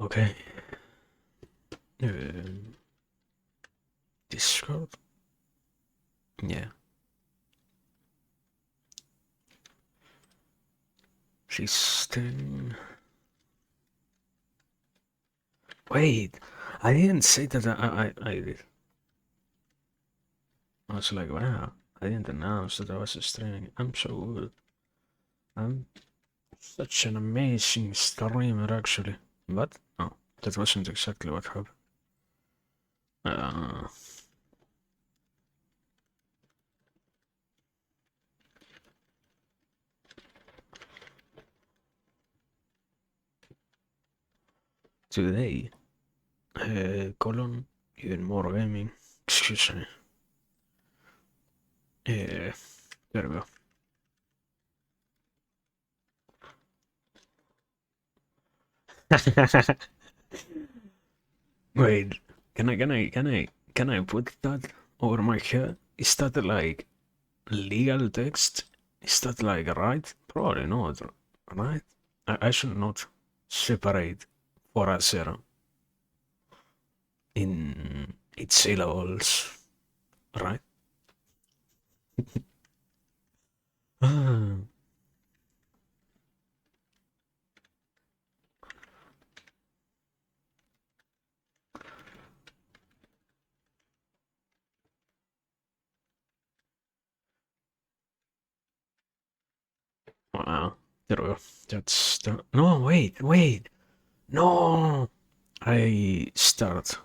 Okay. Discord? Yeah. System. Wait, I didn't say that I did. I was like, wow, I didn't announce that I was streaming. I'm so good. I'm such an amazing streamer, actually. But, no, that wasn't exactly what happened. Uh, Today, colon, even more gaming. Excuse me. There we go. Wait, can I put that over my head? Is that like legal text? Is that like right? Probably not, right? I should not separate Forager in its syllables, right? Ah, wow, there we go. That's the. No, wait. No! I start.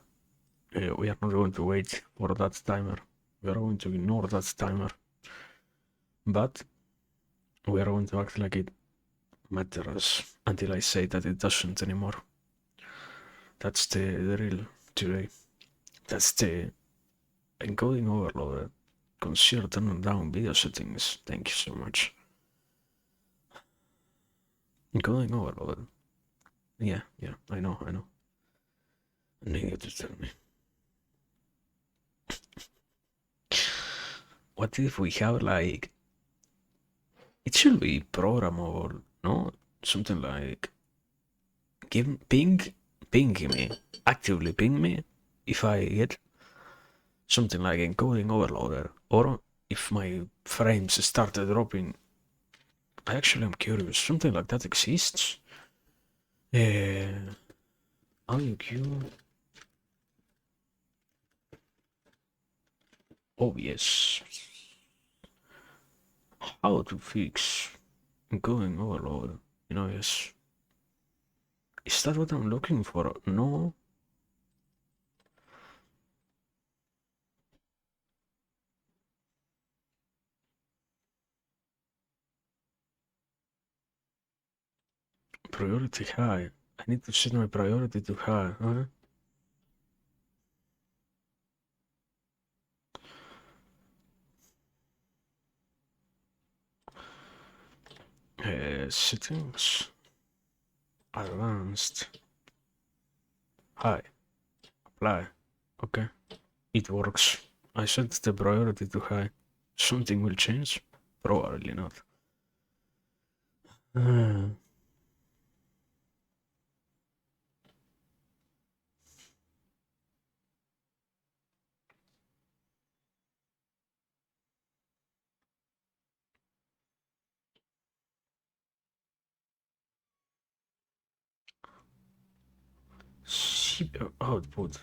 We are not going to wait for that timer. We are going to ignore that timer. But we are going to act like it matters until I say that it doesn't anymore. That's the real today. That's the encoding overloaded. Consider turning down video settings. Thank you so much. Encoding overloaded. Yeah, I know. I need you to tell me. What if we have like. It should be programmable, no? Something like. Ping me. Actively ping me if I get something like encoding overloader, or if my frames started dropping. I actually am curious. Something like that exists. Audio queue. Oh yes. How to fix encoding overload? Yes. Is that what I'm looking for? No. Priority high. I need to set my priority to high. Huh? Settings. Advanced. High. Apply. Okay. It works. I set the priority to high. Something will change? Probably not. Uh, output.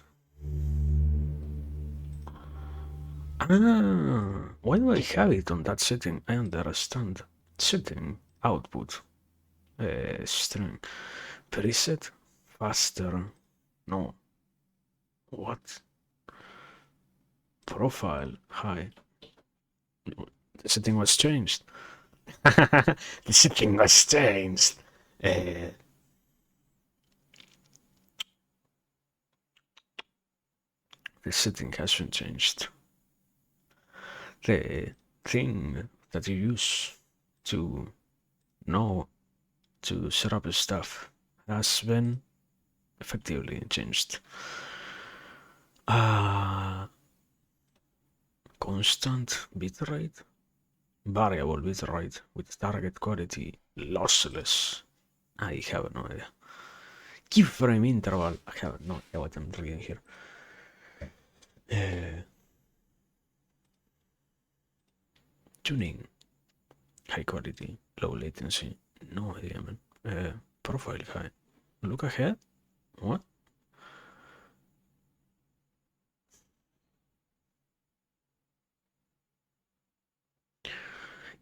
Why do I have it on that setting? I understand. Setting. Output. String. Preset. Faster. No. What? Profile. High. The setting was changed. The setting was changed. Uh, the setting has been changed. The thing that you use to know to set up stuff has been effectively changed. Constant bitrate, variable bitrate with target quality lossless. I have no idea. keyframe interval. I have no idea what I'm reading here. Tuning, high quality, low latency. No idea, man. Profile high. Look ahead. What?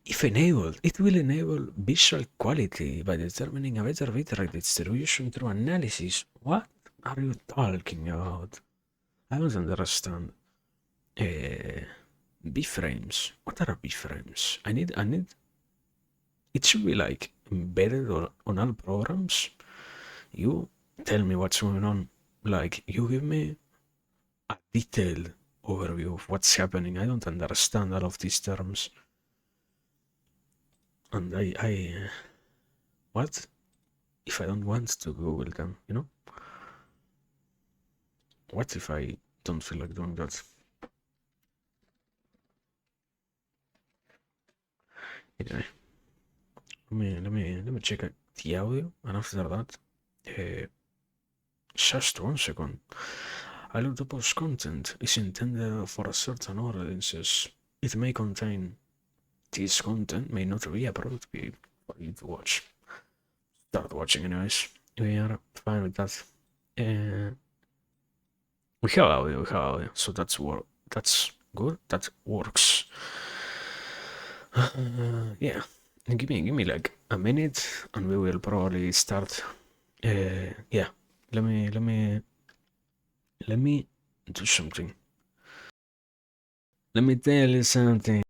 If enabled, it will enable visual quality by determining a better bitrate distribution through analysis. What are you talking about? I don't understand. B-frames. What are B-frames? I need. It should be like embedded on all programs. You tell me what's going on. Like you give me a detailed overview of what's happening. I don't understand all of these terms. And what if I don't want to Google them, you know? What if I don't feel like doing that? Anyway, let me check the audio, and after that, just 1 second. I looked up post content is intended for a certain audiences. It may contain this content may not be appropriate for you to watch. Start watching anyways. We are fine with that. We have audio, so that's good. That works. Yeah, give me like a minute, and we will probably start. Yeah, let me do something. Let me tell you something.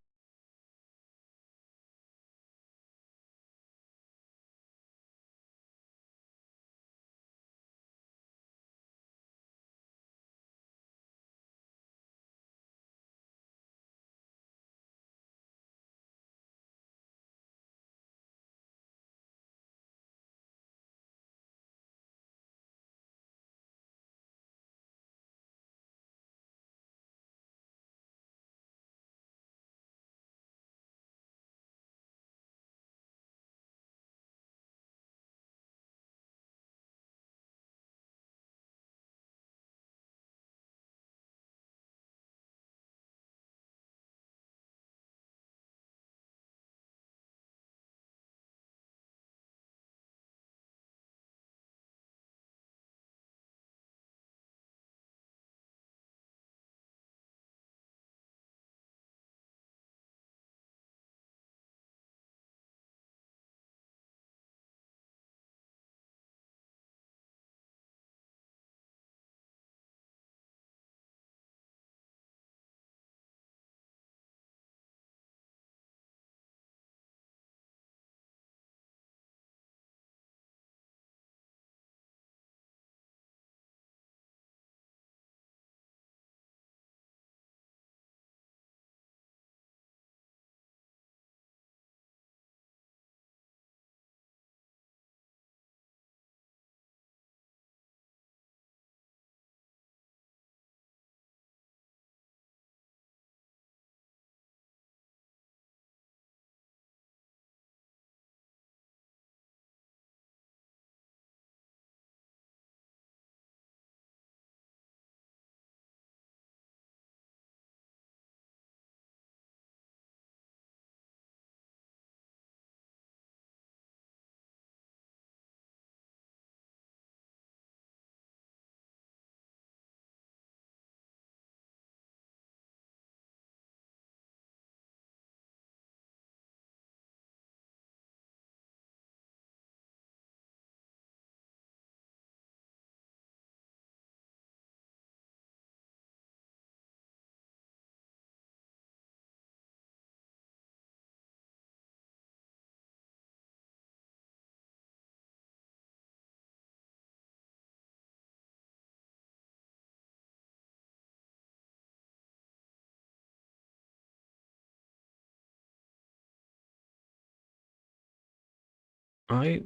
I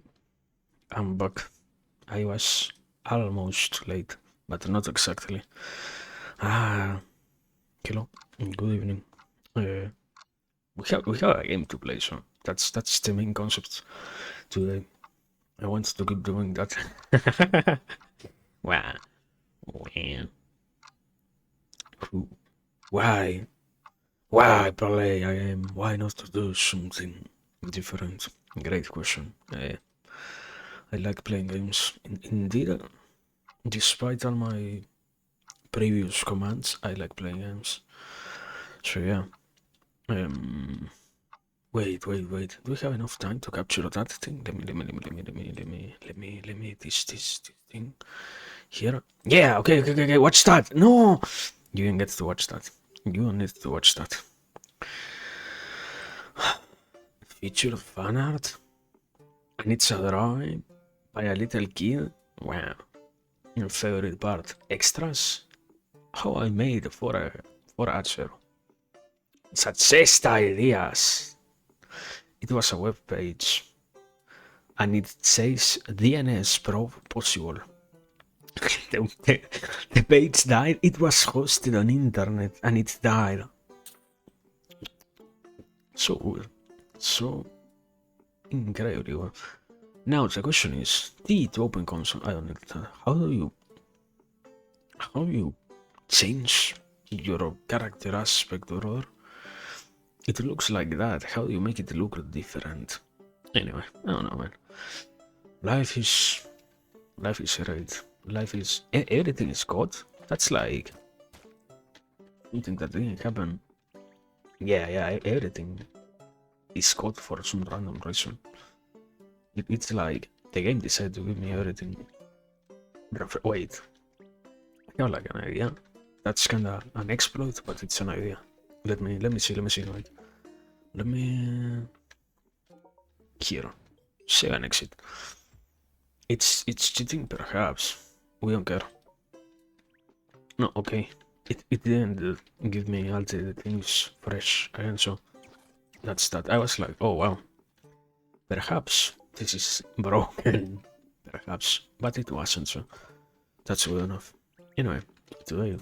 am back. I was almost late, but not exactly. Ah, hello. Good evening. We have a game to play, so that's the main concept today. I want to keep doing that. Wow. Man. Why? Why play I am? Why not to do something different? Great question. I like playing games. Indeed, despite all my previous commands, I like playing games. So yeah. Wait. Do we have enough time to capture that thing? Let me this thing here. Yeah. Okay. Watch that. No, you didn't get to watch that. You need to watch that. Feature fan art, and it's a drawing by a little kid. Wow. Your favorite part? Extras? How I made Forager. Suggest ideas. It was a web page, and it says DNS probe possible. The page died. It was hosted on internet, and it died. So good. So incredibly well. Now the question is, to open console. I don't know. How do you change your character aspect, brother? It looks like that. How do you make it look different? Anyway, I don't know, man. Life is great. Life is everything is good. That's like something that didn't happen. Yeah. Everything is good for some random reason. It's like the game decided to give me everything. Wait, I have like an idea. That's kinda an exploit, but it's an idea. Let me see. Wait. Let me here. Save and exit. It's cheating, perhaps. We don't care. No, okay. It didn't give me all the things fresh again, so that's that. I was like, oh wow. Perhaps this is broken. Perhaps. But it wasn't, so that's good enough. Anyway, today.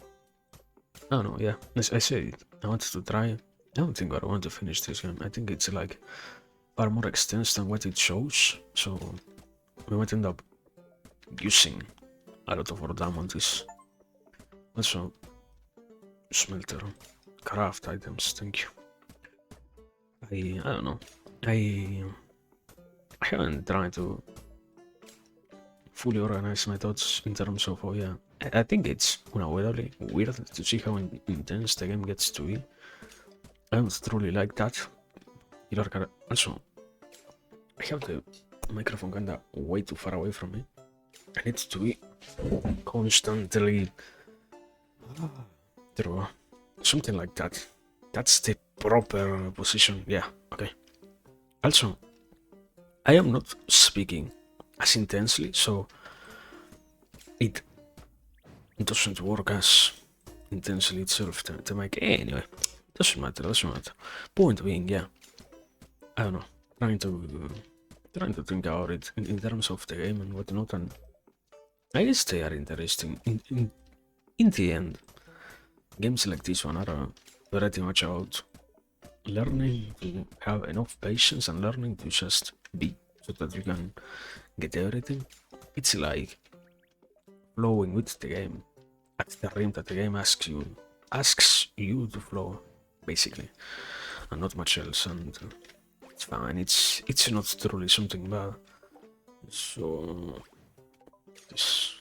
Oh no, yeah. As I said, I wanted to try. I don't think I want to finish this game. I think it's like far more extensive than what it shows, so we might end up using a lot of our diamonds. Also, smelter, craft items, thank you. I don't know. I haven't tried to fully organize my thoughts in terms of, oh yeah, I think it's unavoidably weird to see how intense the game gets to be. I don't truly like that. Also, I have the microphone kinda way too far away from me. I need to be constantly through something like that. That's the proper position. Yeah, okay. Also, I am not speaking as intensely, so it doesn't work as intensely itself to make. Anyway, doesn't matter. Point being, yeah, I don't know. Trying to think about it in terms of the game and whatnot, and I guess they are interesting. In the end, games like this one are pretty much about learning to have enough patience and learning to just be so that you can get everything. It's like flowing with the game at the rate that the game asks you to flow, basically, and not much else. And it's fine. It's not truly something bad. So this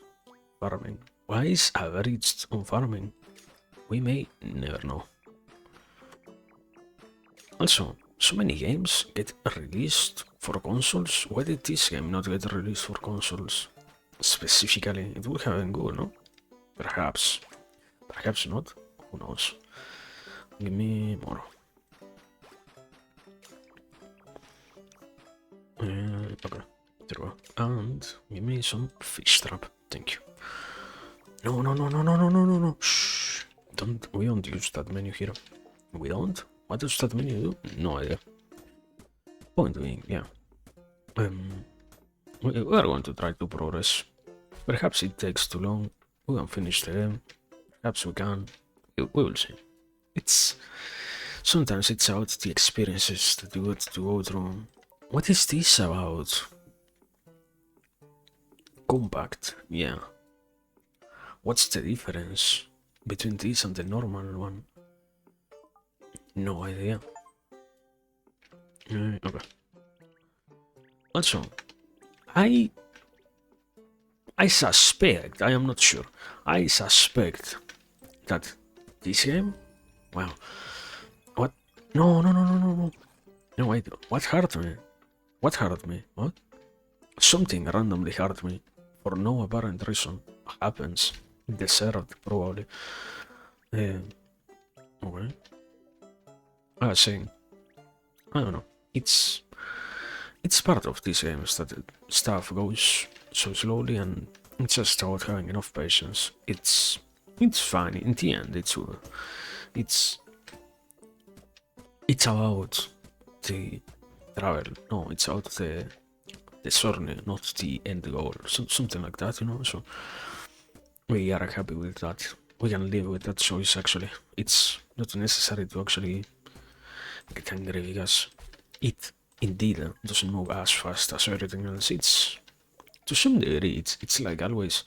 farming. Why is averaged on farming? We may never know. Also, so many games get released for consoles. Why did this game not get released for consoles? Specifically, it would have been good, no? Perhaps. Perhaps not. Who knows? Give me more. Okay, there we go. And give me some fish trap. Thank you. No. Shh. We don't use that menu here. We don't? What does that menu do? No idea. Point being, yeah. We are going to try to progress. Perhaps it takes too long. We can finish the game. Perhaps we can. We will see. Sometimes it's about the experiences that you got to go through. What is this about? compact, yeah. What's the difference between this and the normal one? No idea. Okay. Also, I suspect, I am not sure, I suspect that this game, wow, what? No, no, no, no, no, no. No, wait, what hurt me? What hurt me? What? Something randomly hurt me for no apparent reason. Happens. Desert, probably. Okay. I was saying, I don't know. It's part of these games that stuff goes so slowly, and it's just about having enough patience. It's fine in the end. It's about the travel. No, it's about the journey, not the end goal. Something like that, you know. So we are happy with that. We can live with that choice. Actually, it's not necessary to actually get angry because it indeed doesn't move as fast as everything else. It's to some degree, it's like always.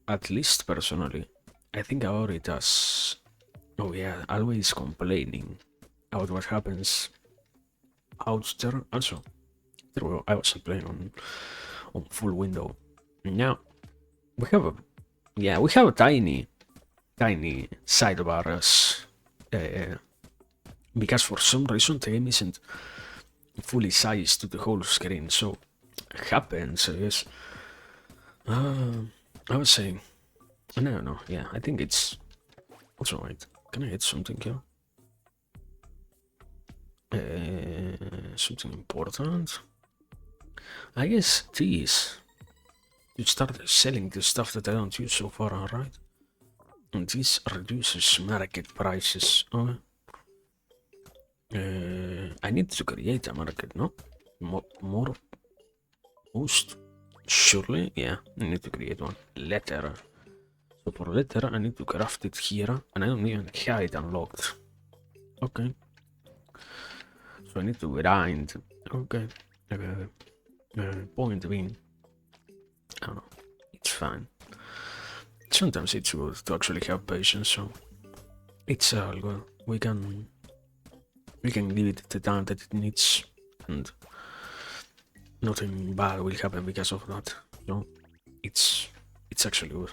At least personally, I think about it as, oh yeah, always complaining about what happens out there. Also, I wasn't playing on full window. Now we have a tiny sidebars, because for some reason the game isn't fully sized to the whole screen. So it happens, I guess. I was saying, no, yeah, I think it's also right. Can I hit something here? Something important. I guess these. You start selling the stuff that I don't use so far, alright? And this reduces market prices. Okay. I need to create a market, no? More post. Surely, yeah, I need to create one. Letter. So for letter, I need to craft it here, and I don't even have it unlocked. Okay. So I need to grind. Okay. Point being, I don't know. It's fine. Sometimes it's good to actually have patience, so it's all good. We can give it the time that it needs, and nothing bad will happen because of that. So it's actually good.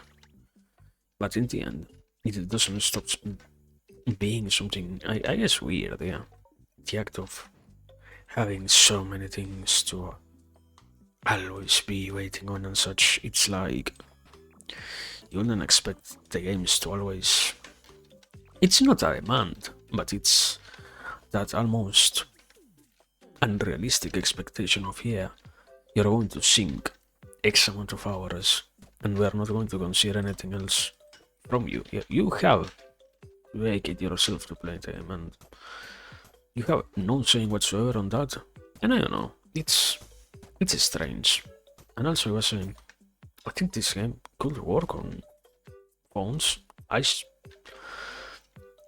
But in the end, it doesn't stop being something, I guess, weird, yeah. The act of having so many things to always be waiting on and such, it's like you wouldn't expect the games to always. It's not a demand, but it's that almost unrealistic expectation of, yeah, you're going to sink X amount of hours and we're not going to consider anything else from you. You have to make it yourself to play the game, and you have no saying whatsoever on that. And I don't know, it's strange. And also I was saying, I think this game could work on phones.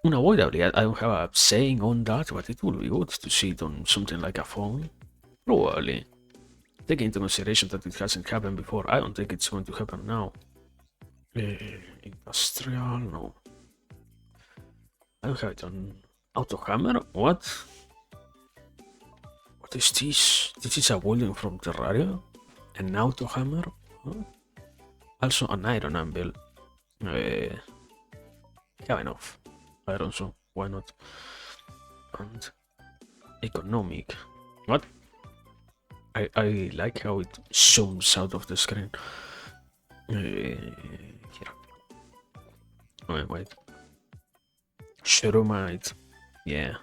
Unavoidably, I don't have a saying on that, but it would be good to see it on something like a phone. Probably. Taking into consideration that it hasn't happened before, I don't think it's going to happen now. Industrial, no. I don't have it on Auto Hammer. What? What is this? This is a welding from Terraria? An Auto Hammer? Huh? Also an iron anvil. Have enough iron, so why not? And economic. What? I like how it zooms out of the screen. Here. Wait. Shrumite. Yeah.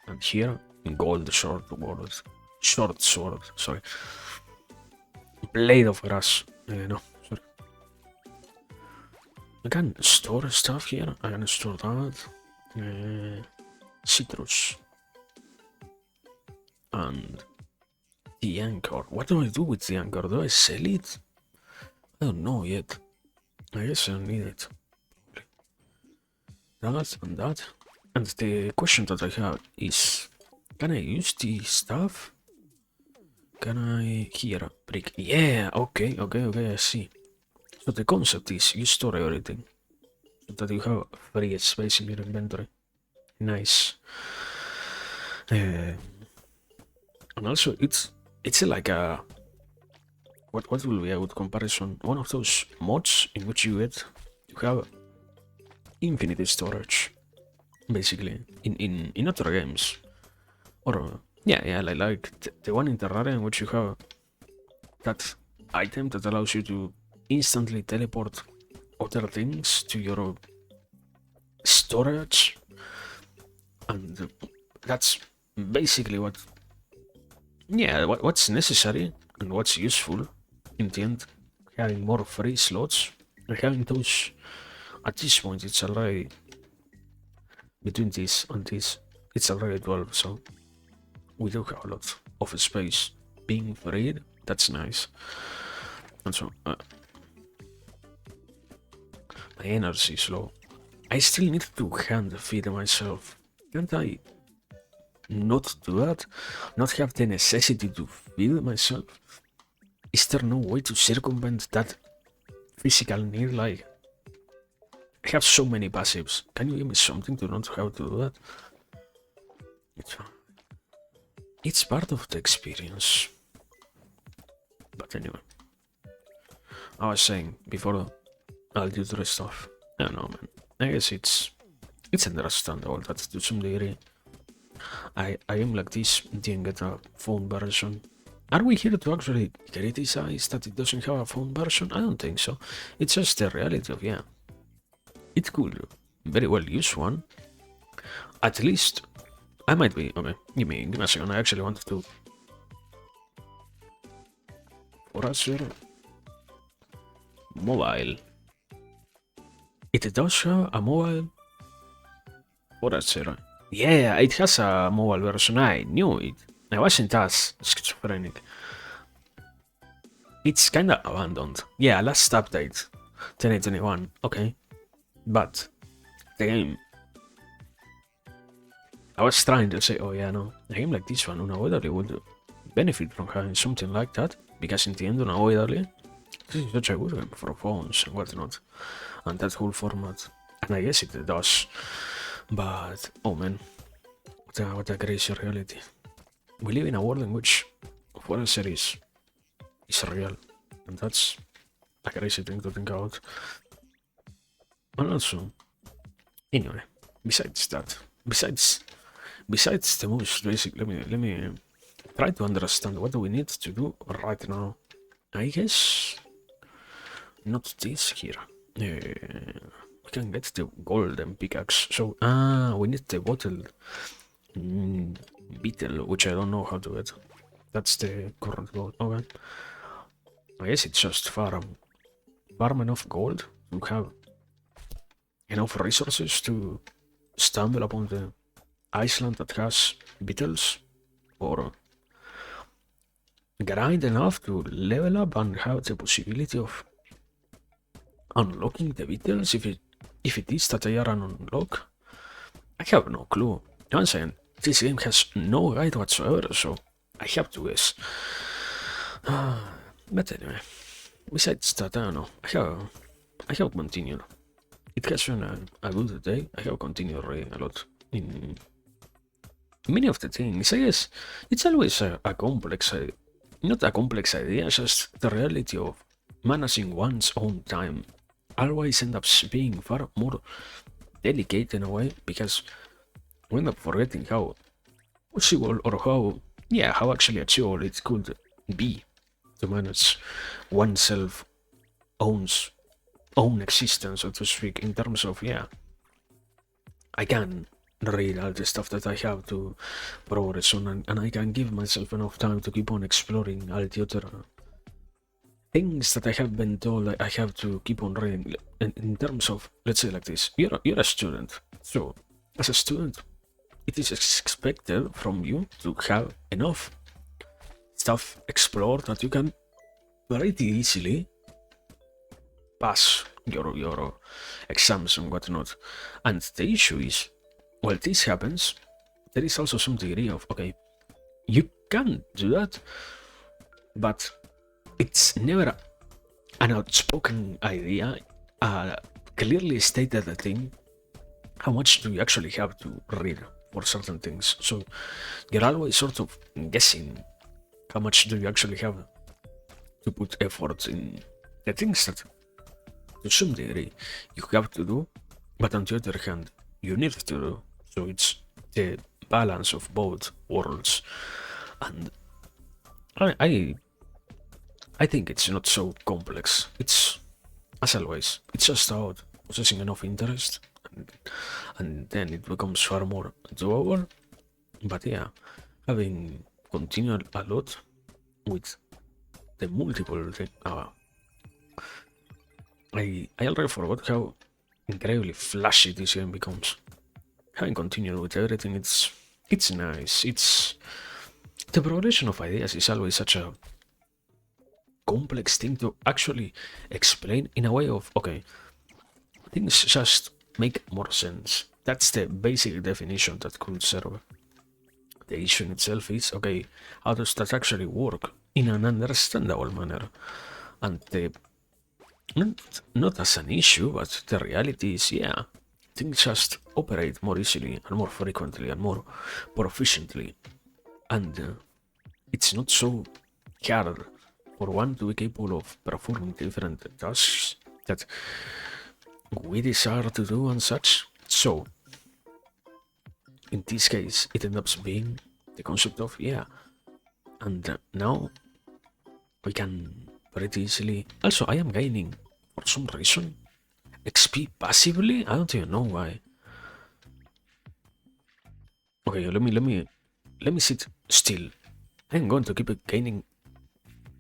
And here, gold short sword, sorry. Blade of grass. No, sorry. I can store stuff here. I can store that. Citrus. And the anchor. What do I do with the anchor? Do I sell it? I don't know yet. I guess I don't need it. That and that. And the question that I have is, can I use the stuff Can I hear brick? Yeah, okay, I see. So the concept is you store everything so that you have free space in your inventory. Nice. And also it's like a what will be a good comparison? One of those mods in which you have infinite storage, basically, in other games. Or yeah, like the one in Terraria in which you have that item that allows you to instantly teleport other things to your storage, and that's basically what's necessary and what's useful in the end. Having more free slots and having those at this point, it's already between this and this, it's already 12, so we do have a lot of space being freed. That's nice. And so my energy is low. I still need to hand feed myself. Can't I not do that? Not have the necessity to feed myself? Is there no way to circumvent that physical need? Like, I have so many passives. Can you give me something to not have to do that? It's part of the experience. But anyway, I was saying before I'll do the stuff. I don't know, man. I guess it's understandable that to some degree I am like this, didn't get a phone version. Are we here to actually criticize that it doesn't have a phone version? I don't think so. It's just the reality of, yeah, it could very well use one. At least I might be. Okay, give me a second. I actually wanted to Forager mobile. It does have a mobile Forager. Yeah, it has a mobile version. I knew it. I wasn't as schizophrenic. It's kinda abandoned. Yeah, last update, 2021. Okay, but the game. I was trying to say, oh yeah, no, a game like this one unavoidably would benefit from having something like that, because in the end, unavoidably, this is such a good game for phones and whatnot, and that whole format. And I guess it does. But oh man, what a crazy reality. We live in a world in which Forager is real, and that's a crazy thing to think about. And also, anyway, besides that, besides the most basic, let me try to understand what do we need to do right now. I guess not this here. We can get the golden pickaxe. So we need the bottle beetle, which I don't know how to get. That's the current goal. Okay. I guess it's just farm enough gold to have enough resources to stumble upon the Iceland that has beetles, or grind enough to level up and have the possibility of unlocking the beetles if it is that they are an unlock. I have no clue. Once again, this game has no guide whatsoever, so I have to guess. But anyway, besides that, I don't know. I have continued. It has been a good day. I have continued reading a lot in many of the things. I guess it's always a complex, not a complex idea, just the reality of managing one's own time always ends up being far more delicate in a way, because we end up forgetting how possible or how actually achievable it could be to manage oneself own existence, so to speak, in terms of, yeah, I can read all the stuff that I have to progress on, and I can give myself enough time to keep on exploring all the other things that I have been told I have to keep on reading. In terms of, let's say like this, you're a student, so as a student, it is expected from you to have enough stuff explored that you can pretty easily pass your exams and whatnot. And the issue is, while this happens, there is also some degree of, okay, you can do that, but it's never an outspoken idea, clearly stated thing. How much do you actually have to read for certain things? So you're always sort of guessing how much do you actually have to put effort in the things that to some degree you have to do, but on the other hand you need to do. So it's the balance of both worlds, and I think it's not so complex. It's, as always, it's just about possessing enough interest, and then it becomes far more doable. But yeah, having continued a lot with the multiple thing, I already forgot how incredibly flashy this game becomes. Having continued with everything, it's nice. It's the progression of ideas is always such a complex thing to actually explain in a way of okay, things just make more sense. That's the basic definition that could serve. The issue in itself is okay, how does that actually work in an understandable manner? And the not as an issue, but the reality is yeah, things just operate more easily and more frequently and more efficiently, and it's not so hard for one to be capable of performing different tasks that we desire to do and such. So, in this case, it ends up being the concept of yeah, and now we can pretty easily. Also, I am gaining for some reason XP passively. I don't even know why. Okay, let me sit still. I'm going to keep gaining.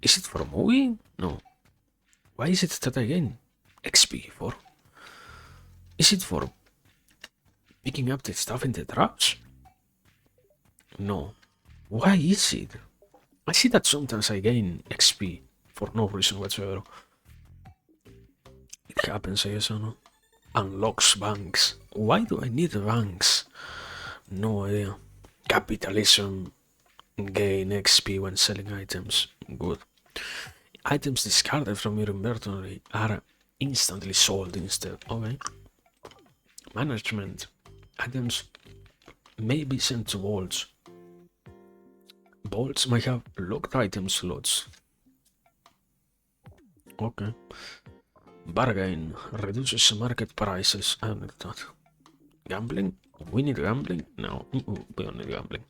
Is it for moving? No. Why is it that I gain XP for? Is it for picking up the stuff in the traps? No. Why is it? I see that sometimes I gain XP for no reason whatsoever. It happens, I guess, I don't know. Unlocks banks. Why do I need banks? No idea. Capitalism. Gain XP when selling items. Good. Items discarded from your inventory are instantly sold instead. Okay. Management. Items may be sent to vaults. Vaults might have locked item slots. Okay. Bargain. Reduces market prices. I don't need that. Gambling? We need gambling? No. We don't need gambling.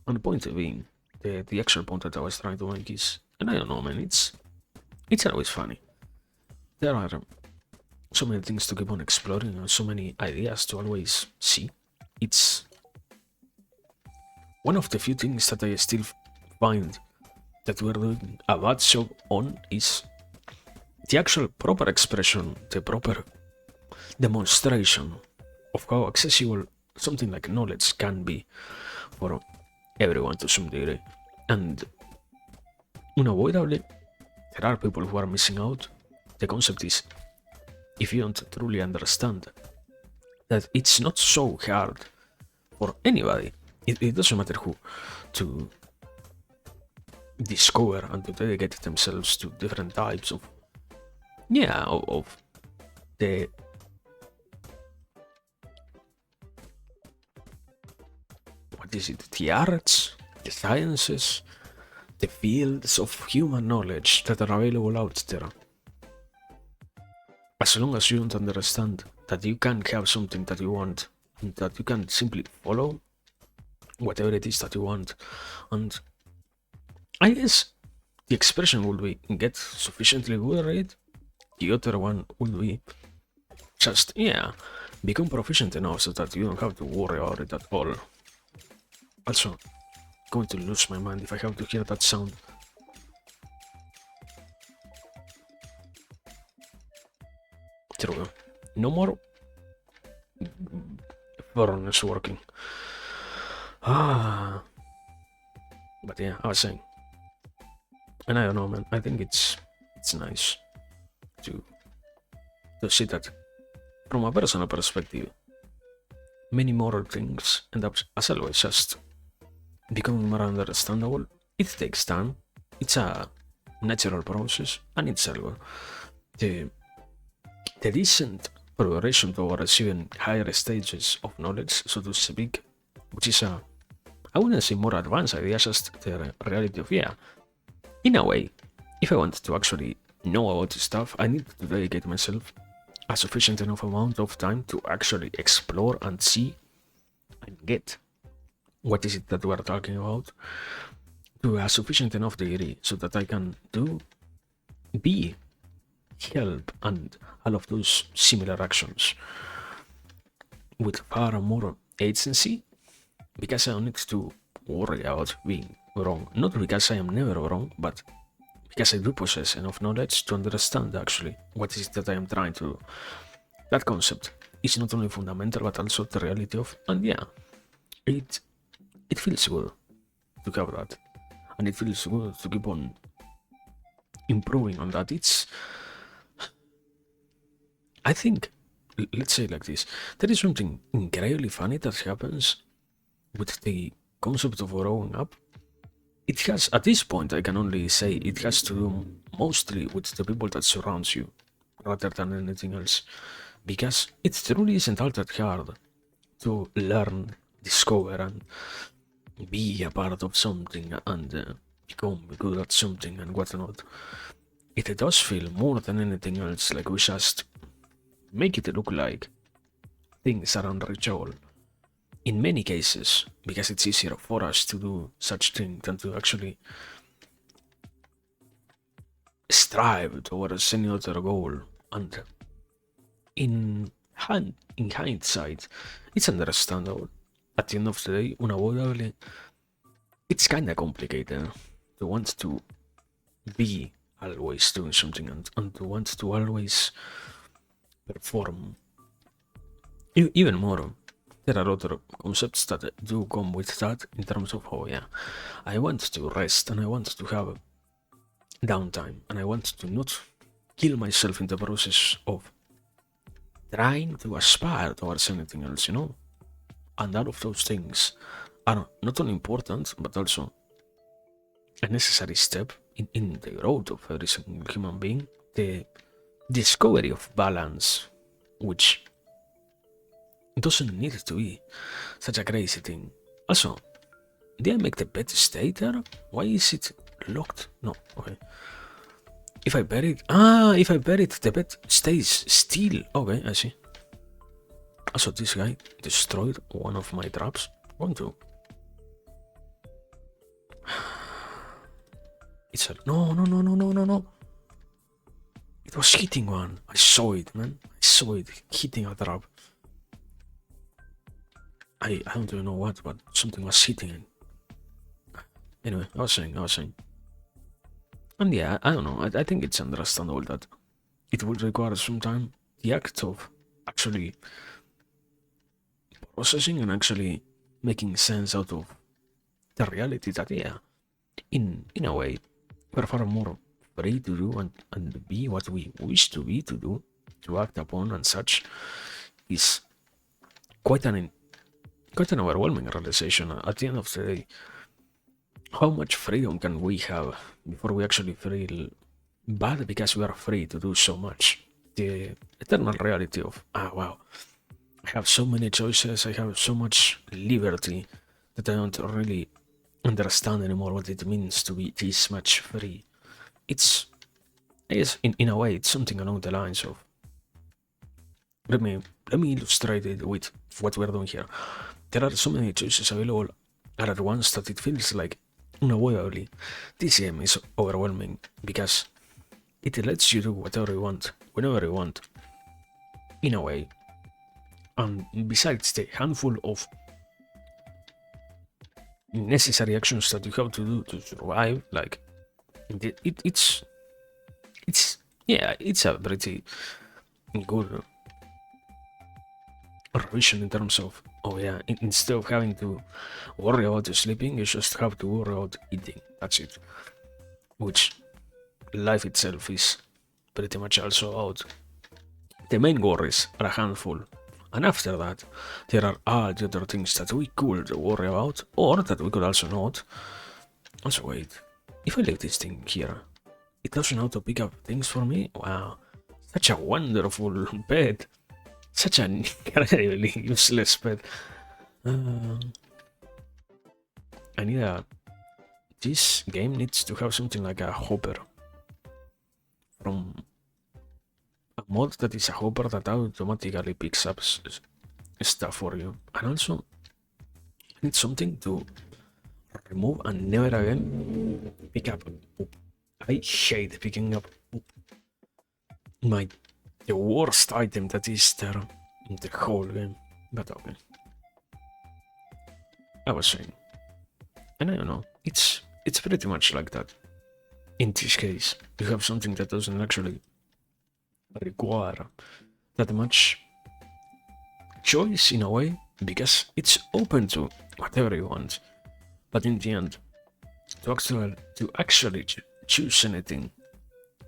And the point being, the actual point that I was trying to make is, and I don't know, man, it's always funny. There are so many things to keep on exploring and so many ideas to always see. It's one of the few things that I still find that we're doing a bad job on is the actual proper expression, the proper demonstration of how accessible something like knowledge can be for everyone to some degree. And unavoidably, there are people who are missing out. The concept is, if you don't truly understand that it's not so hard for anybody, it doesn't matter who, to discover and to dedicate themselves to different types of the what is it, the arts, the sciences, the fields of human knowledge that are available out there. As long as you don't understand that you can have something that you want and that you can simply follow whatever it is that you want, and I guess the expression would be get sufficiently good at it. The other one would be just become proficient enough so that you don't have to worry about it at all. Also, going to lose my mind if I have to hear that sound. There we go. No more furnace working. But yeah, I was saying, and I don't know, man. I think it's nice to see that from a personal perspective. Many more things end up, as always, just becoming more understandable it takes time. It's a natural process, and it's algo. The, the decent progression towards even higher stages of knowledge, so to speak, which is I wouldn't say more advanced idea, just the reality of, yeah, in a way, if I want to actually know about this stuff, I need to dedicate myself a sufficient enough amount of time to actually explore and see and get what is it that we're talking about to a sufficient enough degree so that I can be, help, and all of those similar actions with far more agency, because I don't need to worry about being wrong. Not because I am never wrong, but because I do possess enough knowledge to understand actually what is it that I am trying to do. That concept is not only fundamental but also the reality of, and yeah, it feels good to have that, and it feels good to keep on improving on that. I think, let's say it like this, there is something incredibly funny that happens with the concept of growing up. It has, at this point, I can only say it has to do mostly with the people that surrounds you, rather than anything else. Because it truly isn't all that hard to learn, discover, and be a part of something and become good at something and whatnot. It does feel more than anything else like we just make it look like things are unreachable. In many cases, because it's easier for us to do such thing than to actually strive towards any other goal. And in hindsight, it's understandable. At the end of the day, unavoidably, it's kinda complicated to want to be always doing something and to want to always perform. Even more, there are other concepts that do come with that in terms of, oh yeah, I want to rest and I want to have downtime and I want to not kill myself in the process of trying to aspire towards anything else, And all of those things are not only important but also a necessary step in the growth of every single human being. The discovery of balance, which doesn't need to be such a crazy thing. Also, did I make the bed stay there? Why is it locked? No, okay. If I bury it, the bed stays still. Okay, I see. Also, this guy destroyed one of my traps. One, two. It's a no. It was hitting one. I saw it, man. I saw it hitting a trap. I don't even know what, but something was hitting it. Anyway, I was saying. And yeah, I don't know. I think it's understandable that it would require some time. The act of actually processing and actually making sense out of the reality that, yeah, in a way, we're far more free to do and be what we wish to be, to do, to act upon and such, is quite an overwhelming realization at the end of the day. How much freedom can we have before we actually feel bad because we are free to do so much? The eternal reality of, wow, I have so many choices, I have so much liberty that I don't really understand anymore what it means to be this much free. It's, I guess, in a way, it's something along the lines of, let me illustrate it with what we're doing here. There are so many choices available at once that it feels like, unavoidably, this game is overwhelming because it lets you do whatever you want, whenever you want, in a way. And besides the handful of necessary actions that you have to do to survive, like, it's a pretty good revision in terms of, oh yeah, instead of having to worry about sleeping, you just have to worry about eating. That's it. Which life itself is pretty much also about. The main worries are a handful, and after that, there are all the other things that we could worry about, or that we could also not, Also, wait. If I leave this thing here, it doesn't auto pick up things for me? Wow. Such a wonderful bed. Such an incredibly useless bed. I need a... This game needs to have something like a hopper. From a mod that is a hopper that automatically picks up stuff for you. And also, I need something to remove and never again pick up poop. I hate picking up poop. The worst item that is there in the whole game. But okay. I was saying. And I don't know, it's pretty much like that. In this case, you have something that doesn't actually require that much choice in a way, because it's open to whatever you want. But in the end, to actually choose anything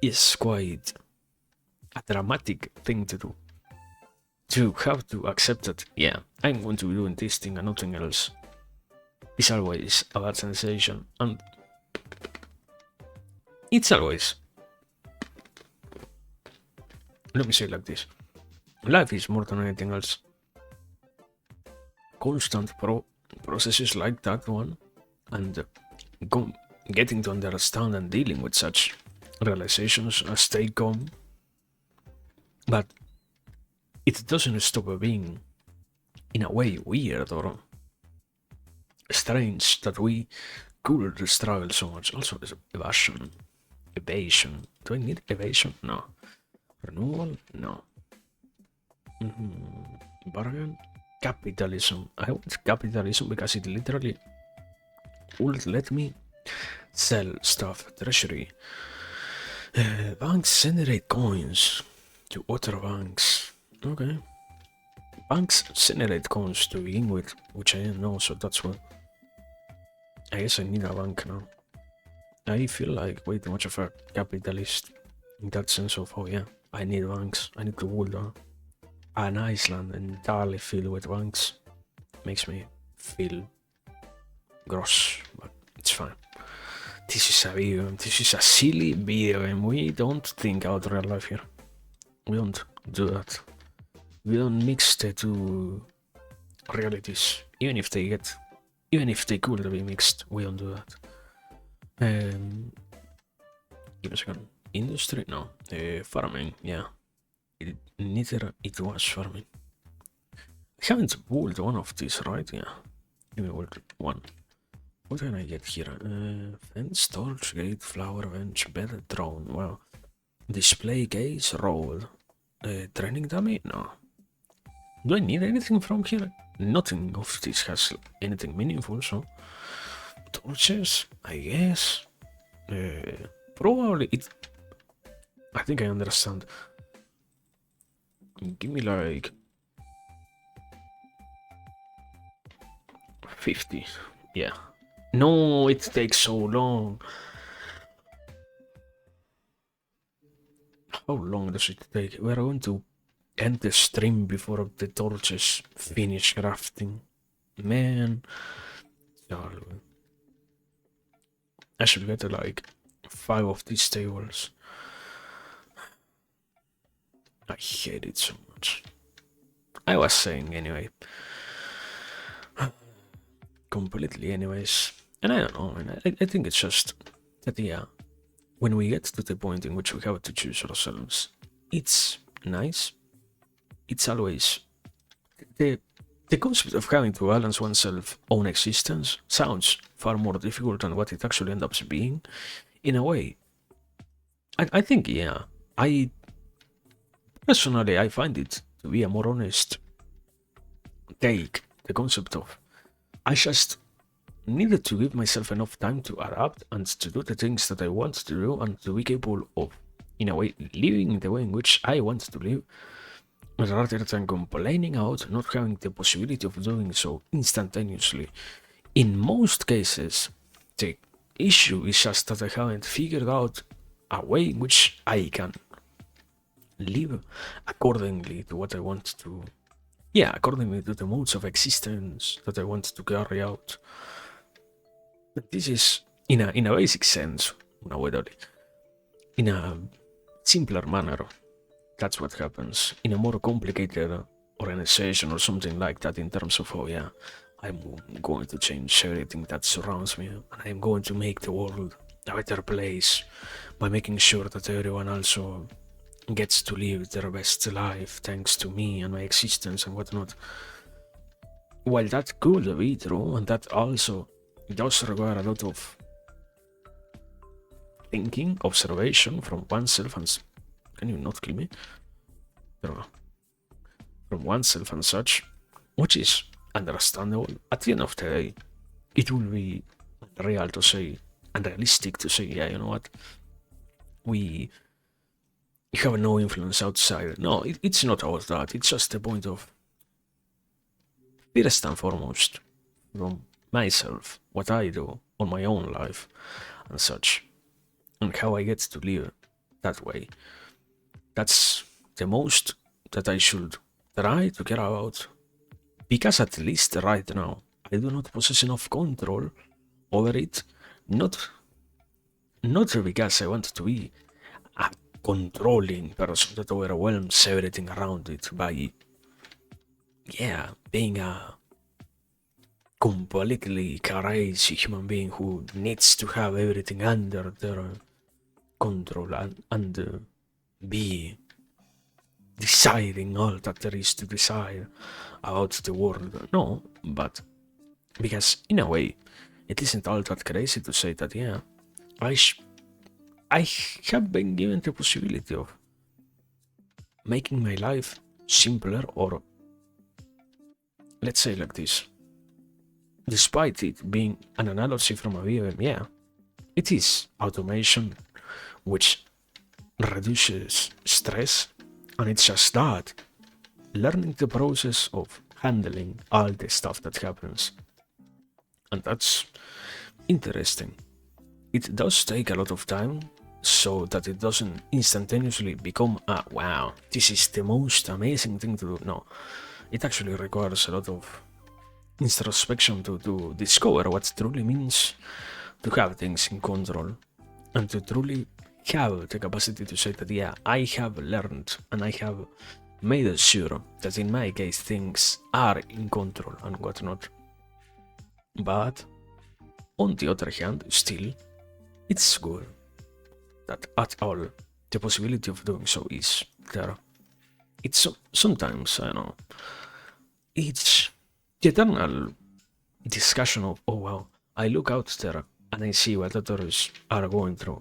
is quite a dramatic thing to do. To have to accept that, yeah, I'm going to be doing this thing and nothing else, is always a bad sensation, and it's always, let me say it like this, life is more than anything else. Constant processes like that one, and getting to understand and dealing with such realizations as they come, but it doesn't stop being, in a way, weird or strange that we could struggle so much. Also, evasion. Do I need evasion? No. Renewal? No. Bargain? Capitalism. I want capitalism because it literally would let me sell stuff. Treasury. Banks generate coins to other banks. Okay. Banks generate coins to begin with, which I didn't know, so that's what. I guess I need a bank now. I feel like way too much of a capitalist in that sense of, oh yeah, I need banks. I need to build an island entirely filled with banks. Makes me feel gross, but it's fine. This is a video game. This is a silly video game. We don't think out real life here. We don't do that. We don't mix the two realities, even if they could be mixed. We don't do that. Give me a second. Industry? No. Farming, yeah. Neither it was farming. I haven't built one of these, right? Yeah. Give me one. What can I get here? Fence, storage gate, flower bench, bed, drone. Wow. Display case, roll. Training dummy? No. Do I need anything from here? Nothing of this has anything meaningful, so. Torches, I guess. Probably it. I think I understand. Give me like 50. Yeah. No, it takes so long. How long does it take? We're going to end the stream before the torches finish crafting. Man. I should get like 5 of these tables. I hate it so much. I was saying anyway. Completely anyways. And I don't know, I think it's just that, yeah, when we get to the point in which we have to choose ourselves, it's nice. It's always... The concept of having to balance one's own existence sounds far more difficult than what it actually ends up being, in a way. I think, yeah, personally, I find it to be a more honest take, the concept of I just needed to give myself enough time to adapt and to do the things that I want to do and to be capable of, in a way, living the way in which I want to live, rather than complaining out not having the possibility of doing so instantaneously. In most cases, the issue is just that I haven't figured out a way in which I can live accordingly to what I want to. Yeah, accordingly to the modes of existence that I want to carry out. This is in a basic sense, in a simpler manner. That's what happens. In a more complicated organization or something like that, in terms of, oh yeah, I'm going to change everything that surrounds me, and I'm going to make the world a better place by making sure that everyone also gets to live their best life thanks to me and my existence and whatnot. While that could be true, and that also does require a lot of thinking, observation from oneself, and can you not kill me? From oneself and such, which is understandable. At the end of the day, it will be real to say and realistic to say, yeah, you know what, we have no influence outside. No, it's not about that. It's just the point of, first and foremost, from myself, what I do on my own life and such, and how I get to live that way. That's the most that I should try to care about, because at least right now I do not possess enough control over it. Not because I want to be a controlling person that overwhelms everything around it by, yeah, being a completely crazy human being who needs to have everything under their control and be deciding all that there is to decide about the world. No, but because in a way, it isn't all that crazy to say that, yeah, I have been given the possibility of making my life simpler, or let's say like this, despite it being an analogy from a video game, yeah, it is automation which reduces stress, and it's just that, learning the process of handling all the stuff that happens. And that's interesting. It does take a lot of time, so that it doesn't instantaneously become a wow, this is the most amazing thing to do. No, it actually requires a lot of introspection to discover what truly means to have things in control, and to truly have the capacity to say that, yeah, I have learned and I have made sure that in my case things are in control and whatnot. But on the other hand, still, it's good that at all the possibility of doing so is there. It's sometimes, I don't know, it's the eternal discussion of, oh wow, I look out there and I see what others are going through,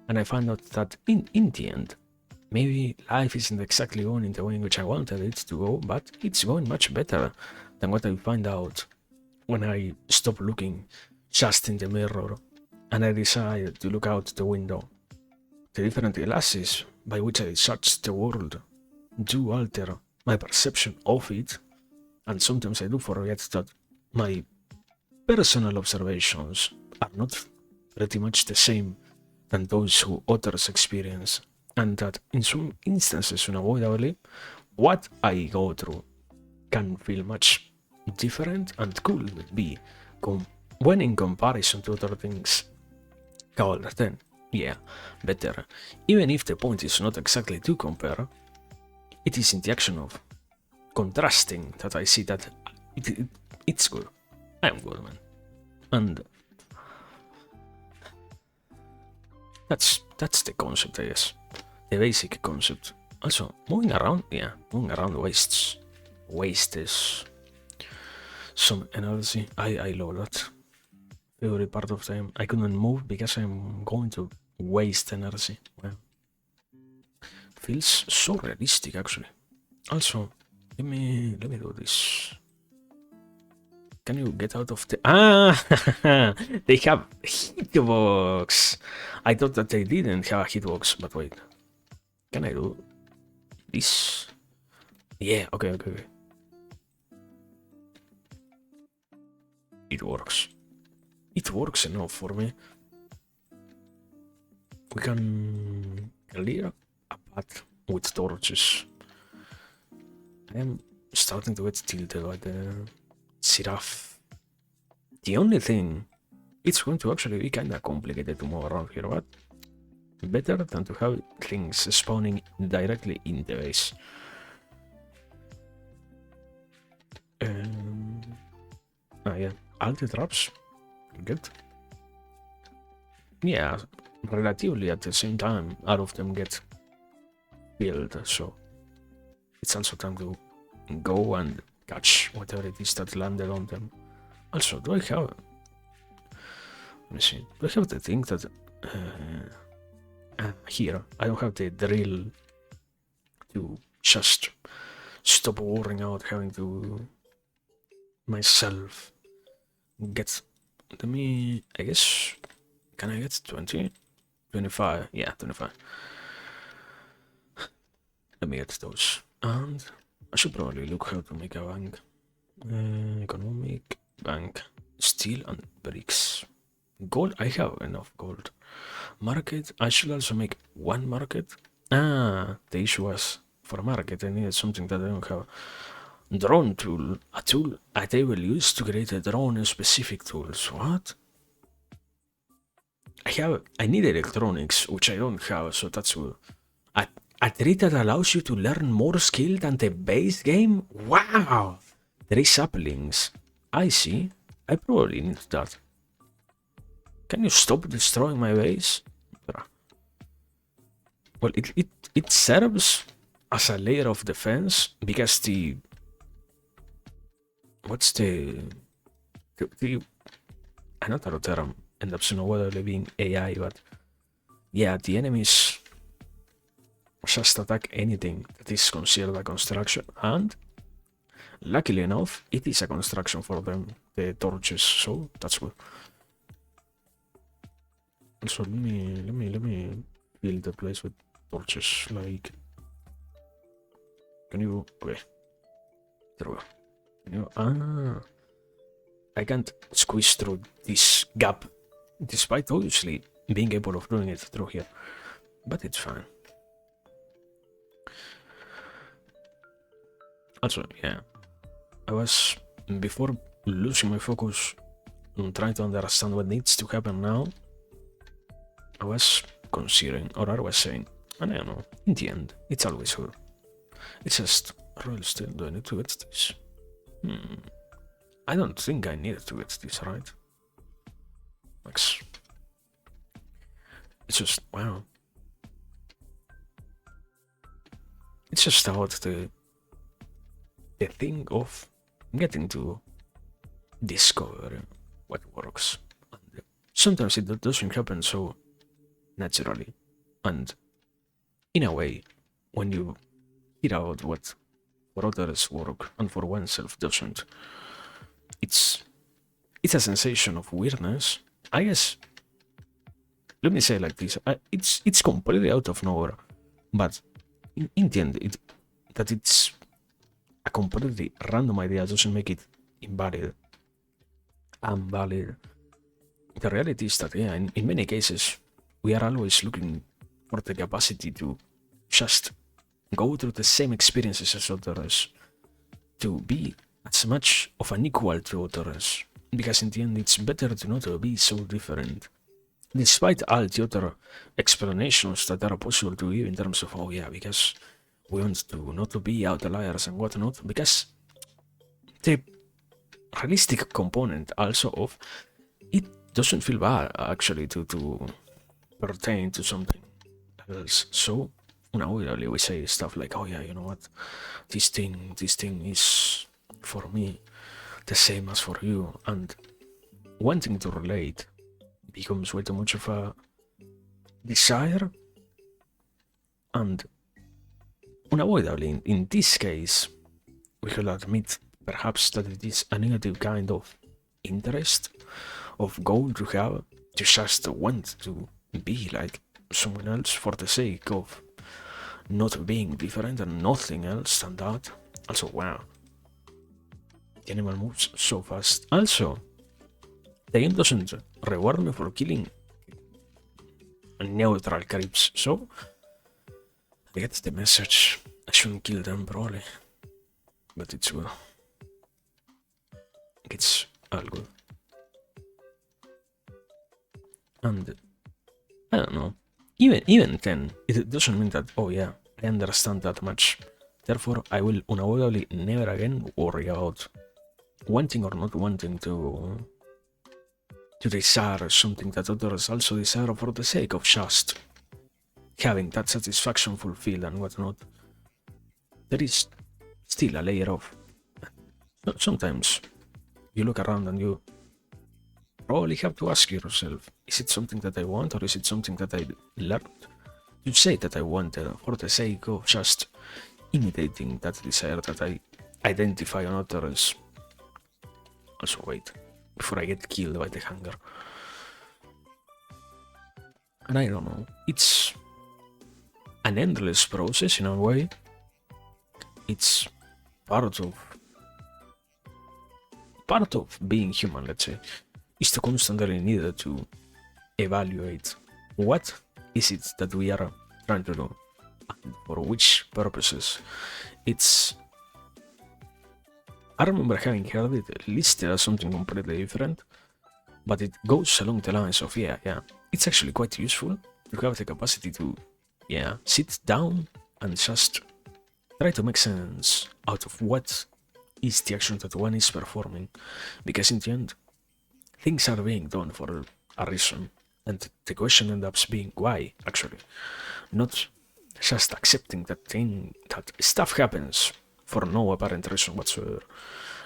and I find out that in the end, maybe life isn't exactly going in the way in which I wanted it to go, but it's going much better than what I find out when I stop looking just in the mirror and I decide to look out the window. The different glasses by which I judge the world do alter my perception of it, and sometimes I do forget that my personal observations are not pretty much the same than those who others experience, and that in some instances, unavoidably, what I go through can feel much different and could be, when in comparison to other things, called then, yeah, better. Even if the point is not exactly to compare, it is in the action of contrasting that I see that it's good. I'm good, man. And that's the concept, I guess. The basic concept. Also, moving around wastes some energy. I love that. Every part of time I couldn't move because I'm going to waste energy. Well, feels so realistic actually. Also, let me do this. Can you get out of the... They have hitbox! I thought that they didn't have a hitbox, but wait. Can I do this? Yeah, okay. It works. It works enough for me. We can clear a path with torches. I am starting to get tilted by the giraffe. The only thing It's going to actually be kinda complicated to move around here, but better than to have things spawning directly in the base. Yeah, all the traps, good. Yeah, relatively at the same time, all of them get killed, so it's also time to go and catch whatever it is that landed on them. Also, do I have... Let me see. Do I have the thing that... here, I don't have the drill to just stop worrying out having to myself get... Let me... I guess... Can I get 20? 25? Yeah, 25. Let me get those. And I should probably look how to make a bank. Economic, bank, steel and bricks. Gold, I have enough gold. Market, I should also make one market. The issue was for market I needed something that I don't have. Drone tool, a tool I will use to create a drone specific tools. What? I need electronics, which I don't have, so that's good. A treat that allows you to learn more skill than the base game? Wow! 3 saplings. I see. I probably need that. Can you stop destroying my base? Well, it serves as a layer of defense because the... What's the another term ends up sooner being AI, but yeah, the enemies just attack anything that is considered a construction, and luckily enough, it is a construction for them, the torches, so that's good. Also, let me fill the place with torches, like... Can you... Okay. There we go. Can you... I can't squeeze through this gap, despite obviously being able of doing it through here, but it's fine. Also, yeah, I was, before losing my focus on trying to understand what needs to happen now, I was considering, or I was saying, and I don't know, in the end, it's always good. It's just, really still, do I need to get this? I don't think I needed to get this, right? Max. It's just, wow. It's just about the thing of getting to discover what works. And sometimes it doesn't happen so naturally. And in a way, when you hear out what for others work and for oneself doesn't, it's a sensation of weirdness. I guess, let me say it like this, it's completely out of nowhere, but in the end, that it's a completely random idea doesn't make it invalid. The reality is that, yeah, in many cases, we are always looking for the capacity to just go through the same experiences as others, to be as much of an equal to others, because in the end it's better to not be so different, despite all the other explanations that are possible to give in terms of, oh yeah, because we want to not to be outliers and whatnot, because the realistic component also of it doesn't feel bad actually to pertain to something else. So unavoidably we say stuff like, oh yeah, you know what, this thing is for me the same as for you, and wanting to relate becomes way too much of a desire, and unavoidably in this case we will admit perhaps that it is a negative kind of interest, of goal to have, to just want to be like someone else for the sake of not being different and nothing else than that. Also, wow, the animal moves so fast. Also, the game doesn't reward me for killing neutral creeps, so I get the message. I shouldn't kill them probably, but it's good. It's all good. And I don't know. Even then, it doesn't mean that, oh yeah, I understand that much. Therefore, I will unavoidably never again worry about wanting or not wanting to desire something that others also desire for the sake of just having that satisfaction fulfilled and whatnot. There is still a layer of sometimes you look around and you probably have to ask yourself, is it something that I want or is it something that I learned to say that I want for the sake of just imitating that desire that I identify on others? Also, wait, before I get killed by the hunger. And I don't know, it's an endless process in a way. It's part of being human, let's say, is to constantly need to evaluate what is it that we are trying to do and for which purposes. It's I remember having heard it listed as something completely different, but it goes along the lines of yeah, it's actually quite useful to have the capacity to sit down and just try to make sense out of what is the action that one is performing, because in the end things are being done for a reason, and the question ends up being why, actually, not just accepting that stuff happens for no apparent reason whatsoever,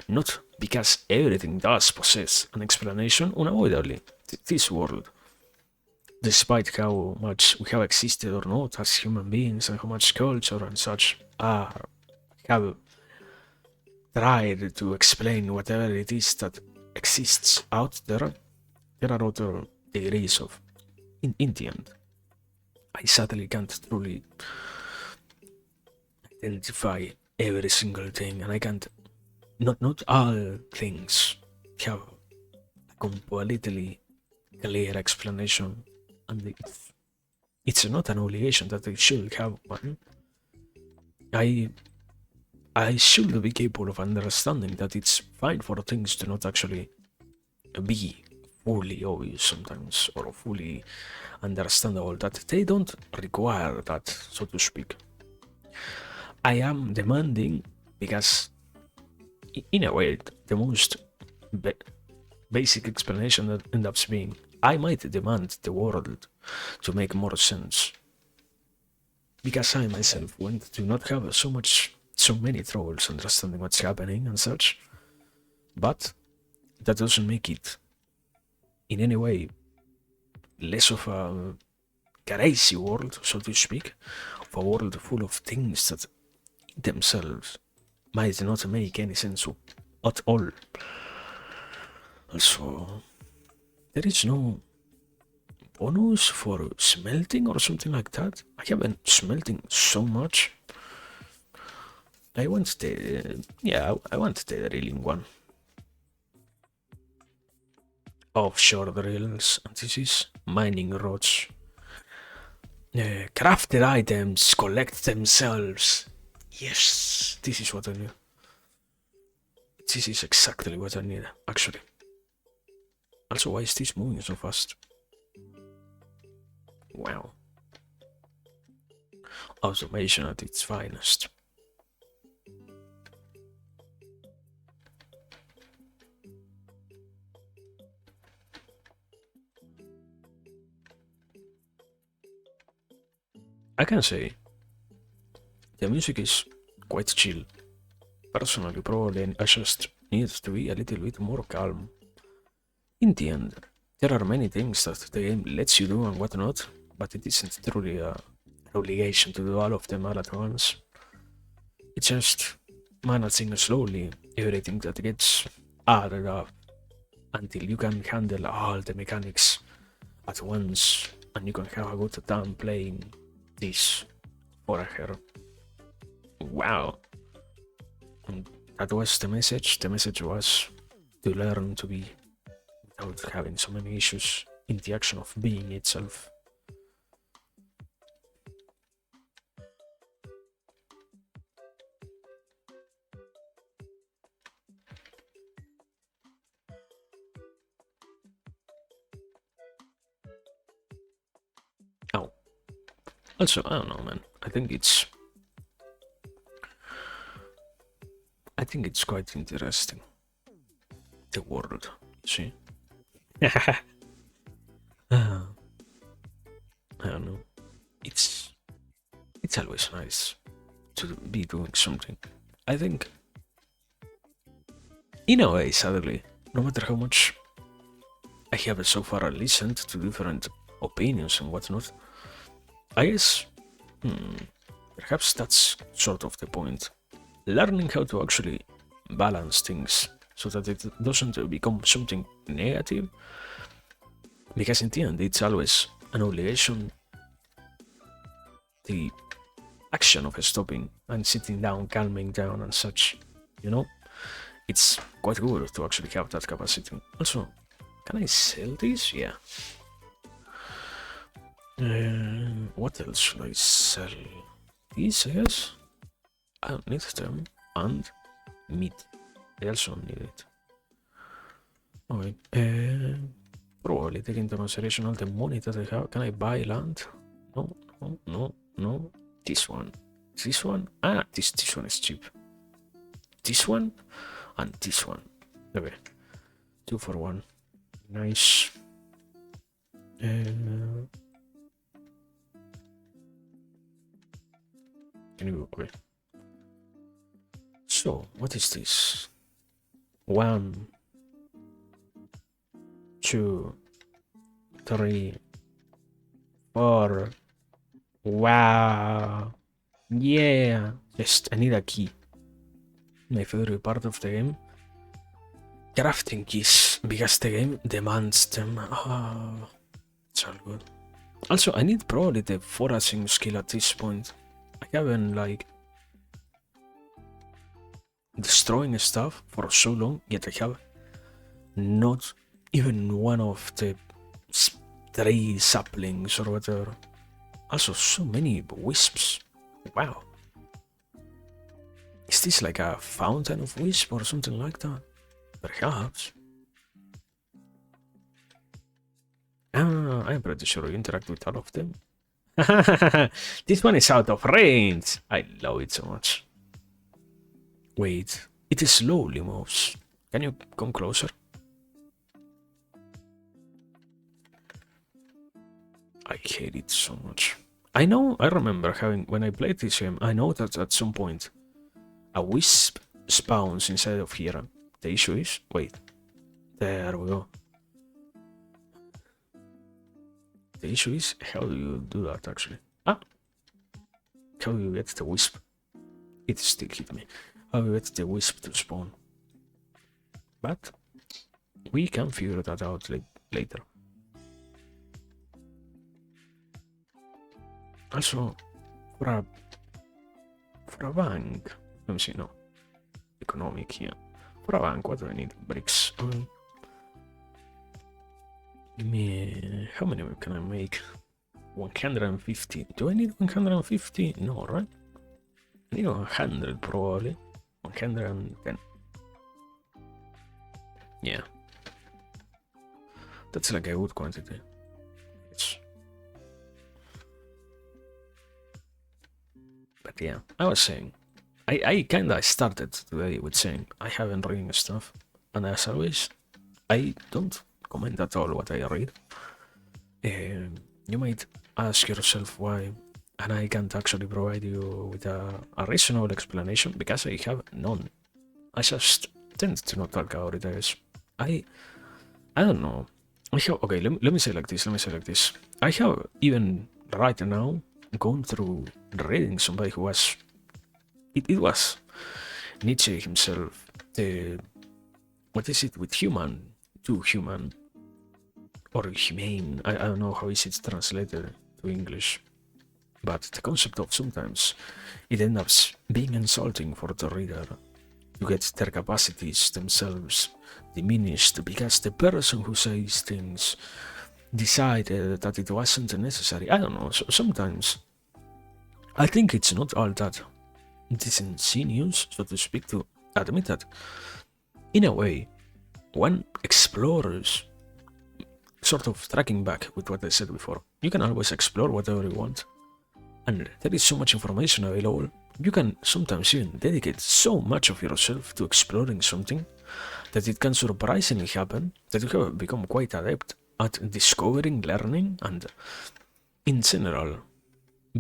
not because everything does possess an explanation unavoidably. This world, despite how much we have existed or not as human beings and how much culture and such have tried to explain whatever it is that exists out there, there are other degrees of in the end. I sadly can't truly identify every single thing, and I can't. Not all things have a completely clear explanation, and it's not an obligation that they should have one. I I should be capable of understanding that it's fine for things to not actually be fully obvious sometimes or fully understandable, that they don't require that, so to speak. I am demanding because, in a way, the most basic explanation that ends up being I might demand the world to make more sense because I myself want to not have so many troubles understanding what's happening and such, but that doesn't make it in any way less of a crazy world, so to speak, of a world full of things that themselves might not make any sense at all. Also, there is no bonus for smelting or something like that. I haven't smelting so much. I want I want the drilling one. Offshore drills, and this is mining rods. Crafted items collect themselves. Yes, this is what I need. This is exactly what I need, actually. Also, why is this moving so fast? Wow. Automation at its finest. I can say the music is quite chill. Personally, probably I just need to be a little bit more calm. In the end, there are many things that the game lets you do and whatnot, but it isn't truly an obligation to do all of them all at once. It's just managing slowly everything that gets added up until you can handle all the mechanics at once and you can have a good time playing this Forager. Wow. And that was the message. The message was to learn to be without having so many issues in the action of being itself. Also, I don't know, man. I think it's quite interesting. The world, see? I don't know. It's always nice to be doing something. I think, in a way, sadly, no matter how much I have so far listened to different opinions and whatnot, I guess perhaps that's sort of the point. Learning how to actually balance things so that it doesn't become something negative, because in the end it's always an obligation, the action of stopping and sitting down, calming down and such, you know? It's quite good to actually have that capacity. Also, can I sell this? Yeah. What else should I sell? These, I guess? I don't need them. And meat. I also need it. Okay. Probably take into consideration all the money that I have. Can I buy land? No, no, no, no. This one. This one? Ah, this one is cheap. This one and this one. Okay. 2 for 1. Nice. Can you go away? So, what is this? 1, 2, 3, 4. Wow. Yeah. Just, I need a key. My favorite part of the game. Crafting keys, because the game demands them. Oh, it's all good. Also, I need probably the foraging skill at this point. I haven't, like, destroying stuff for so long, yet I have not even one of the 3 saplings or whatever. Also, so many wisps. Wow. Is this like a fountain of wisp or something like that? Perhaps. I'm pretty sure you interact with all of them. This one is out of range. I love it so much. Wait, it slowly moves. Can you come closer? I hate it so much. I remember having, when I played this game, I know that at some point a wisp spawns inside of here. The issue is, wait, there we go. The issue is, how do you do that actually? Ah! How do you get the wisp? It still hit me. How do you get the wisp to spawn? But we can figure that out later. Also, for a bank, let me see, no. Economic here. For a bank, what do I need? Bricks. How many can I make? 150. Do I need 150? No, right? I need 100 probably. 110. Yeah. That's like a good quantity. But yeah, I was saying, I kinda started today with saying I haven't reading stuff, and as always, I don't comment at all what I read. You might ask yourself why, and I can't actually provide you with a reasonable explanation because I have none. I just tend to not talk about it, I guess. I don't know. Okay, let me say like this. I have even right now gone through reading somebody who was. It was Nietzsche himself. What is it with human? Too human. Or humane. I don't know how is it translated to English. But the concept of sometimes it ends up being insulting for the reader. You get their capacities themselves diminished because the person who says things decided that it wasn't necessary. I don't know, so sometimes I think it's not all that disingenuous, so to speak, to admit that in a way one explores, sort of tracking back with what I said before. You can always explore whatever you want, And there is so much information available. You can sometimes even dedicate so much of yourself to exploring something that it can surprisingly happen that you have become quite adept at discovering, learning, and in general,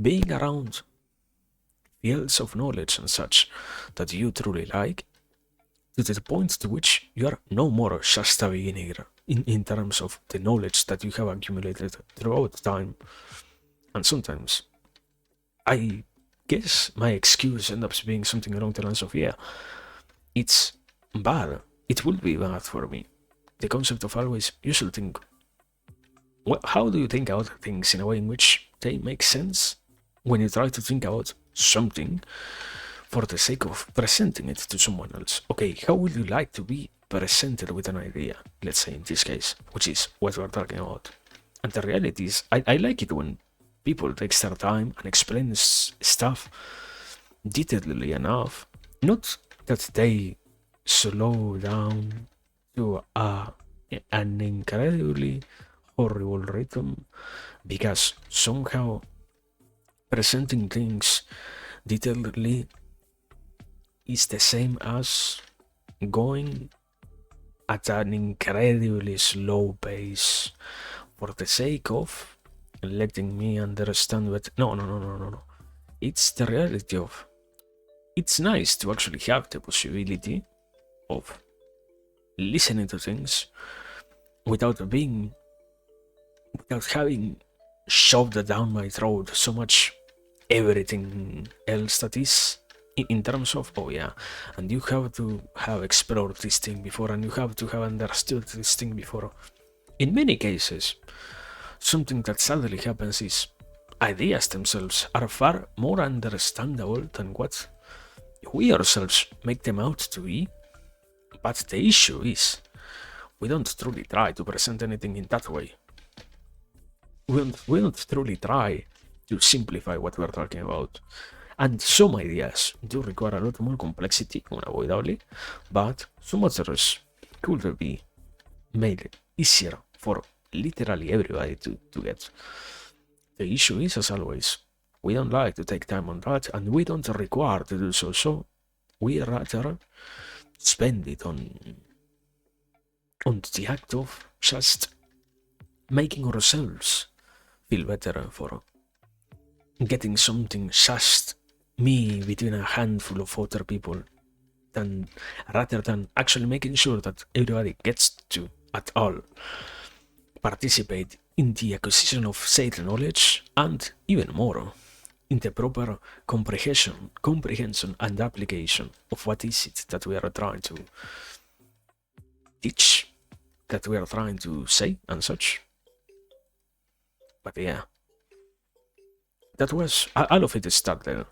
being around fields of knowledge and such that you truly like, to the point to which you are no more just a beginner in terms of the knowledge that you have accumulated throughout time. And sometimes, I guess my excuse ends up being something along the lines of, yeah, it's bad. It will be bad for me. The concept of always, you should think, well, how do you think out things in a way in which they make sense when you try to think about something for the sake of presenting it to someone else? Okay, how would you like to be presented with an idea, let's say in this case, which is what we're talking about? And the reality is, I like it when people take their time and explain stuff detailedly enough. Not that they slow down to an incredibly horrible rhythm, because somehow presenting things detailedly is the same as going at an incredibly slow pace for the sake of letting me understand what. No. It's the reality of, it's nice to actually have the possibility of listening to things without having shoved down my throat so much everything else that is in terms of, oh yeah, and you have to have explored this thing before, and you have to have understood this thing before. In many cases, something that sadly happens is ideas themselves are far more understandable than what we ourselves make them out to be. But the issue is, we don't truly try to present anything in that way. We don't truly try to simplify what we're talking about. And some ideas do require a lot more complexity, unavoidably, but some others could be made easier for literally everybody to get. The issue is, as always, we don't like to take time on that, and we don't require to do so, so we rather spend it on the act of just making ourselves feel better for getting something just me between a handful of other people, than rather than actually making sure that everybody gets to at all participate in the acquisition of said knowledge, and even more in the proper comprehension and application of what is it that we are trying to teach, that we are trying to say and such. But yeah, that was all of it started.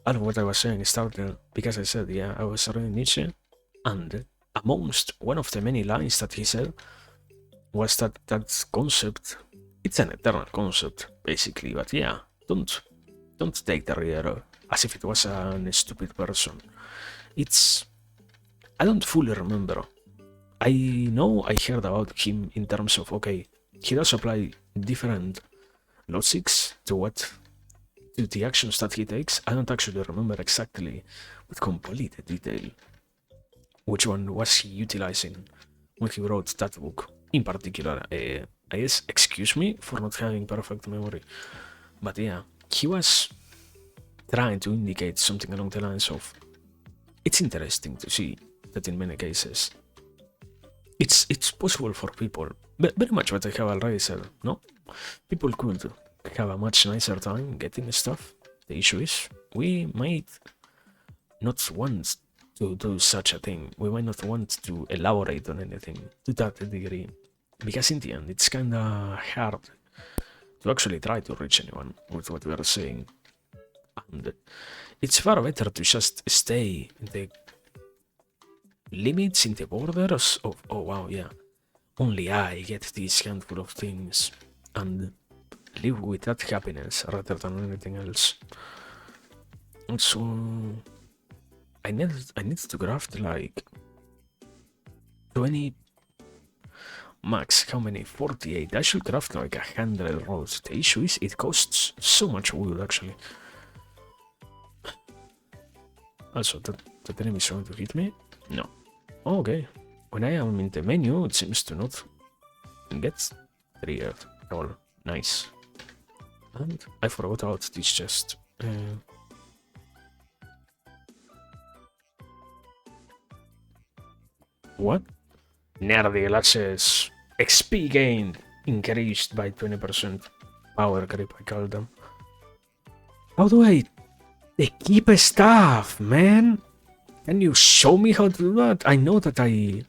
All of what I was saying started because I said, yeah, I was reading Nietzsche, and amongst one of the many lines that he said was that concept, it's an eternal concept basically, but yeah, don't take the reader as if it was a stupid person. It's, I don't fully remember. I know I heard about him in terms of, okay, he does apply different logics to the actions that he takes. I don't actually remember exactly with complete detail which one was he utilizing when he wrote that book in particular. I guess, excuse me for not having perfect memory, but yeah, he was trying to indicate something along the lines of, it's interesting to see that in many cases it's possible for people, but very much what I have already said, no? People could have a much nicer time getting stuff. The issue is, we might not want to do such a thing. We might not want to elaborate on anything to that degree, because in the end, it's kinda hard to actually try to reach anyone with what we are saying. And it's far better to just stay in the limits, in the borders of, oh wow, yeah, only I get this handful of things, and live with that happiness rather than anything else. So I need to graft like 20 max, how many? 48. I should craft like 100 rolls. The issue is it costs so much wood actually. Also, that enemy is trying to hit me? No. Okay. When I am in the menu, it seems to not get triggered at all. Nice. And I forgot about this chest. What? Nerdy lashes. XP gained. Increased by 20%. Power creep, I call them. How do I equip stuff, man? Can you show me how to do that? I know that I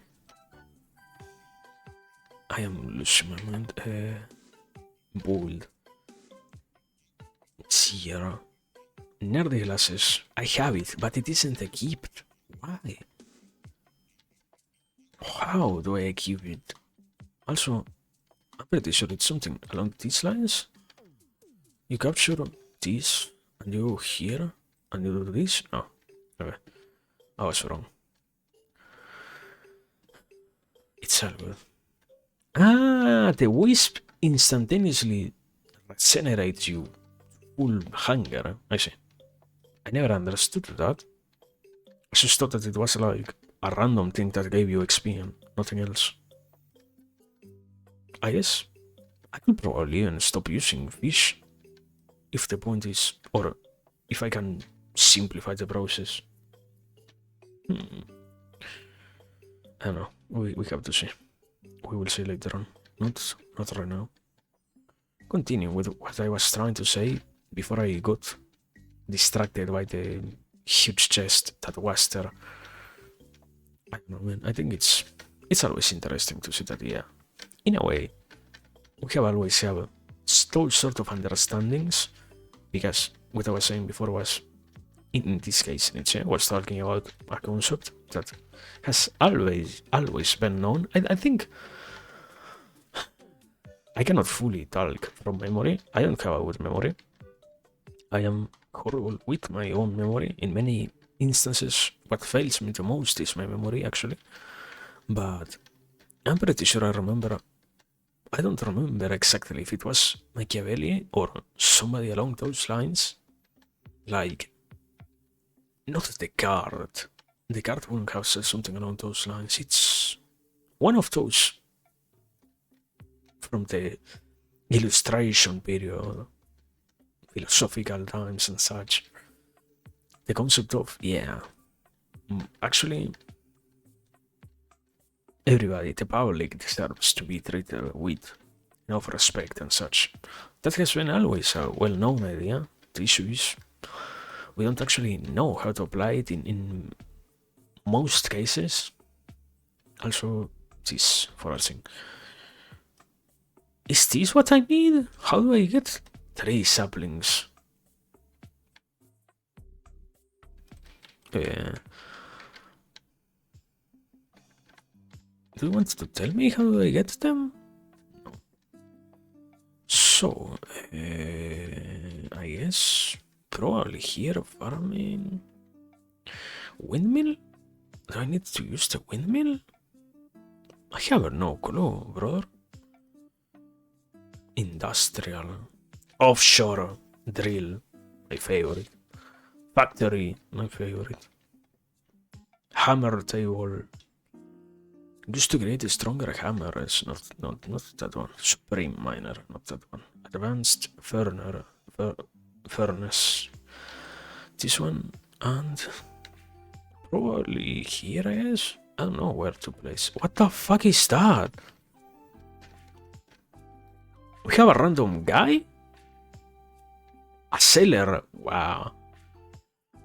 am losing my mind. Bold. Zero. Nerdy glasses. I have it, but it isn't equipped. Why? How do I equip it? Also, I'm pretty sure it's something along these lines. You capture this, and you go here, and you do this? No. Okay. I was wrong. It's all good. Ah, the wisp instantaneously regenerates you full hunger. I see. I never understood that. I just thought that it was like a random thing that gave you XP and nothing else. I guess I could probably even stop using fish if the point is, or if I can simplify the process. I don't know. We have to see. We will see later on. Not right now. Continue with what I was trying to say before I got distracted by the huge chest that was there. I don't know, man. I think it's always interesting to see that, yeah, in a way, we have always have those sort of understandings, because what I was saying before was, in this case, Nietzsche was talking about a concept that has always been known. I think I cannot fully talk from memory. I don't have a good memory. I am horrible with my own memory in many instances. What fails me the most is my memory, actually. But I'm pretty sure I remember. I don't remember exactly if it was Machiavelli or somebody along those lines. Like, not Descartes. Descartes wouldn't have said something along those lines. It's one of those from the illustration period, philosophical times and such. The concept of, yeah, actually, everybody, the public, deserves to be treated with enough respect and such. That has been always a well-known idea. The issue is we don't actually know how to apply it in most cases. Also, this foraging. Is this what I need? How do I get 3 saplings? Do you want to tell me how do I get them? No. So, I guess probably here farming. Windmill? Do I need to use the windmill? I have no clue, brother. Industrial. Offshore. Drill. My favorite. Factory. My favorite. Hammer table. Just to create a stronger hammer is not that one. Supreme miner, not that one. Advanced furnace. This one, and probably here, I guess. I don't know where to place. What the fuck is that? We have a random guy? A sailor. Wow.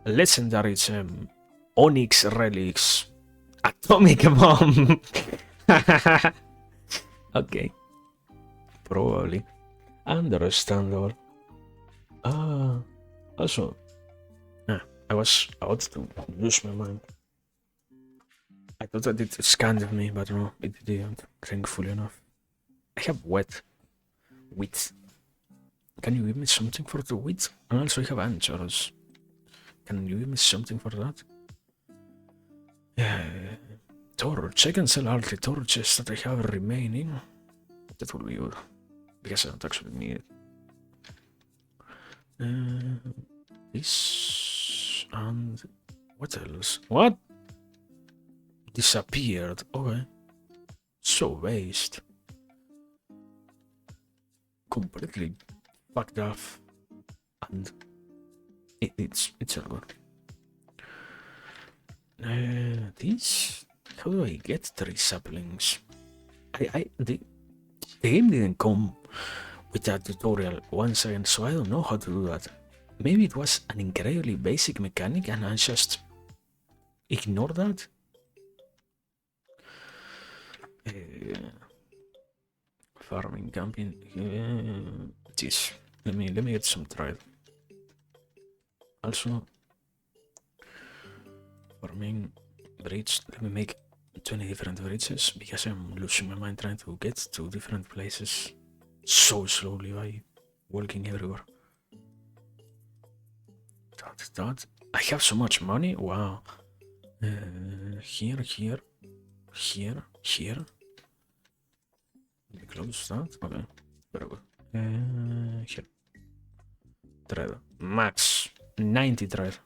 Legendary gem. Onyx relics. Atomic bomb. Okay. Probably. Understandable. Also, I was about to lose my mind. I thought that it scanned me, but no, it didn't, thankfully enough. I have wheat. Can you give me something for the wheat? And also I have anchors. Can you give me something for that? Yeah. torch. I can sell all the torches that I have remaining. That will be good. Because I don't actually need it. This and what else? What? Disappeared. Okay. So waste. Completely fucked off. And it's all good. This. How do I get 3 saplings? The game didn't come with that tutorial once again, so I don't know how to do that. Maybe it was an incredibly basic mechanic and I just ignored that. Farming, camping. This. Let me get some trade. Also, farming bridge. Let me make 20 different bridges because I'm losing my mind trying to get to different places so slowly by walking everywhere. That. I have so much money. Wow. Here. Let me close that. Okay. Very good. Here. Trade. Max 90 trade.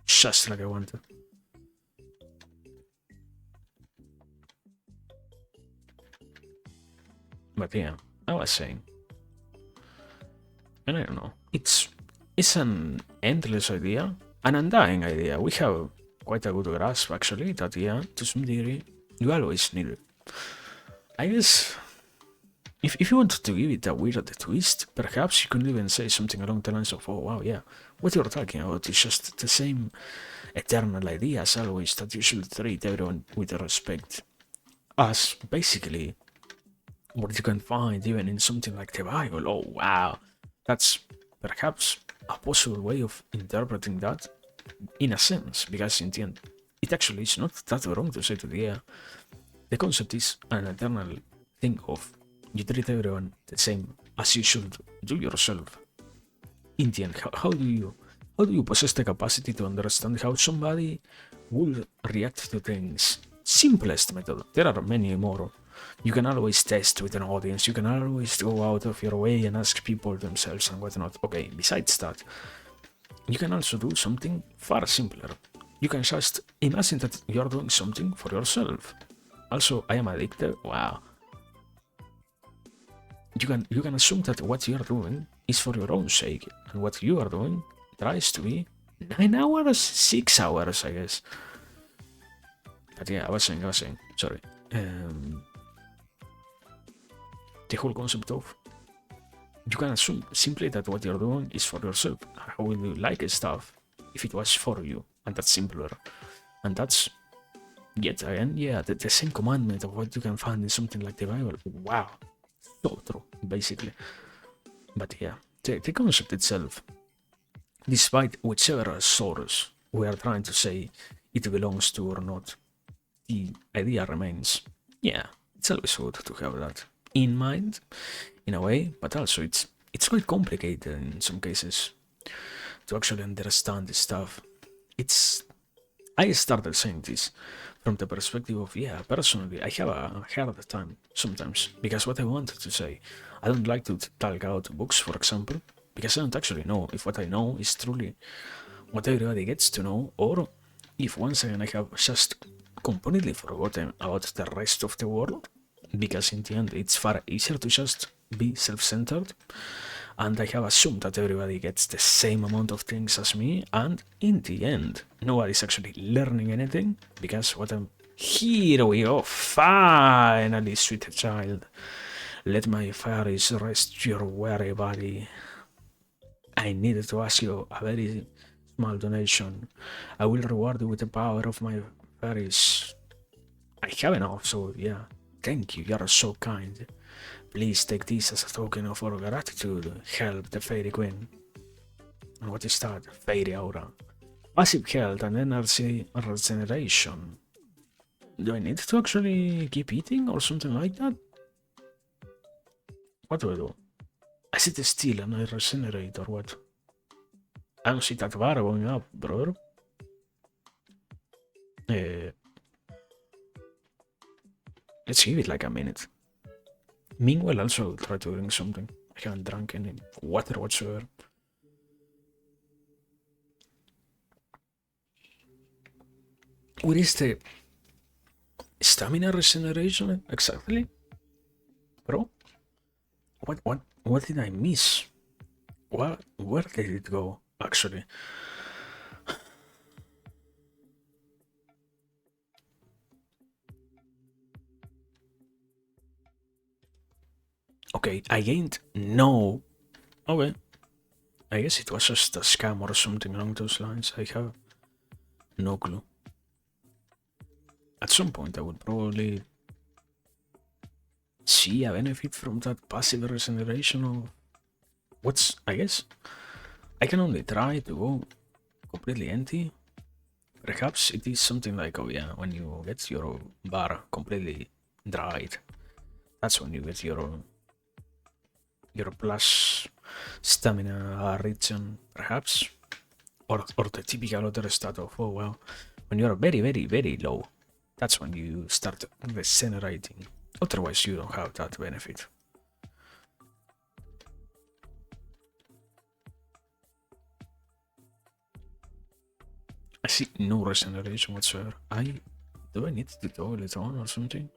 Just like I wanted. But yeah, I was saying. And I don't know. It's an endless idea. An undying idea. We have quite a good grasp actually that yeah, to some degree, you always need it. I guess if you wanted to give it a weird twist, perhaps you could even say something along the lines of, oh wow, yeah, what you're talking about is just the same eternal idea as always, that you should treat everyone with respect. As basically what you can find even in something like the Bible. Oh wow, that's perhaps a possible way of interpreting that in a sense, because in the end, it actually is not that wrong to say to the yeah, the concept is an eternal thing of you treat everyone the same as you should do yourself. In the end, how do you possess the capacity to understand how somebody will react to things? Simplest method. There are many more. You can always test with an audience. You can always go out of your way and ask people themselves and whatnot. Okay, besides that, you can also do something far simpler. You can just imagine that you're doing something for yourself. Also, I am addicted. Wow. You can assume that what you are doing is for your own sake, and what you are doing tries to be 9 hours, 6 hours, I guess. But yeah, I was saying, sorry. The whole concept of you can assume simply that what you're doing is for yourself. How will you like stuff if it was for you? And that's simpler. And that's yet again, yeah, the same commandment of what you can find in something like the Bible. Wow. So true, basically. But yeah, the concept itself, despite whichever source we are trying to say it belongs to or not, the idea remains. Yeah, it's always good to have that in mind, in a way, but also it's quite complicated in some cases to actually understand this stuff. I started saying this from the perspective of, yeah, personally, I have a hard time sometimes, because what I wanted to say, I don't like to talk out books, for example, because I don't actually know if what I know is truly what everybody gets to know, or if once again I have just completely forgotten about the rest of the world, because in the end it's far easier to just be self-centered, and I have assumed that everybody gets the same amount of things as me, and in the end, nobody's actually learning anything, because what I'm... Here we go, finally, sweet child. Let my fairies rest your weary body. I needed to ask you a very small donation. I will reward you with the power of my fairies. I have enough, so yeah. Thank you, you are so kind. Please take this as a token of our gratitude. Help the Fairy Queen. And what is that? Fairy Aura. Passive health and energy regeneration. Do I need to actually keep eating or something like that? What do I do? I sit still and I regenerate or what? I don't see that bar going up, brother. Let's give it like a minute. Meanwhile, also try to drink something. I haven't drunk any water whatsoever. What is the stamina regeneration exactly? Bro? What did I miss? Where did it go, actually? Okay, I gained no. Okay. I guess it was just a scam or something along those lines. I have no clue. At some point, I would probably see a benefit from that passive regeneration of what's. I guess I can only try to go completely empty. Perhaps it is something like, oh yeah, when you get your bar completely dried, that's when you get your plus stamina region, perhaps, or the typical other stat of, oh well, when you're very very very low, that's when you start regenerating. Otherwise, you don't have that benefit. I see no regeneration whatsoever. Do I need to toggle it on or something?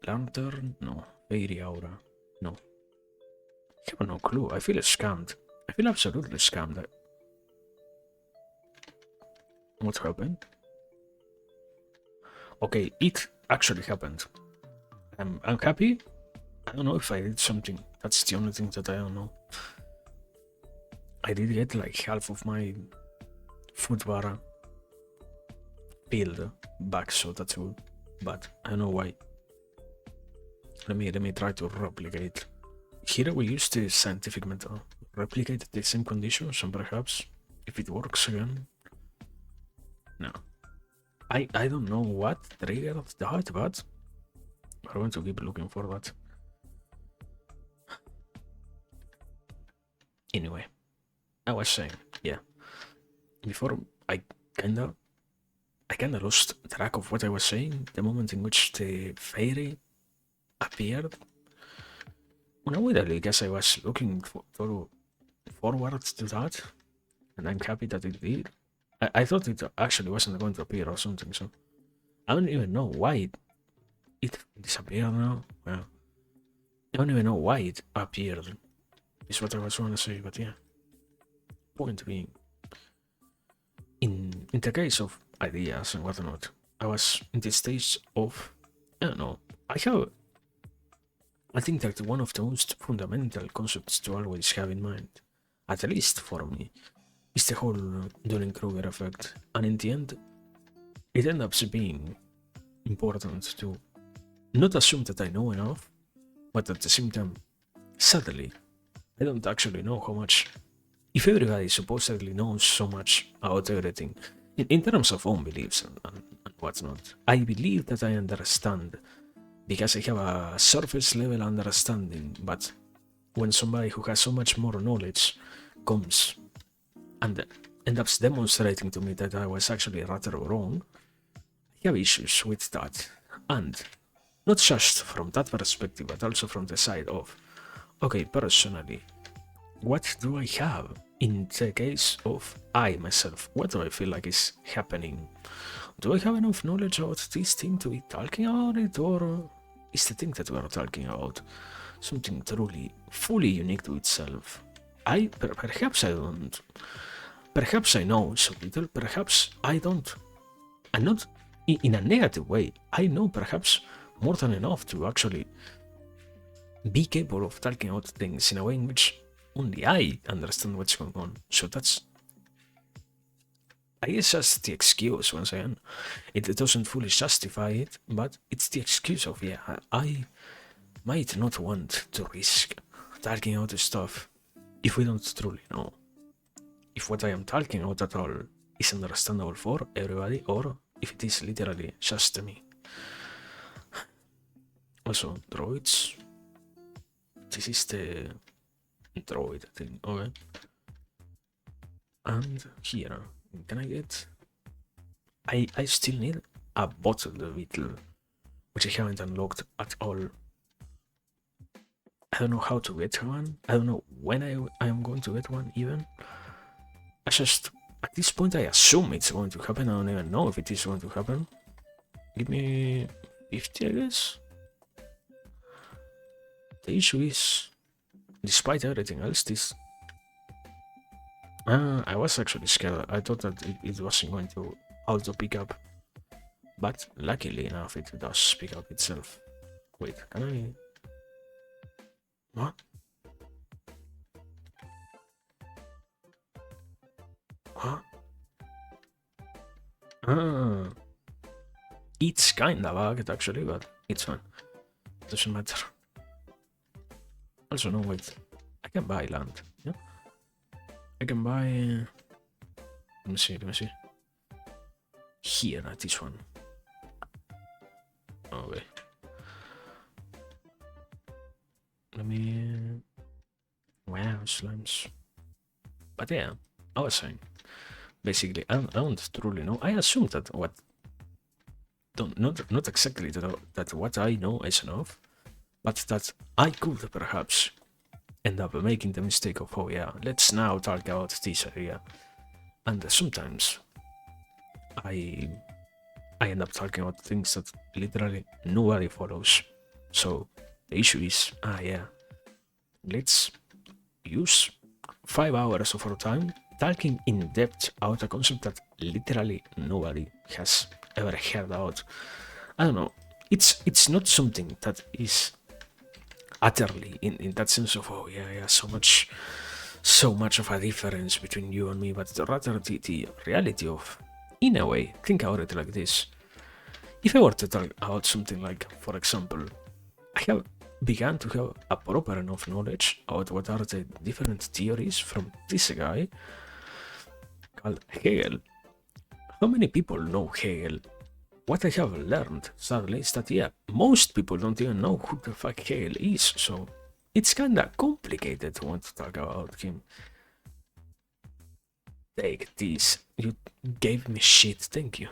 Lantern? No. Fairy aura? No. I have no clue. I feel scammed. I feel absolutely scammed. What happened? Okay, it actually happened. I'm happy. I don't know if I did something. That's the only thing that I don't know. I did get like half of my food bar filled back, so that's good. But I don't know why. Let me try to replicate. Here we use the scientific method. Replicate the same conditions and perhaps if it works again. No. I don't know what triggered that, but we're going to keep looking for that. Anyway, I was saying, yeah. Before I kinda lost track of what I was saying. The moment in which the fairy appeared. I guess I was looking forward to that, and I'm happy that it did. I thought it actually wasn't going to appear or something, so I don't even know why it disappeared now. Well, I don't even know why it appeared, is what I was trying to say, but yeah. Point being, in the case of ideas and whatnot, I was in the stage of, I don't know, I think that one of the most fundamental concepts to always have in mind, at least for me, is the whole Dunning-Kruger effect. And in the end, it ends up being important to not assume that I know enough, but at the same time, sadly, I don't actually know how much. If everybody supposedly knows so much about everything, in terms of own beliefs and whatnot, I believe that I understand because I have a surface level understanding, but when somebody who has so much more knowledge comes and ends up demonstrating to me that I was actually rather wrong, I have issues with that. And not just from that perspective, but also from the side of, okay, personally, what do I have in the case of I myself? What do I feel like is happening? Do I have enough knowledge about this thing to be talking about it, or is the thing that we are talking about something truly, fully unique to itself? Perhaps I don't. Perhaps I know so little. Perhaps I don't. And not in a negative way. I know perhaps more than enough to actually be capable of talking about things in a way in which only I understand what's going on. So that's, I guess, that's the excuse once again. It doesn't fully justify it, but it's the excuse of, yeah, I might not want to risk talking about stuff if we don't truly know if what I am talking about at all is understandable for everybody, or if it is literally just me. Also, droids. This is the droid thing, okay. And here, can I get... I still need a bottle of Beetle. which I haven't unlocked at all. I don't know how to get one. I don't know when I am going to get one even. I just, at this point, I assume it's going to happen. I don't even know if it is going to happen. Give me 50, I guess. The issue is, despite everything else, this... I was actually scared. I thought that it wasn't going to auto pick up. But luckily enough, it does pick up itself. Wait, can I... What? What? Ah. It's kinda bugged actually, but it's fine. Doesn't matter. Also, no, wait. I can buy land, yeah? I can buy... Let me see. Here, at this one. Okay. Let me... Wow, slimes. But yeah, I was saying. Basically, I don't truly know. I assume that what... Not exactly that what I know is enough, but that I could perhaps end up making the mistake of, oh yeah, let's now talk about this area. And sometimes I end up talking about things that literally nobody follows. So the issue is, yeah, let's use 5 hours of our time talking in depth about a concept that literally nobody has ever heard about. I don't know. It's not something that is utterly in that sense of, oh yeah, so much of a difference between you and me, but rather the reality of, in a way, think about it like this. If I were to talk about something like, for example, I have begun to have a proper enough knowledge about what are the different theories from this guy called Hegel. How many people know Hegel? What I have learned, sadly, is that, yeah, most people don't even know who the fuck Hegel is, so it's kinda complicated to want to talk about him. Take this. You gave me shit, thank you.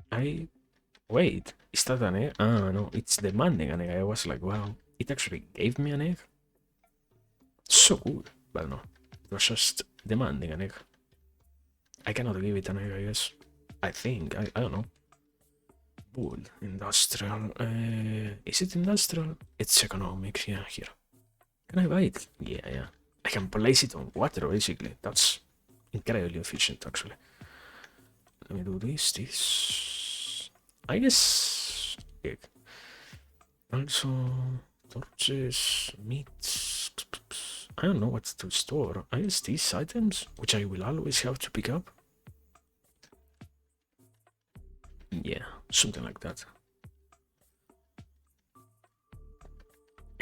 Okay. Wait, is that an egg? Ah, no, it's demanding an egg. I was like, wow, it actually gave me an egg? So good. But no, it was just demanding an egg. I cannot give it an egg, I guess. I think, I don't know. Wood, industrial. Is it industrial? It's economic, yeah, here. Can I buy it? Yeah. I can place it on water, basically. That's incredibly efficient, actually. Let me do this. I guess... Egg. Also, torches, meat. I don't know what to store. I guess these items, which I will always have to pick up. Yeah, something like that.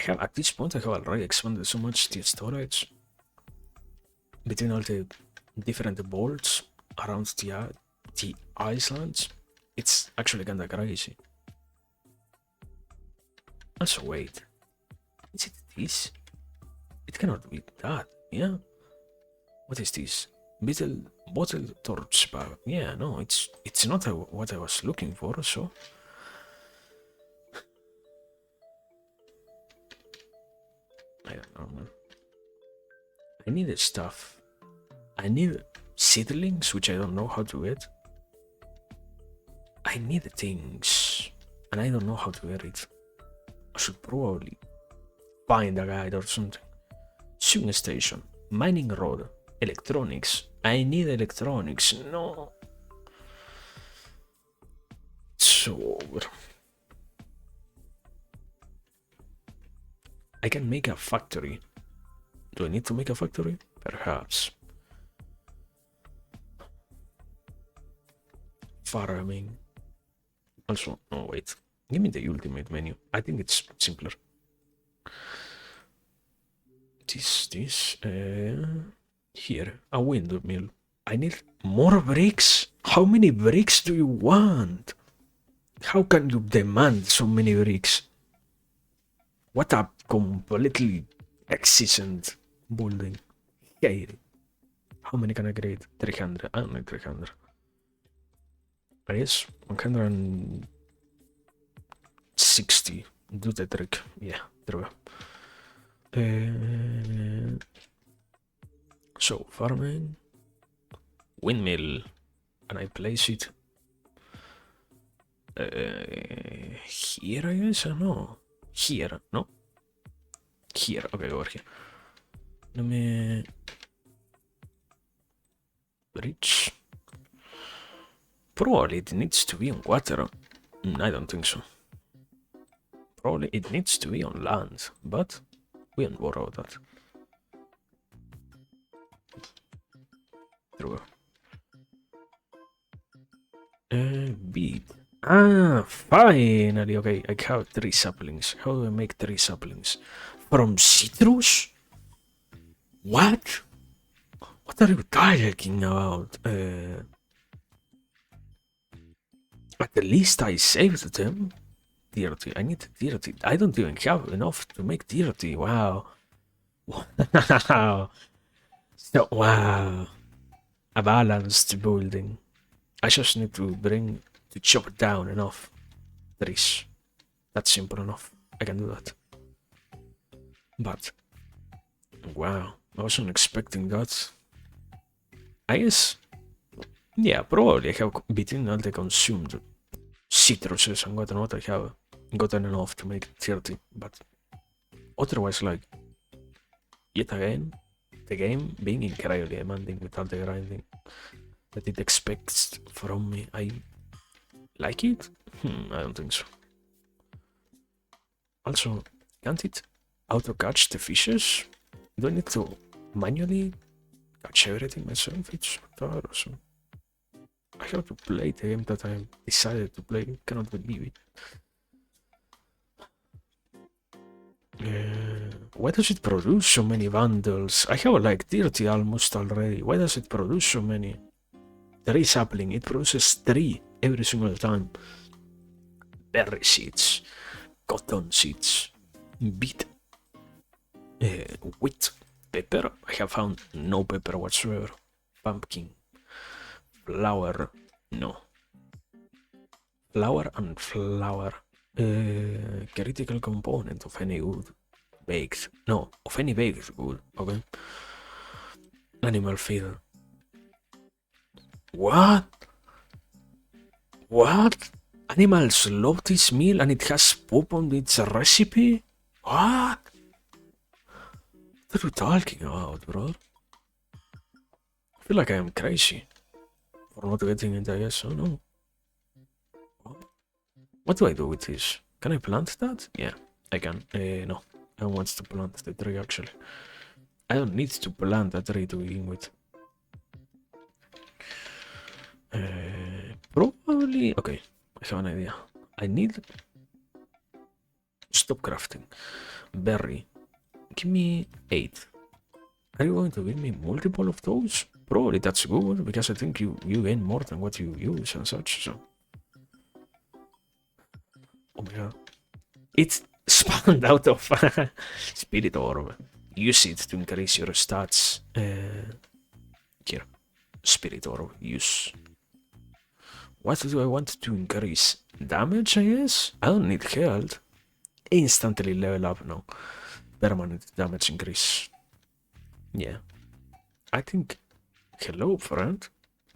At this point, I have already expanded so much the storage between all the different vaults around the islands. It's actually kinda crazy. Also, wait. Is it this? It cannot be that, yeah? What is this? Bottle torch bar. Yeah, no, it's not what I was looking for, so... I don't know, man. I need stuff. I need seedlings, which I don't know how to get. I need things, and I don't know how to get it. I should probably find a guide or something. Sewing station, mining rod, electronics. I need electronics. No. So over. I can make a factory. Do I need to make a factory? Perhaps. Farming. Also, no, wait. Give me the ultimate menu. I think it's simpler. Here, a windmill. I need more bricks? How many bricks do you want? How can you demand so many bricks? What a completely existent building. Hate it. How many can I create? 300. I don't need 300. I guess 160. Do the trick. Yeah, there we go. So, farming. Windmill. And I place it here, I guess? No. Here, no? Here. Okay, over here. Let me... Bridge. Probably it needs to be on water. I don't think so. Probably it needs to be on land, but we don't worry about that. There we go. Bead. Ah, finally. Okay, I have 3 saplings. How do I make 3 saplings? From citrus? What? What are you talking about? At least I saved them. Tier 3. I need tier 3. I don't even have enough to make tier 3. Wow. Wow. So, wow. A balanced building. I just need to chop down enough trees. That's simple enough. I can do that. But, wow. I wasn't expecting that. I guess, yeah, probably I have between all the consumed citruses and whatnot, I have gotten enough to make 30, but otherwise, like, yet again, the game being incredibly demanding with all the grinding that it expects from me. I like it? I don't think so. Also, can't it auto-catch the fishes? Do I need to manually catch everything myself? It's hard or so. I have to play the game that I decided to play. Cannot believe it. Why does it produce so many bundles? I have like 30 almost already. Why does it produce so many? 3 sapling. It produces 3 every single time. Berry seeds. Cotton seeds. Beet. Wheat. Pepper. I have found no pepper whatsoever. Pumpkin. Flour. No. Flour and flour. Critical component of any good. Baked. No, of any baked good. Okay. Animal feed. What? What? Animals love this meal and it has poop on its recipe? What? What are you talking about, bro? I feel like I am crazy for not getting it, I guess. Oh no. What do I do with this? Can I plant that? Yeah, I can. No, I want to plant the tree actually. I don't need to plant a tree to begin with. Probably. Okay, I have an idea. I need. Stop crafting. Berry. Give me 8. Are you going to give me multiple of those? Probably that's good because I think you gain more than what you use and such. So. Oh my god. It spawned out of Spirit Orb. Use it to increase your stats. Here. Spirit Orb. Use. What do I want to increase? Damage, I guess? I don't need health. Instantly level up now. Permanent damage increase. Yeah. I think... Hello, friend.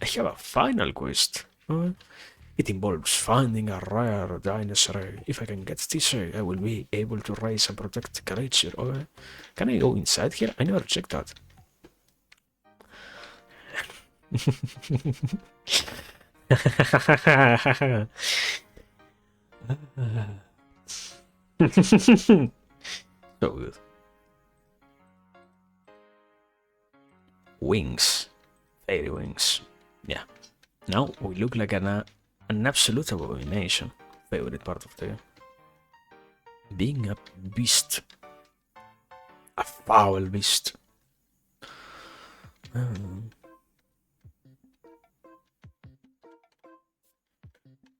I have a final quest. It involves finding a rare dinosaur. If I can get this egg, I will be able to raise and protect the creature. Okay? Can I go inside here? I never checked that. So good. Wings. Fairy wings. Yeah. Now we look like an absolute abomination. Favorite part of the game. Being a beast. A foul beast.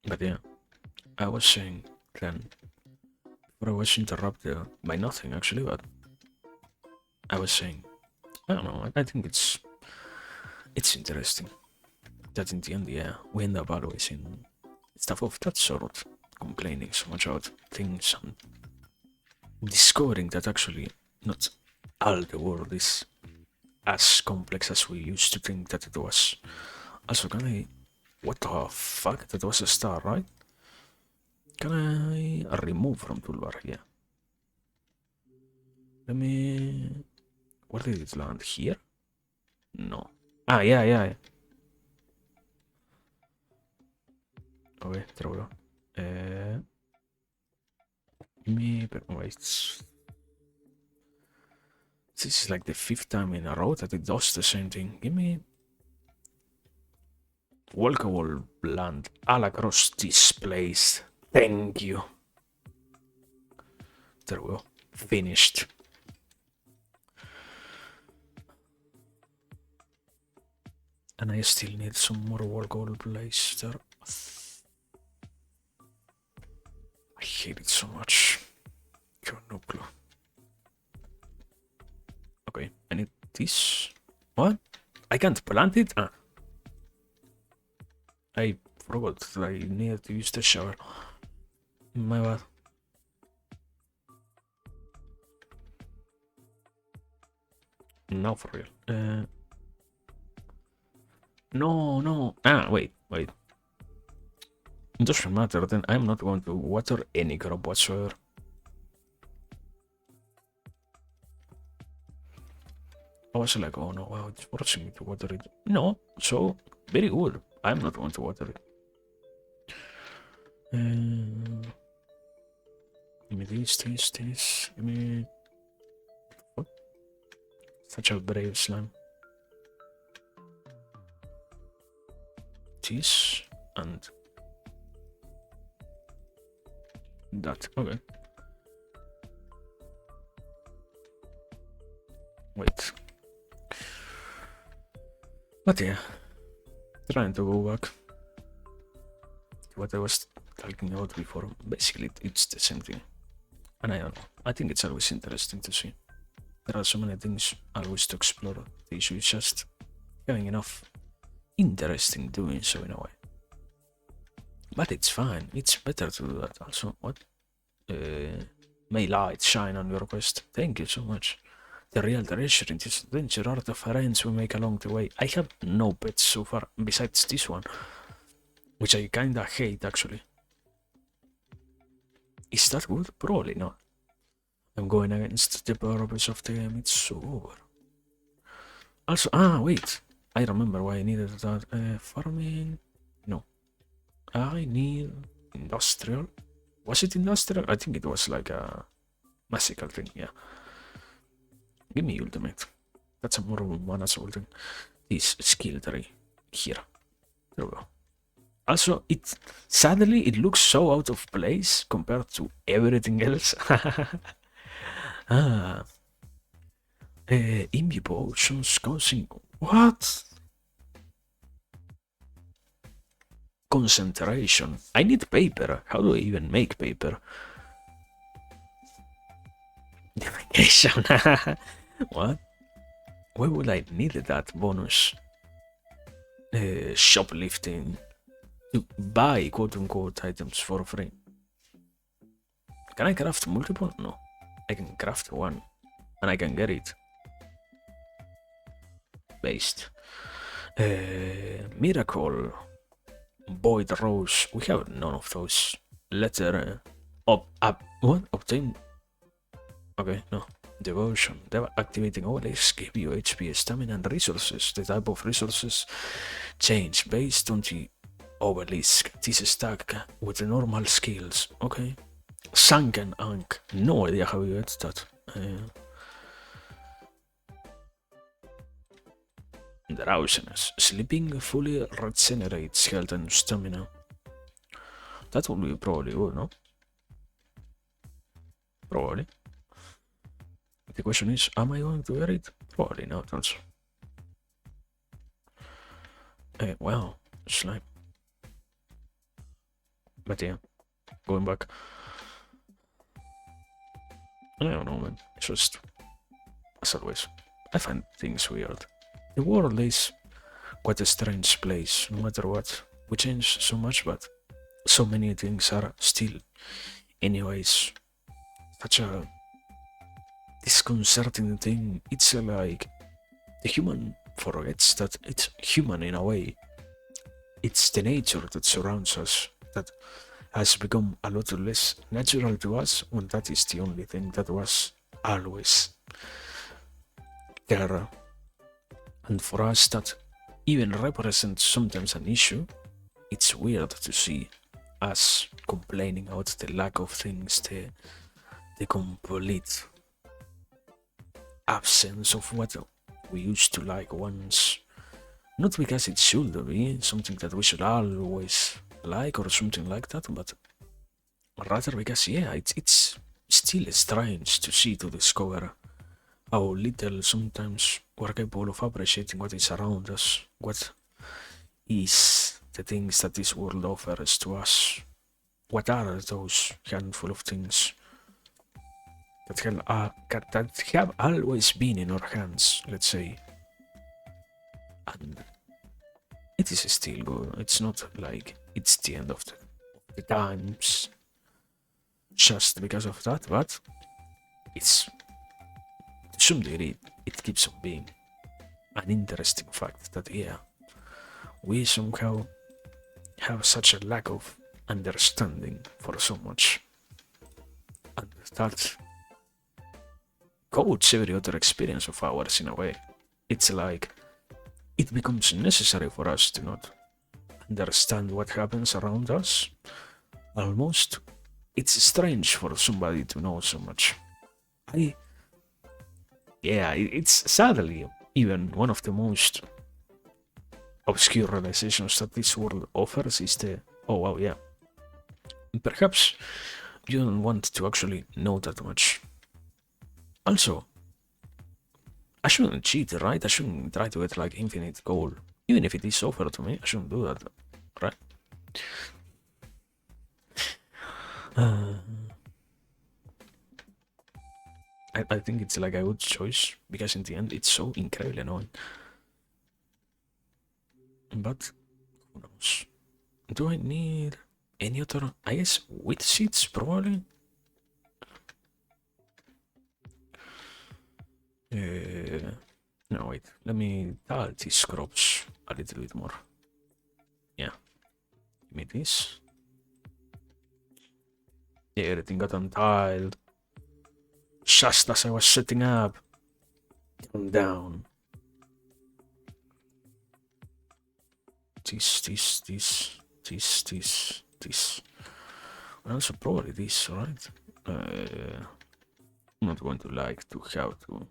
But yeah, I was saying then, But I was interrupted by nothing actually, but I was saying, I don't know, I think it's interesting that in the end, yeah, we end up always in stuff of that sort, complaining so much about things and discovering that actually not all the world is as complex as we used to think that it was. Also, can I... What the fuck? That was a star, right? Can I remove from toolbar? Yeah. Let me... Where did it land? Here? No. Ah, yeah, yeah, yeah. Okay, there we go. Wait. This is like the 5th time in a row that it does the same thing. Give me walkable land all across this place. Thank you. There we go. Finished. And I still need some more walkable place there. I hate it so much. You have no clue. Okay, I need this. What? I can't plant it? Ah. I forgot that I needed to use the shower. My bad. No, for real. No, no. Ah, wait. It doesn't matter, then I'm not going to water any crop whatsoever. I was like, oh no, wow, it's forcing me to water it. No, so, very good. I'm not going to water it. Give me this. Give me... What? Such a brave slime. This and that. Okay. Wait. But yeah, trying to go back to what I was talking about before. Basically, it's the same thing. And I don't know. I think it's always interesting to see. There are so many things always to explore. The issue is just having enough interesting doing so in a way. But it's fine. It's better to do that also. What? May light shine on your quest. Thank you so much. The real treasure in this adventure are the friends we make along the way. I have no pets so far, besides this one, which I kinda hate actually. Is that good? Probably not. I'm going against the purpose of the game, it's over. Also, wait. I remember why I needed that. Farming? No. I need industrial. Was it industrial? I think it was like a magical thing, yeah. Give me ultimate. That's a more manageable thing. This skill tree here. There we go. Also, sadly it looks so out of place compared to everything else. Imbi potions causing what? Concentration. I need paper. How do I even make paper? Defecation. What? Why would I need that bonus? Shoplifting. To buy quote-unquote items for free. Can I craft multiple? No. I can craft one. And I can get it. Based. Miracle. Void Rose. We have none of those. Letter. What? Obtain. Okay, no. Devotion. Activating overlays give you HP, stamina, and resources. The type of resources change based on the overlays. This stack with the normal skills. Okay. Sunken Ankh. No idea how you get that. Drowsiness. Sleeping fully regenerates health and stamina. That would be probably good, no? Probably. The question is, am I going to get it? Probably not, also. Wow, slime. But yeah, going back. I don't know, man. It's just, as always, I find things weird. The world is quite a strange place, no matter what. We change so much, but so many things are still, anyways, such a disconcerting thing. It's like the human forgets that it's human in a way. It's the nature that surrounds us that has become a lot less natural to us when that is the only thing that was always there. And for us, that even represents sometimes an issue. It's weird to see us complaining about the lack of things, the complete absence of what we used to like once. Not because it should be something that we should always like or something like that, but rather because, yeah, it's still strange to see, to discover how little sometimes we're capable of appreciating what is around us, what is the things that this world offers to us. What are those handful of things that have always been in our hands, let's say, and it is still good. It's not like it's the end of the times just because of that, but it's to some degree it keeps on being an interesting fact that, yeah, we somehow have such a lack of understanding for so much, and that codes every other experience of ours in a way. It's like it becomes necessary for us to not understand what happens around us. Almost, it's strange for somebody to know so much. I, yeah, it's sadly even one of the most obscure realizations that this world offers is the, oh wow, yeah, perhaps you don't want to actually know that much. Also, I shouldn't cheat, right? I shouldn't try to get like infinite gold. Even if it is offered to me, I shouldn't do that, right? Uh, I think it's like a good choice because in the end it's so incredibly annoying. But who knows? Do I need any other? I guess wheat seeds probably. No wait. Let me tile these crops a little bit more. Yeah. Give me this. Yeah, everything got untiled. Just as I was setting up. Calm down. This. And also probably this, right? I'm not going to like to have to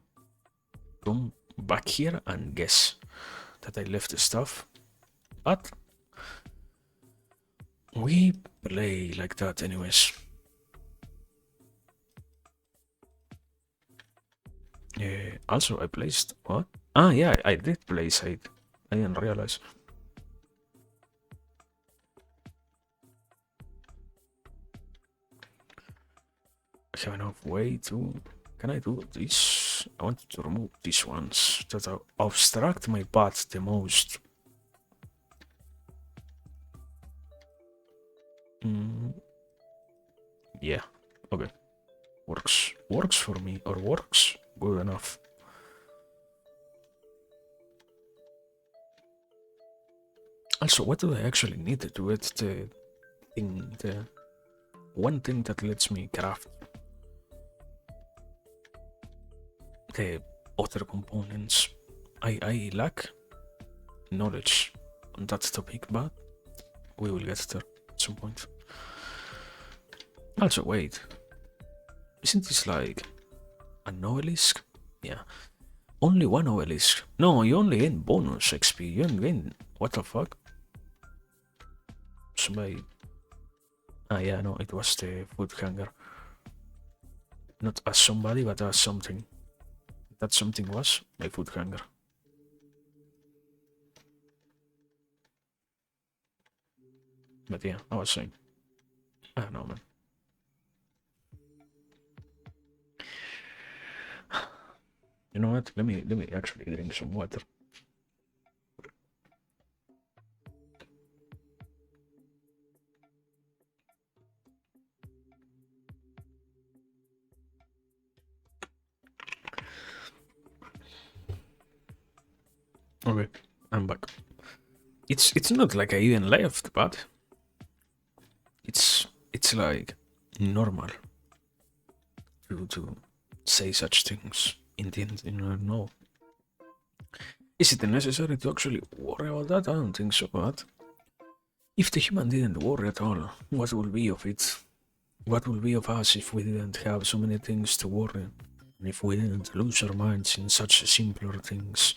come back here and guess that I left the stuff, but we play like that anyways. Also, I placed what? Ah, yeah, I did place it. I didn't realize. I have enough way to. Can I do this? I wanted to remove these ones that obstruct my path the most. Mm, yeah, okay. Works. Works for me, or works good enough. Also, what do I actually need to get the thing, the one thing that lets me craft the other components? I lack knowledge on that topic, but we will get there at some point. Also, wait, isn't this like an obelisk? Yeah, only one obelisk. No, you only gain bonus XP. You don't gain. What the fuck? Somebody. Ah, yeah, no, it was the food hanger. Not as somebody, but as something. That something was my food hanger. But yeah, I was saying. I don't know, man. You know what? Let me actually drink some water. Okay, I'm back. It's not like I even left, but it's like normal to say such things in the end. You know, no. Is it necessary to actually worry about that? I don't think so. But if the human didn't worry at all, what will be of it? What will be of us if we didn't have so many things to worry? And if we didn't lose our minds in such simpler things?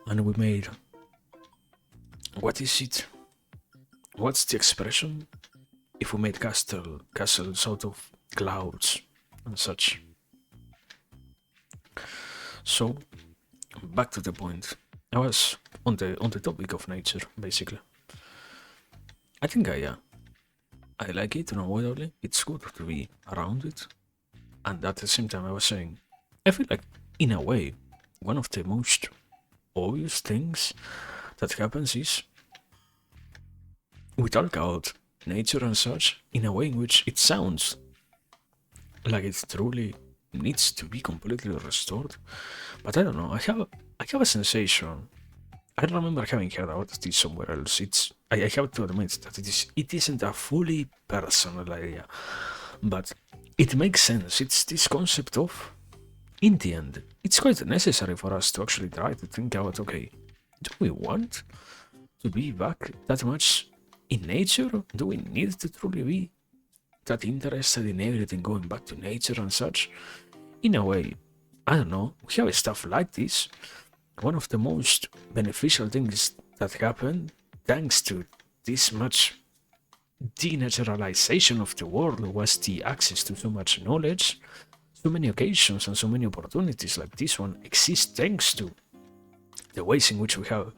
And we made. What is it? What's the expression? If we made castles out of clouds and such. So, back to the point. I was on the topic of nature, basically. I think I like it unavoidably. It's good to be around it. And at the same time I was saying, I feel like in a way, one of the most obvious things that happens is we talk about nature and such in a way in which it sounds like it truly needs to be completely restored. But I don't know, I have a sensation. I remember having heard about this somewhere else. I have to admit that it isn't a fully personal idea, but it makes sense. It's this concept of, in the end, it's quite necessary for us to actually try to think about, okay, do we want to be back that much in nature? Do we need to truly be that interested in everything going back to nature and such? In a way, I don't know, we have stuff like this. One of the most beneficial things that happened thanks to this much denaturalization of the world was the access to so much knowledge. So many occasions and so many opportunities like this one exist thanks to the ways in which we have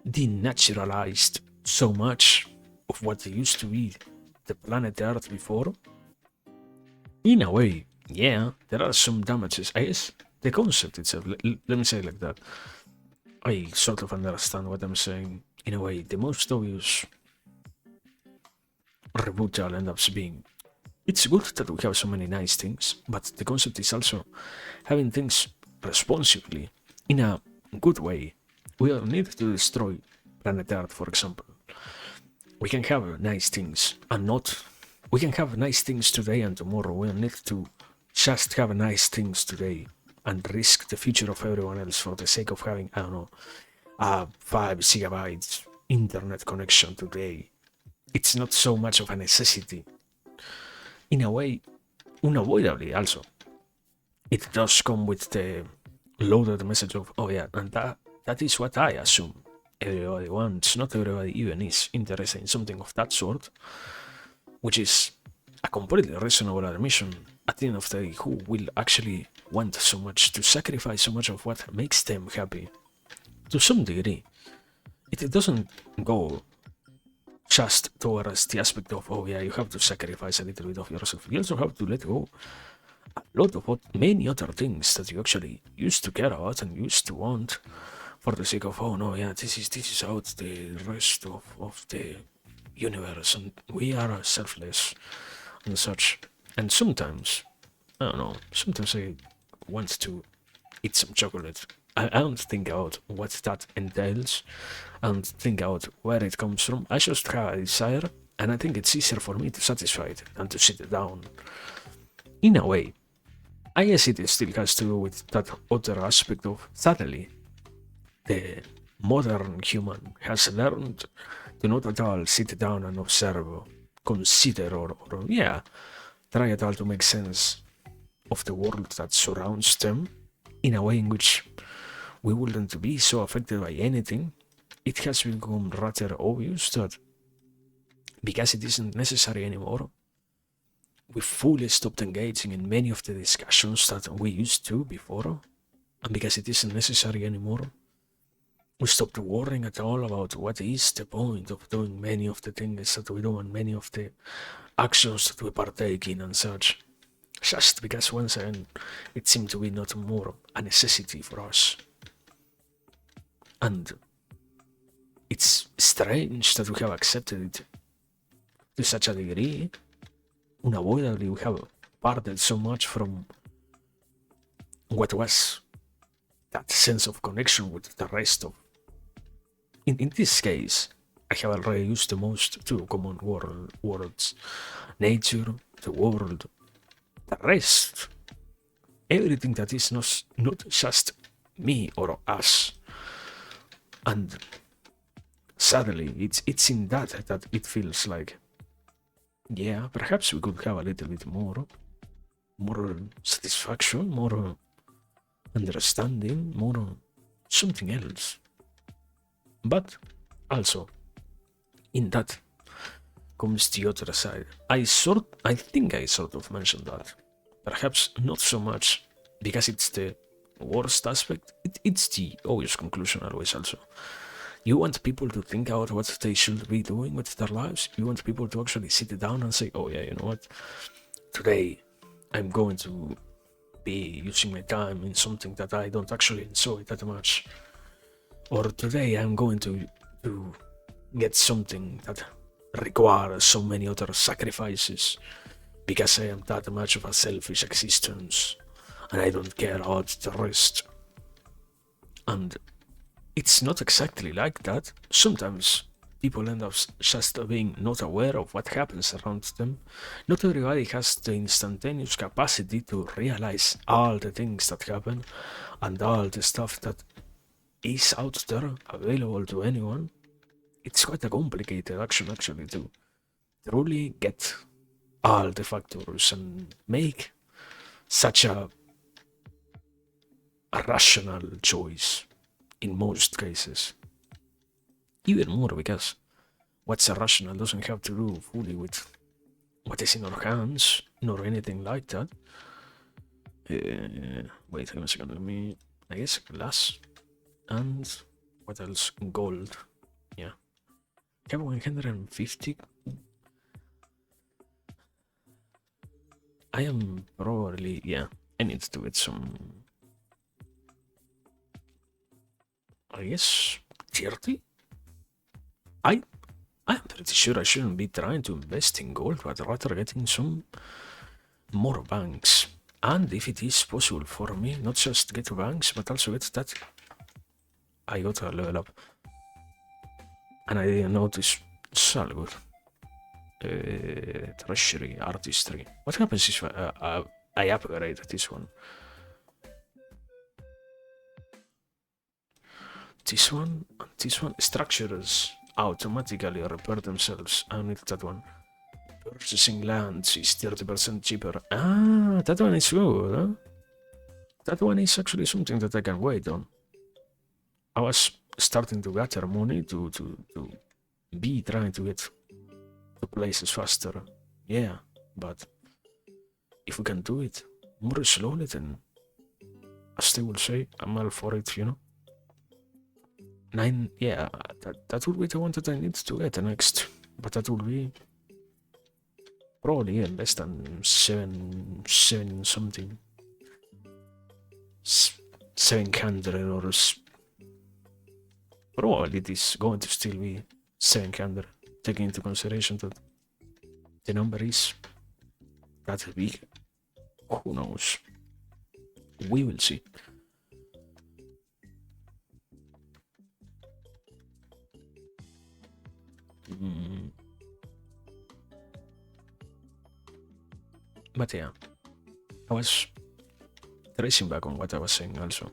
denaturalized so much of what used to be the planet Earth before. In a way, yeah, there are some damages. I guess the concept itself, let me say it like that. I sort of understand what I'm saying. In a way, the most obvious rebuttal ends up being, it's good that we have so many nice things, but the concept is also having things responsibly, in a good way. We don't need to destroy planet Earth, for example. We can have nice things and not. We can have nice things today and tomorrow. We don't need to just have nice things today and risk the future of everyone else for the sake of having, I don't know, a 5 gigabytes internet connection today. It's not so much of a necessity. In a way, unavoidably also, it does come with the loaded message of, oh yeah, and that is what I assume everybody wants. Not everybody even is interested in something of that sort, which is a completely reasonable admission. At the end of the day, who will actually want so much to sacrifice so much of what makes them happy? To some degree, it doesn't go just towards the aspect of, oh yeah, you have to sacrifice a little bit of yourself. You also have to let go a lot of many other things that you actually used to care about and used to want for the sake of, oh no, yeah, this is out the rest of the universe and we are selfless and such. And sometimes, I don't know, sometimes I want to eat some chocolate. I don't think out what that entails. I don't think out where it comes from. I just have a desire, and I think it's easier for me to satisfy it than to sit down. In a way, I guess it still has to do with that other aspect of, suddenly, the modern human has learned to not at all sit down and observe, consider, or yeah, try at all to make sense of the world that surrounds them in a way in which we wouldn't be so affected by anything. It has become rather obvious that because it isn't necessary anymore, we fully stopped engaging in many of the discussions that we used to before, and because it isn't necessary anymore, we stopped worrying at all about what is the point of doing many of the things that we do and many of the actions that we partake in and such. just because once again it seemed to be not more a necessity for us. And it's strange that we have accepted it to such a degree. Unavoidably, we have parted so much from what was that sense of connection with the rest of. In this case, I have already used the most two common words: nature, the world, the rest. Everything that is not just me or us. And suddenly, it's in that it feels like, yeah, perhaps we could have a little bit more satisfaction, more understanding, more something else. But also, in that comes the other side. I think I sort of mentioned that. Perhaps not so much because it's the worst aspect. It's the obvious conclusion always also. You want people to think about what they should be doing with their lives. You want people to actually sit down and say, oh yeah, you know what? Today I'm going to be using my time in something that I don't actually enjoy that much. Or today I'm going to get something that requires so many other sacrifices because I am that much of a selfish existence and I don't care about the rest. And it's not exactly like that. Sometimes people end up just being not aware of what happens around them. Not everybody has the instantaneous capacity to realize all the things that happen and all the stuff that is out there available to anyone. It's quite a complicated action actually to truly get all the factors and make such a rational choice in most cases. Even more because what's irrational doesn't have to do fully with what is in our hands, nor anything like that. Wait a second, let me. I guess glass and what else? Gold. Yeah. Have 150. I am probably, yeah. I need to get some. I guess 30. I'm pretty sure I shouldn't be trying to invest in gold, but rather getting some more banks. And if it is possible for me, not just get banks, but also get that, I got a level up. And I didn't notice. It's all good. Treasury, artistry. What happens if I upgrade this one? This one and this one. Structures automatically repair themselves. I need that one. Purchasing lands is 30% cheaper. Ah, that one is good, huh? That one is actually something that I can wait on. I was starting to gather money to be trying to get to places faster. Yeah, but if we can do it more slowly, then as they will say, I'm all for it, you know? 9, yeah, that would be the one that I need to get next. But that will be probably less than 7 something. 700 or probably it is going to still be 700, taking into consideration that the number is that big. Who knows? We will see. But yeah, I was tracing back on what I was saying also.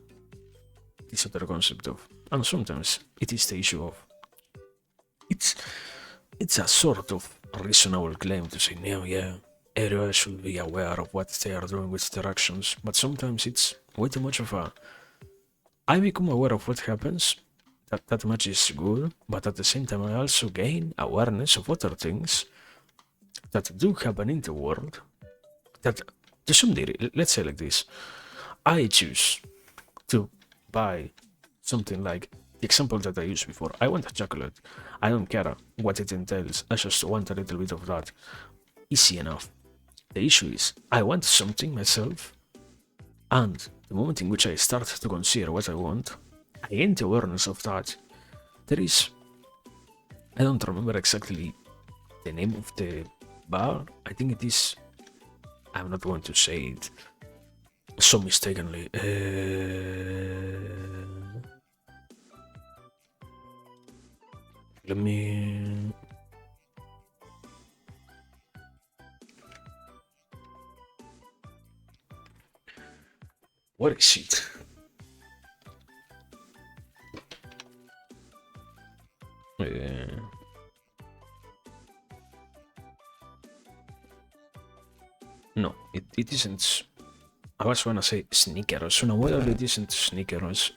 This other concept of, and sometimes it is the issue of, it's a sort of reasonable claim to say, no, yeah, everyone should be aware of what they are doing with their actions, but sometimes it's way too much of a, I become aware of what happens, that much is good, but at the same time I also gain awareness of other things that do happen in the world that to some degree, let's say like this, I choose to buy something like the example that I used before. I want a chocolate. I don't care what it entails. I just want a little bit of that. Easy enough. The issue is, I want something myself, and the moment in which I start to consider what I want, I gain the awareness of that. There is, I don't remember exactly the name of the bar. I think it is, I'm not going to say it so mistakenly. Let me. What is it? No, it isn't. I was gonna say Snickers. No, well, it isn't Snickers.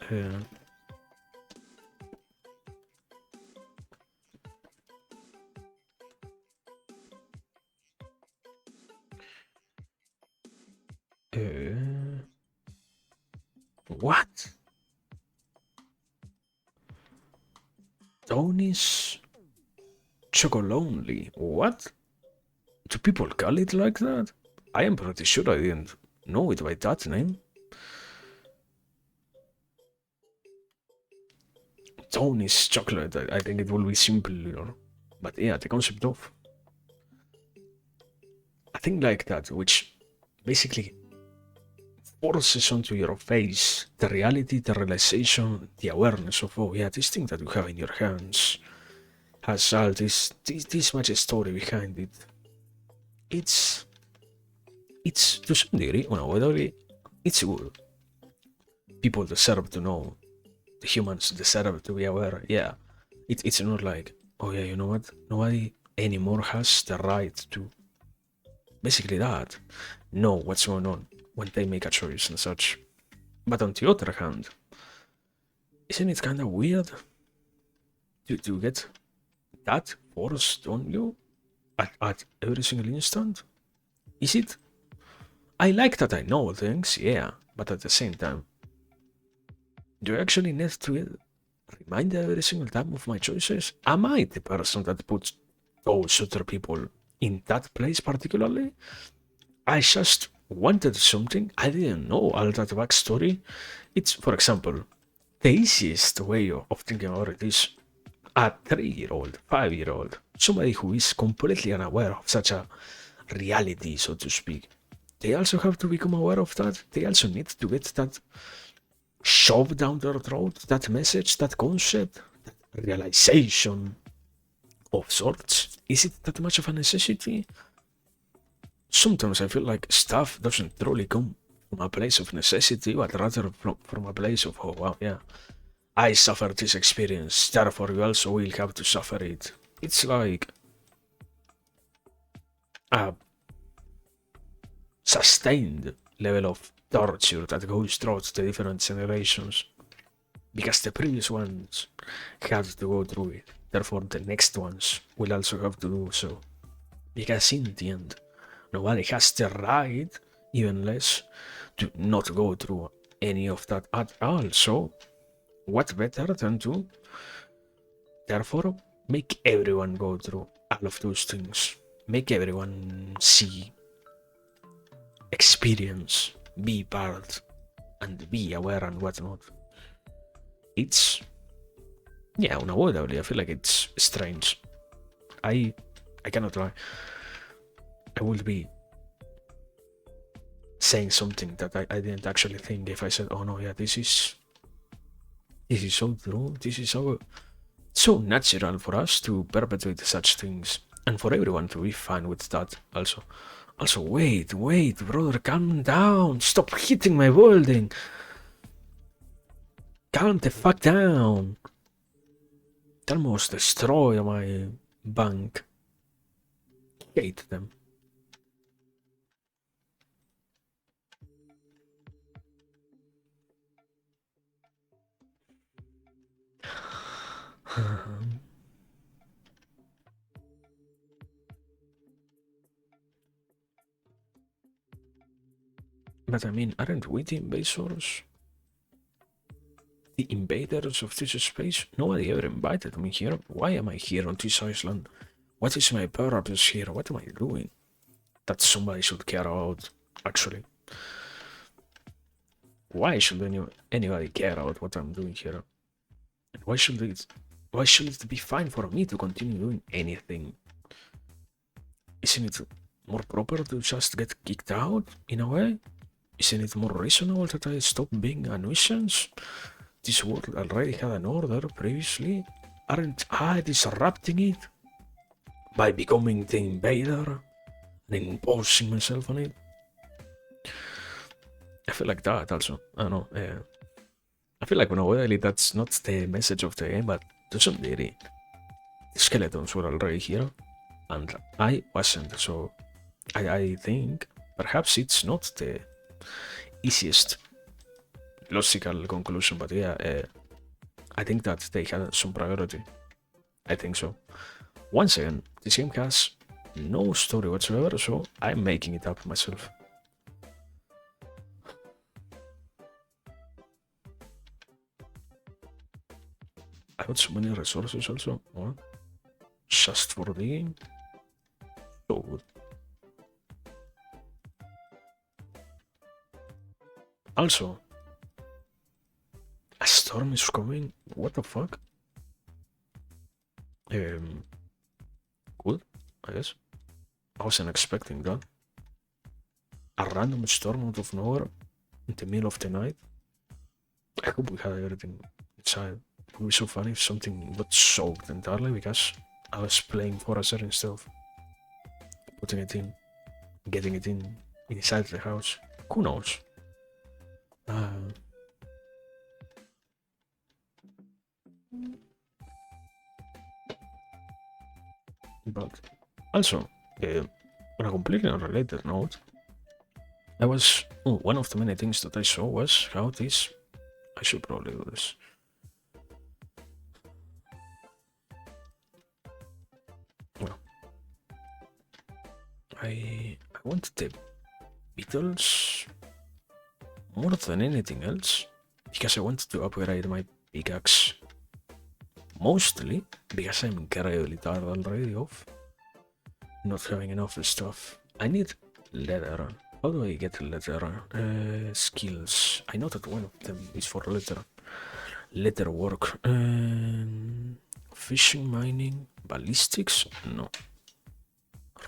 What? Tony's Chocolonely. What? Do people call it like that? I am pretty sure I didn't know it by that name. Tony's chocolate. I think it will be simpler. But yeah, the concept of a thing like that, which basically forces onto your face the reality, the realization, the awareness of, oh yeah, this thing that you have in your hands has all this much story behind it. It's to some degree, unavoidably, it's good. People deserve to know. The humans deserve to be aware. Yeah, it's not like, oh yeah, you know what? Nobody anymore has the right to basically that know what's going on when they make a choice and such. But on the other hand, isn't it kind of weird to get that forced on you at every single instant? Is it? I like that I know things, yeah, but at the same time, do I actually need to get reminded every single time of my choices? Am I the person that puts those other people in that place particularly? I just wanted something. I didn't know all that backstory. It's, for example, the easiest way of thinking about it is a 3-year-old, 5-year-old, somebody who is completely unaware of such a reality, so to speak. They also have to become aware of that. They also need to get that shoved down their throat, that message, that concept, that realization of sorts. Is it that much of a necessity? Sometimes I feel like stuff doesn't truly come from a place of necessity, but rather from a place of, oh wow, yeah, I suffered this experience, therefore you also will have to suffer it. It's like a sustained level of torture that goes throughout the different generations. Because the previous ones had to go through it, therefore the next ones will also have to do so. Because in the end, nobody has the right, even less, to not go through any of that at all. So, what better than to, therefore, make everyone go through all of those things? Make everyone see, experience, be part, and be aware and whatnot. It's, yeah, unavoidably, I feel like it's strange. I cannot lie. I would be saying something that I didn't actually think if I said, oh no, yeah, this is so true. This is so natural for us to perpetuate such things and for everyone to be fine with that also. Also, wait, brother, calm down. Stop hitting my building. Calm the fuck down. They almost destroy my bank. Hate them. But I mean, aren't we the invaders? The invaders of this space? Nobody ever invited me here. Why am I here on this island? What is my purpose here? What am I doing? that somebody should care about, actually. Why should anybody care about what I'm doing here? And why should it be fine for me to continue doing anything? Isn't it more proper to just get kicked out, in a way? Isn't it more reasonable that I stop being a nuisance? This world already had an order previously. Aren't I disrupting it by becoming the invader and imposing myself on it? I feel like that also. I don't know. I feel like when that's not the message of the game, but to some degree, the skeletons were already here, and I wasn't. So I think perhaps it's not the easiest logical conclusion, but yeah, I think that they had some priority. I think so. Once again, this game has no story whatsoever, so I'm making it up myself. I got so many resources also. What? Just for digging? So good. Also, a storm is coming? What the fuck? Good, I guess. I wasn't expecting that. A random storm out of nowhere in the middle of the night. I hope we had everything inside. It would be so funny if something got soaked entirely because I was playing Forager instead of putting it in, getting it in inside the house. Who knows? But also, on a completely unrelated note, one of the many things that I saw was how this. I should probably do this. Well, I want the Beatles more than anything else because I want to upgrade my pickaxe. Mostly because I'm incredibly tired already of not having enough stuff. I need leather. How do I get leather? Skills. I know that one of them is for leather work. Fishing, mining, ballistics? No.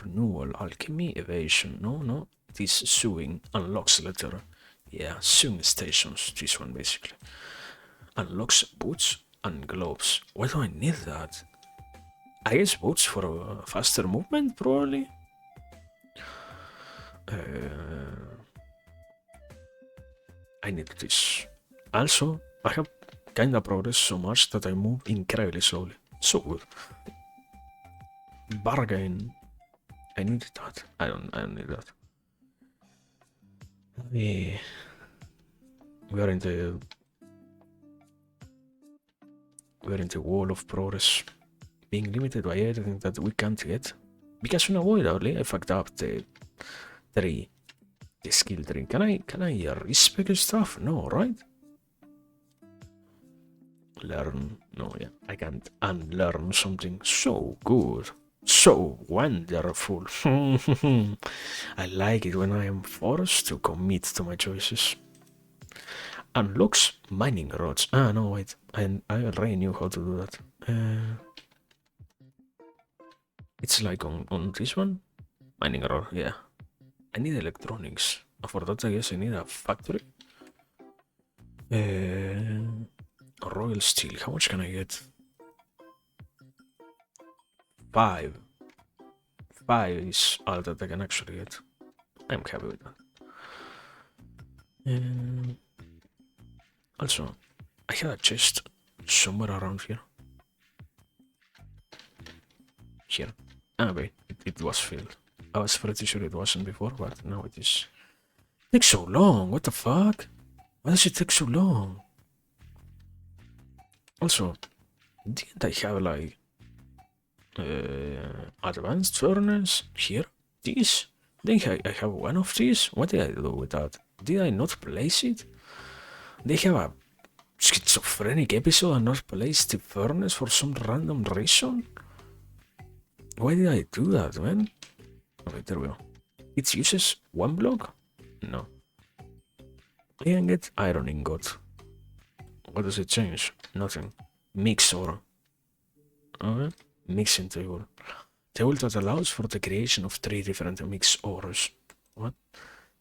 Renewal, alchemy, evasion? No. This sewing unlocks leather. Yeah, sewing stations. This one basically unlocks boots and gloves. Why do I need that? I guess boots for a faster movement, probably. I need this. Also, I have kinda progressed so much that I move incredibly slowly. So good. Bargain. I need that. I don't need that. We are in the wall of progress, being limited by everything that we can't get. Because unavoidably I fucked up the skill tree. Can I respec stuff? No, right? Learn. No, yeah. I can't unlearn something so good. So wonderful. I like it when I am forced to commit to my choices. Unlocks mining rods. Ah, no, wait. I already knew how to do that. It's like on this one? Mining rod, yeah. I need electronics. For that, I guess I need a factory. Royal steel. How much can I get? 5. 5 is all that I can actually get. I'm happy with that. Also, I had a chest somewhere around here. Here. Ah, wait, it was filled. I was pretty sure it wasn't before, but now it is. It takes so long, what the fuck? Why does it take so long? Also, didn't I have like advanced furnace here? This? Think I have one of these? What did I do with that? Did I not place it? They have a schizophrenic episode and not place the furnace for some random reason? Why did I do that, man? Okay, there we go. It uses one block? No. I can get iron ingot. What does it change? Nothing. Mix ore. Okay. Mixing table. Table that allows for the creation of 3 different mix ores. What?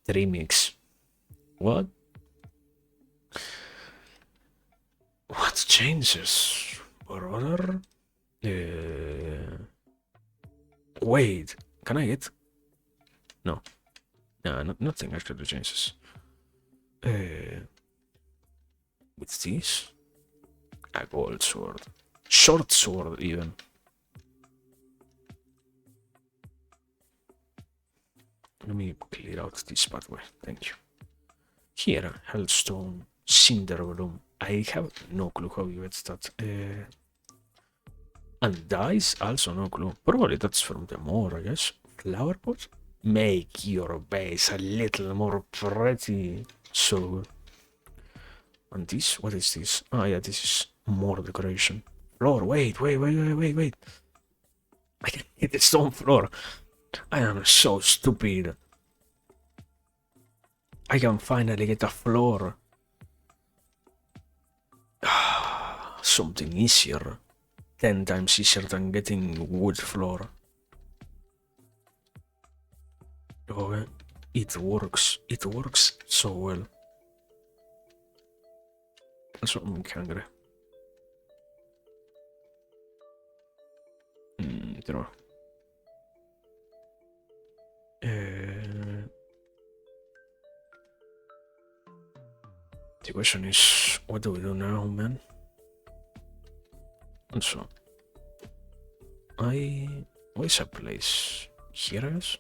3 mix. What? What changes? Brother? Wait. Can I get? No. No, nothing actually changes. With this? A gold sword. Short sword, even. Let me clear out this pathway. Thank you. Here, Hellstone, Cinder Bloom. I have no clue how you get that. And dice, also no clue. Probably that's from the more, I guess. Flower pot? Make your base a little more pretty. So good. And this? What is this? Ah, yeah, this is more decoration. Floor, wait. I can hit the stone floor. I am so stupid. I can finally get a floor. Something easier. 10 times easier than getting wood floor. Okay. It works. It works so well. Also, I'm hungry. Draw. The question is, what do we do now, man? Also, where's a place? Here, I guess?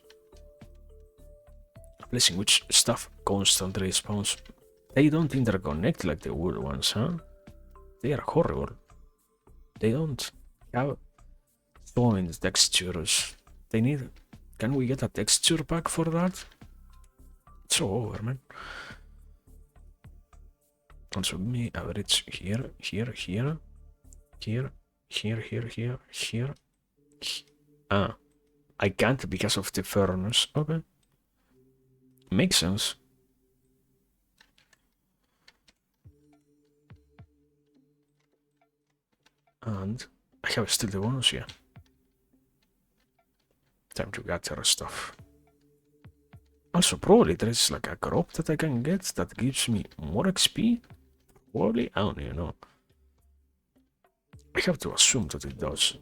A place in which stuff constantly spawns. They don't interconnect like the wood ones, huh? They are horrible. They don't have joined textures. They need. Can we get a texture pack for that? It's so over, man. Also, give me average here. Ah, I can't because of the furnace. Okay. Makes sense. And I have still the bonus, yeah. Time to gather stuff. Also, probably there is like a crop that I can get that gives me more XP. Probably, I don't even know. I have to assume that it does.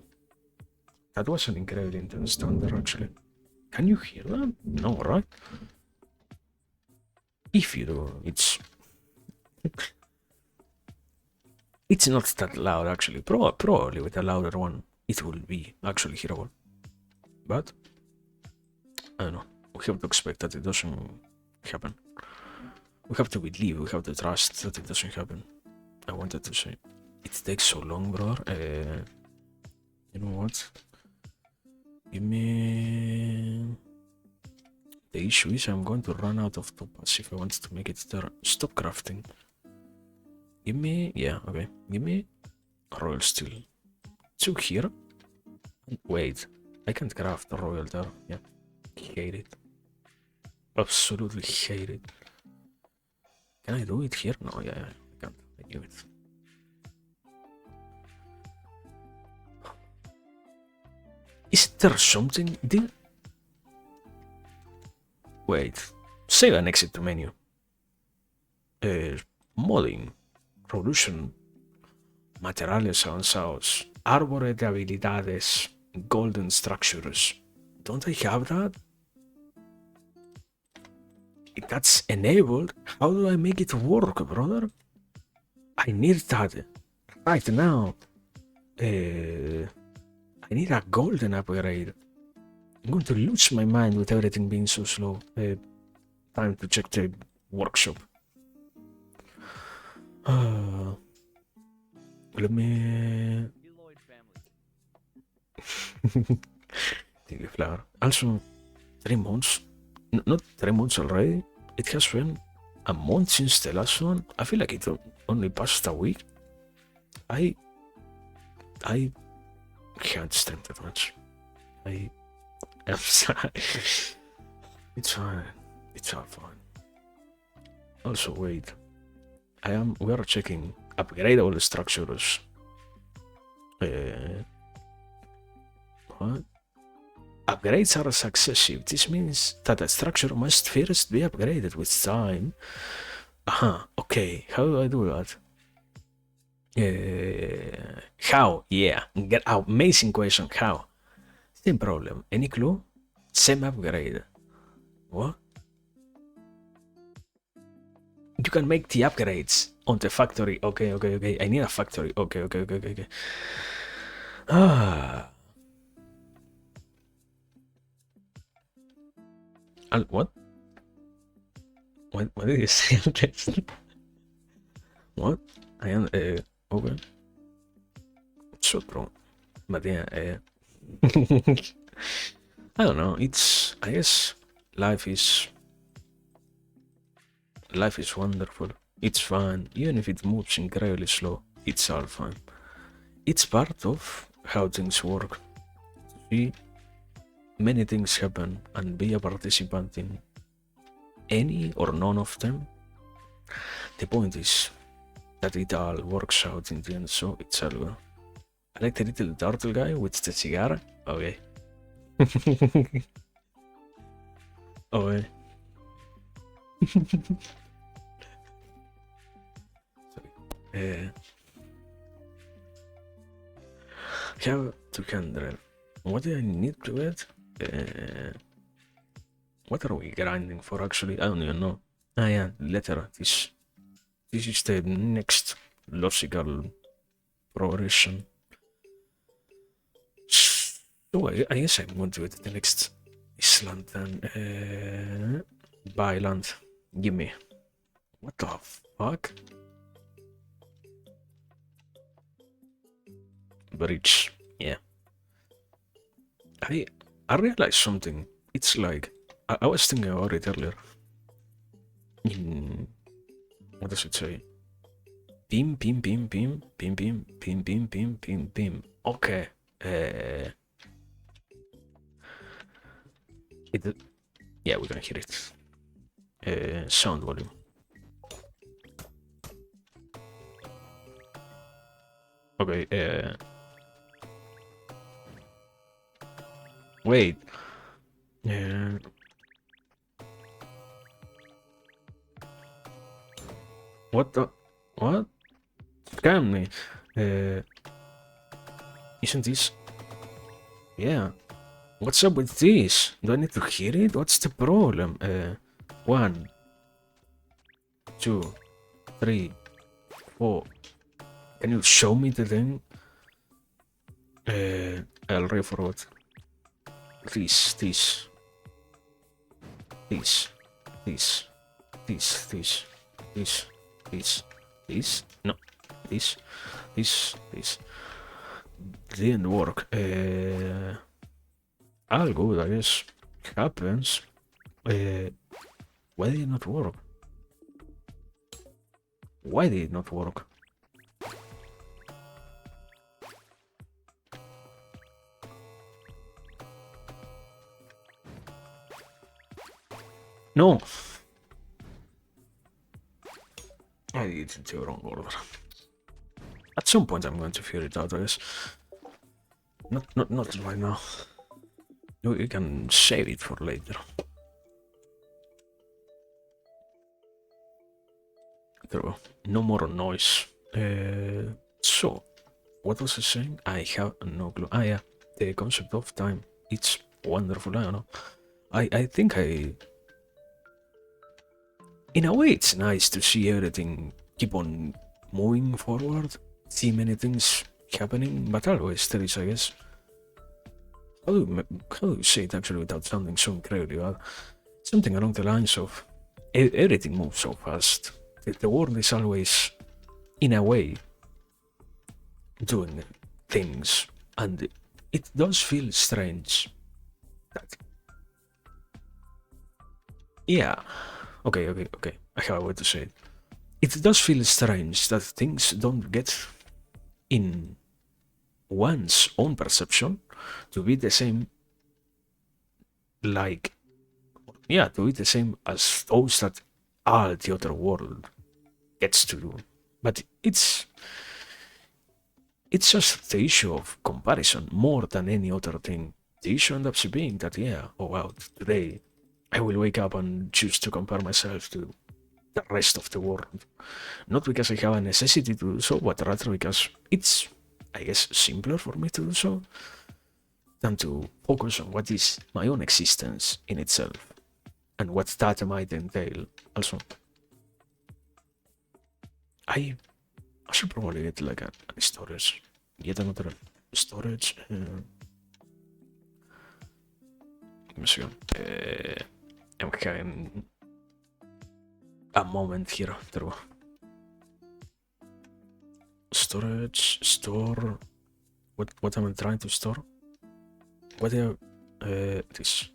That was an incredibly intense thunder, actually. Can you hear that? No, right? If you do, it's not that loud, actually. Probably with a louder one, it will be actually hearable. But I don't know. We have to expect that it doesn't happen. We have to believe, we have to trust that it doesn't happen. I wanted to say. It takes so long, brother. You know what? Give me... The issue is I'm going to run out of topaz if I want to make it there. Stop crafting. Give me... Yeah, okay. Give me royal steel. 2 here. Wait. I can't craft the royal there. Yeah. Hate it. Absolutely hate it. Can I do it here? No, yeah, I can't. I knew it. Is there something? Wait. Save and exit the menu. Modding. Revolution. Materiales avanzados. Árbol de habilidades. Golden structures. Don't I have that? If that's enabled, how do I make it work, brother? I need that right now. I need a golden upgrade. I'm going to lose my mind with everything being so slow. Time to check the workshop. Let me... Flower. Also, 3 months. Not 3 months already. It has been a month since the last one. I feel like it only passed a week. I can't stream that much. I'm sorry. It's fine. It's all fine. Also, wait. We are checking upgradable structures. What? Upgrades are successive. This means that a structure must first be upgraded with time. Okay. How do I do that? How? Yeah. Get amazing question. How? Same problem. Any clue? Same upgrade. What? You can make the upgrades on the factory. Okay. I need a factory. Okay. Ah. What? What did you say? What? I am. Okay. So wrong. But yeah. I don't know. I guess life is. Life is wonderful. It's fun, even if it moves incredibly slow. It's all fun. It's part of how things work. See many things happen and be a participant in any or none of them. The point is that it all works out in the end, so it's all good. I like the little turtle guy with the cigar. Okay. Okay. Sorry. Have 200. What do I need to get? What are we grinding for actually? I don't even know. Ah yeah, letter. This is the next logical progression. So I guess I'm going to go to the next island then. Buy land. Give me. What the fuck? Bridge. Yeah. I realized something. It's like I was thinking about it earlier. What does it say? Pim. Okay. Yeah, we can hear it. Sound volume. Okay. Wait. What the? What? Scam me. Isn't this? Yeah. What's up with this? Do I need to hear it? What's the problem? 1, 2, 3, 4. Can you show me the thing? I already forgot. This. No. This. Didn't work. All good, I guess. Happens. Why did it not work? Why did it not work? No! I did it in the wrong order. At some point I'm going to figure it out, I guess. Not right now. You can save it for later. There we go. No more noise. So, what was I saying? I have no clue. Ah, yeah. The concept of time. It's wonderful. I don't know. I think in a way, it's nice to see everything keep on moving forward. See many things happening, but always there is, I guess. How do you say it actually without sounding so incredibly bad? Something along the lines of everything moves so fast. The world is always, in a way, doing things, and it does feel strange. Yeah. Okay. I have a way to say it. It does feel strange that things don't get in one's own perception to be the same, like, yeah, do it the same as those that all the other world gets to do. But it's just the issue of comparison more than any other thing. The issue ends up being that, yeah, oh wow, today I will wake up and choose to compare myself to the rest of the world. Not because I have a necessity to do so, but rather because it's, I guess, simpler for me to do so than to focus on what is my own existence in itself and what that might entail. Also, I should probably get like a storage, yet another storage. Give me a second. I'm having a moment here. There we go. Storage, store. What am I trying to store? What are this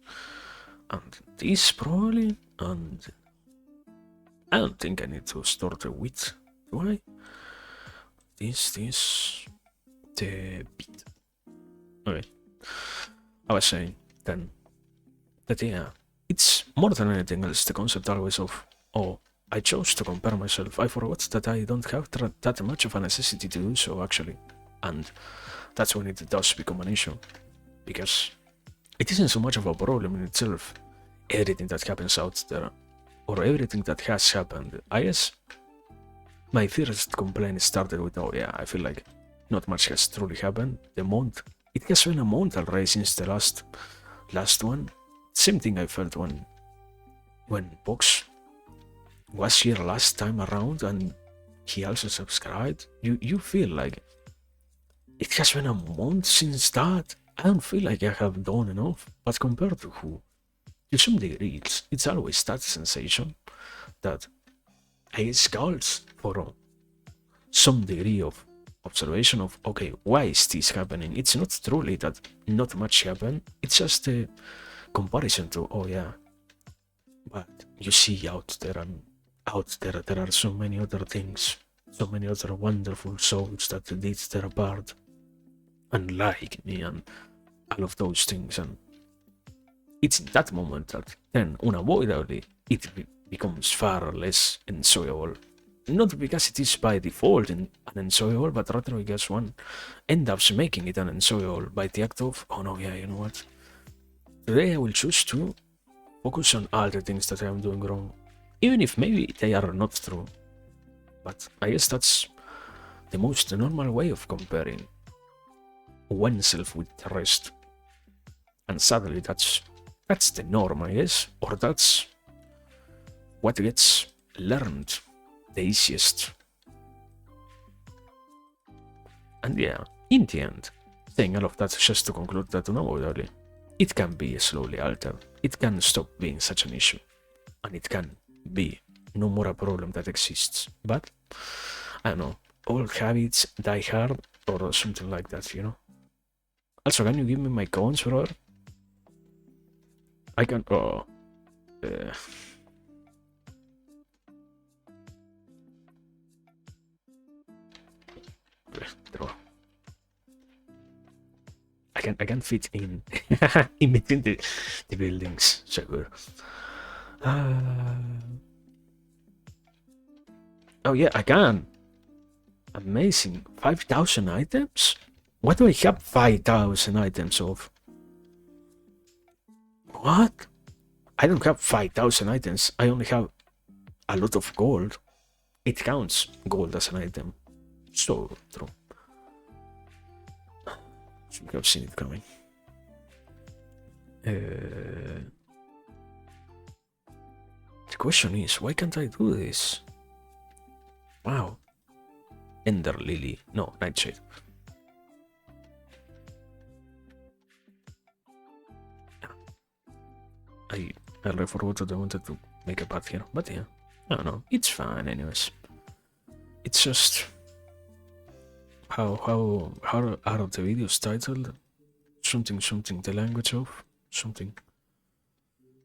and this probably, and I don't think I need to store the wheat, do I? This, the bit. Okay. I was saying then that yeah, it's more than anything else the concept always of, oh, I chose to compare myself. I forgot that I don't have that much of a necessity to do so actually, and that's when it does become an issue, because it isn't so much of a problem in itself, everything that happens out there, or everything that has happened. I guess my first complaint started with, oh yeah, I feel like not much has truly happened. The month, it has been a month already since the last one. Same thing I felt when Box was here last time around and he also subscribed. You feel like it has been a month since that. I don't feel like I have done enough, but compared to who? To some degree, it's always that sensation that I guess calls for some degree of observation of, okay, why is this happening? It's not truly that not much happened, it's just a comparison to, oh yeah, but you see out there there are so many other things, so many other wonderful souls that did their part and like me and all of those things, and it's in that moment that then unavoidably it becomes far less enjoyable. Not because it is by default unenjoyable, but rather because one ends up making it unenjoyable by the act of, oh no, yeah, you know what? Today I will choose to focus on all the things that I am doing wrong, even if maybe they are not true. But I guess that's the most normal way of comparing oneself with the rest. And sadly, that's the norm, I guess, or that's what gets learned the easiest. And yeah, in the end, saying all of that just to conclude that unavoidably, it can be slowly altered. It can stop being such an issue, and it can be no more a problem that exists. But I don't know, old habits die hard, or something like that, you know. Also, can you give me my coins, brother? I can. Oh. I can fit in in between the buildings. So good. Oh yeah, I can. Amazing. 5,000 items? What do I have 5,000 items of? What? I don't have 5,000 items. I only have a lot of gold. It counts gold as an item. So true. Should have seen it coming. The question is, why can't I do this? Wow. Ender Lily. No, Nightshade. I really forgot that I wanted to make a path here, but yeah. I don't know. It's fine anyways. It's just how are the videos titled? Something the language of something.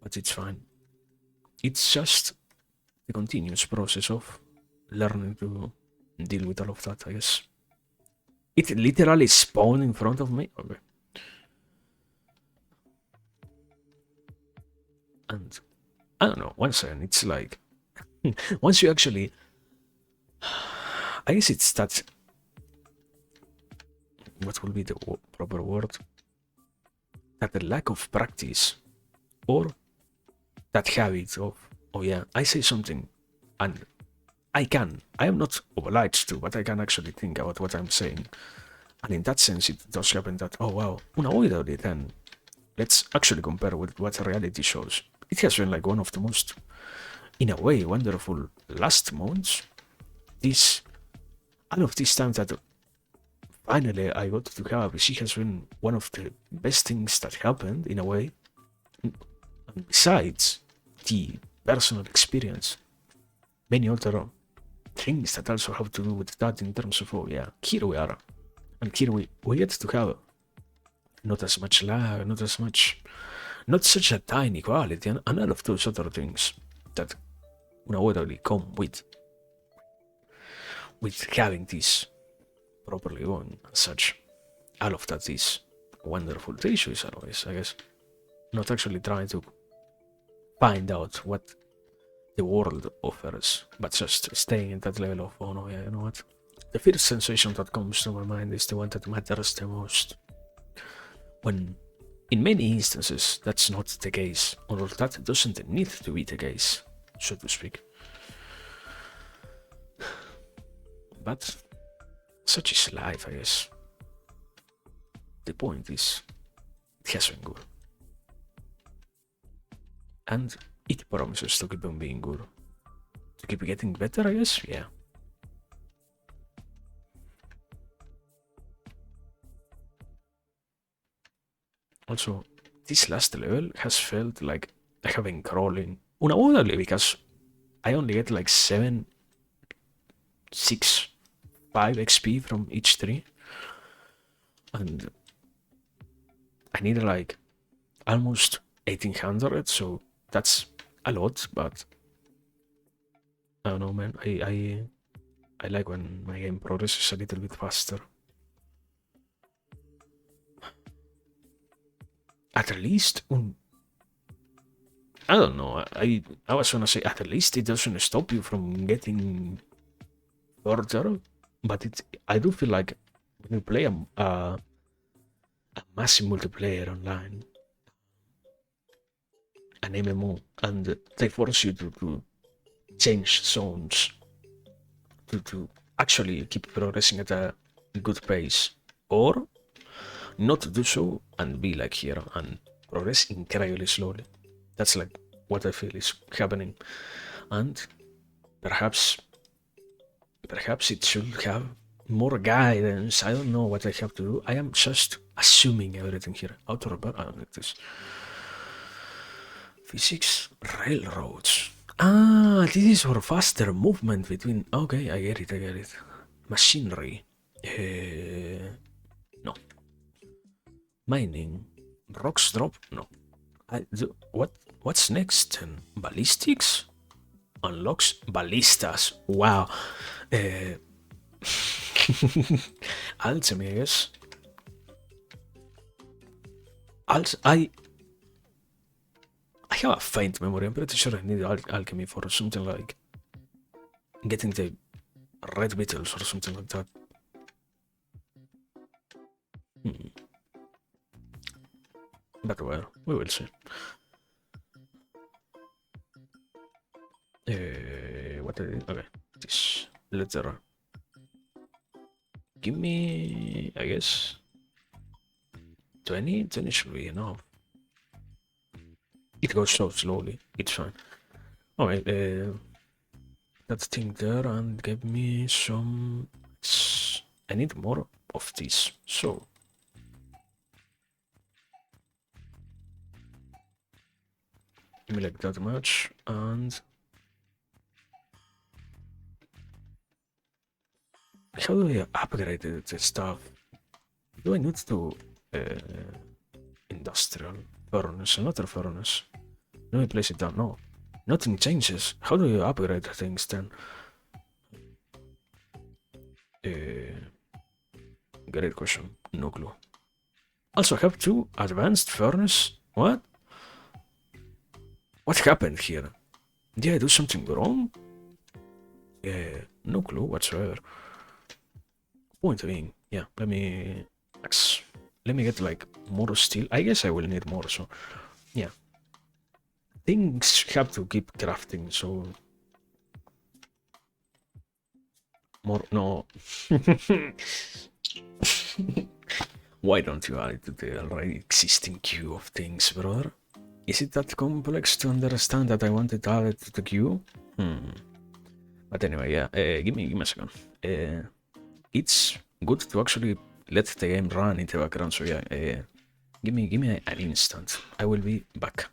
But it's fine. It's just the continuous process of learning to deal with all of that, I guess. It literally spawned in front of me. Okay. And I don't know, once again, it's like, once you actually, I guess it's that, what will be the proper word? That the lack of practice, or that habit of, oh yeah, I say something, and I am not obliged to, but I can actually think about what I'm saying. And in that sense, it does happen that, oh wow, unavoidably then, let's actually compare with what reality shows. It has been like one of the most, in a way, wonderful last months. This, all of this time that finally I got to have, she has been one of the best things that happened, in a way. And besides the personal experience, many other things that also have to do with that in terms of, oh yeah, here we are. And here we get to have not as much lag, not such a tiny quality, and all of those other things that unavoidably come with having this properly going and such. All of that is wonderful. The issue is always, I guess, not actually trying to find out what the world offers, but just staying at that level of, oh no, yeah, you know what? The first sensation that comes to my mind is the one that matters the most. When, in many instances, that's not the case, or that doesn't need to be the case, so to speak. But such is life, I guess. The point is, it has been good. And it promises to keep on being good. To keep getting better, I guess, yeah. Also, this last level has felt like I have been crawling. Unavoidably, because I only get like 7, 6, 5 XP from each tree. And I need like almost 1800, so that's a lot, but I don't know, man. I like when my game progresses a little bit faster. At least, I don't know. I was gonna say at least it doesn't stop you from getting further, but I do feel like when you play a massive multiplayer online, an MMO, and they force you to change zones to actually keep progressing at a good pace, or not to do so and be like here and progress incredibly slowly. That's like what I feel is happening, and perhaps it should have more guidance. I don't know what I have to do. I am just assuming everything here. Outer repair, I don't like this. Physics, railroads. Ah, this is for faster movement between. Okay, I get it. Machinery. No. Mining. Rocks drop? No. What's next then? Ballistics? Unlocks ballistas. Wow. Alchemy, I guess. I have a faint memory. I'm pretty sure I need alchemy for something like getting the red beetles or something like that. But well, we will see. What did it? Okay, this letter. Give me, I guess, 20? 20 should be enough. It goes so slowly. It's fine. Alright, that thing there, and give me some. I need more of this. So. Give me like that much, and. How do I upgrade the stuff? Do I need to. Industrial furnace, another furnace? Let me place it down. No. Nothing changes. How do you upgrade things then? Great question. No clue. Also, I have 2 advanced furnace. What? What happened here? Did I do something wrong? No clue whatsoever. Point being, yeah, let me get like more steel. I guess I will need more, so yeah. Things have to keep crafting, so more no. Why don't you add it to the already existing queue of things, brother? Is it that complex to understand that I wanted to add it to the queue? But anyway, yeah, give me a second. It's good to actually let the game run in the background, so yeah, give me an instant. I will be back.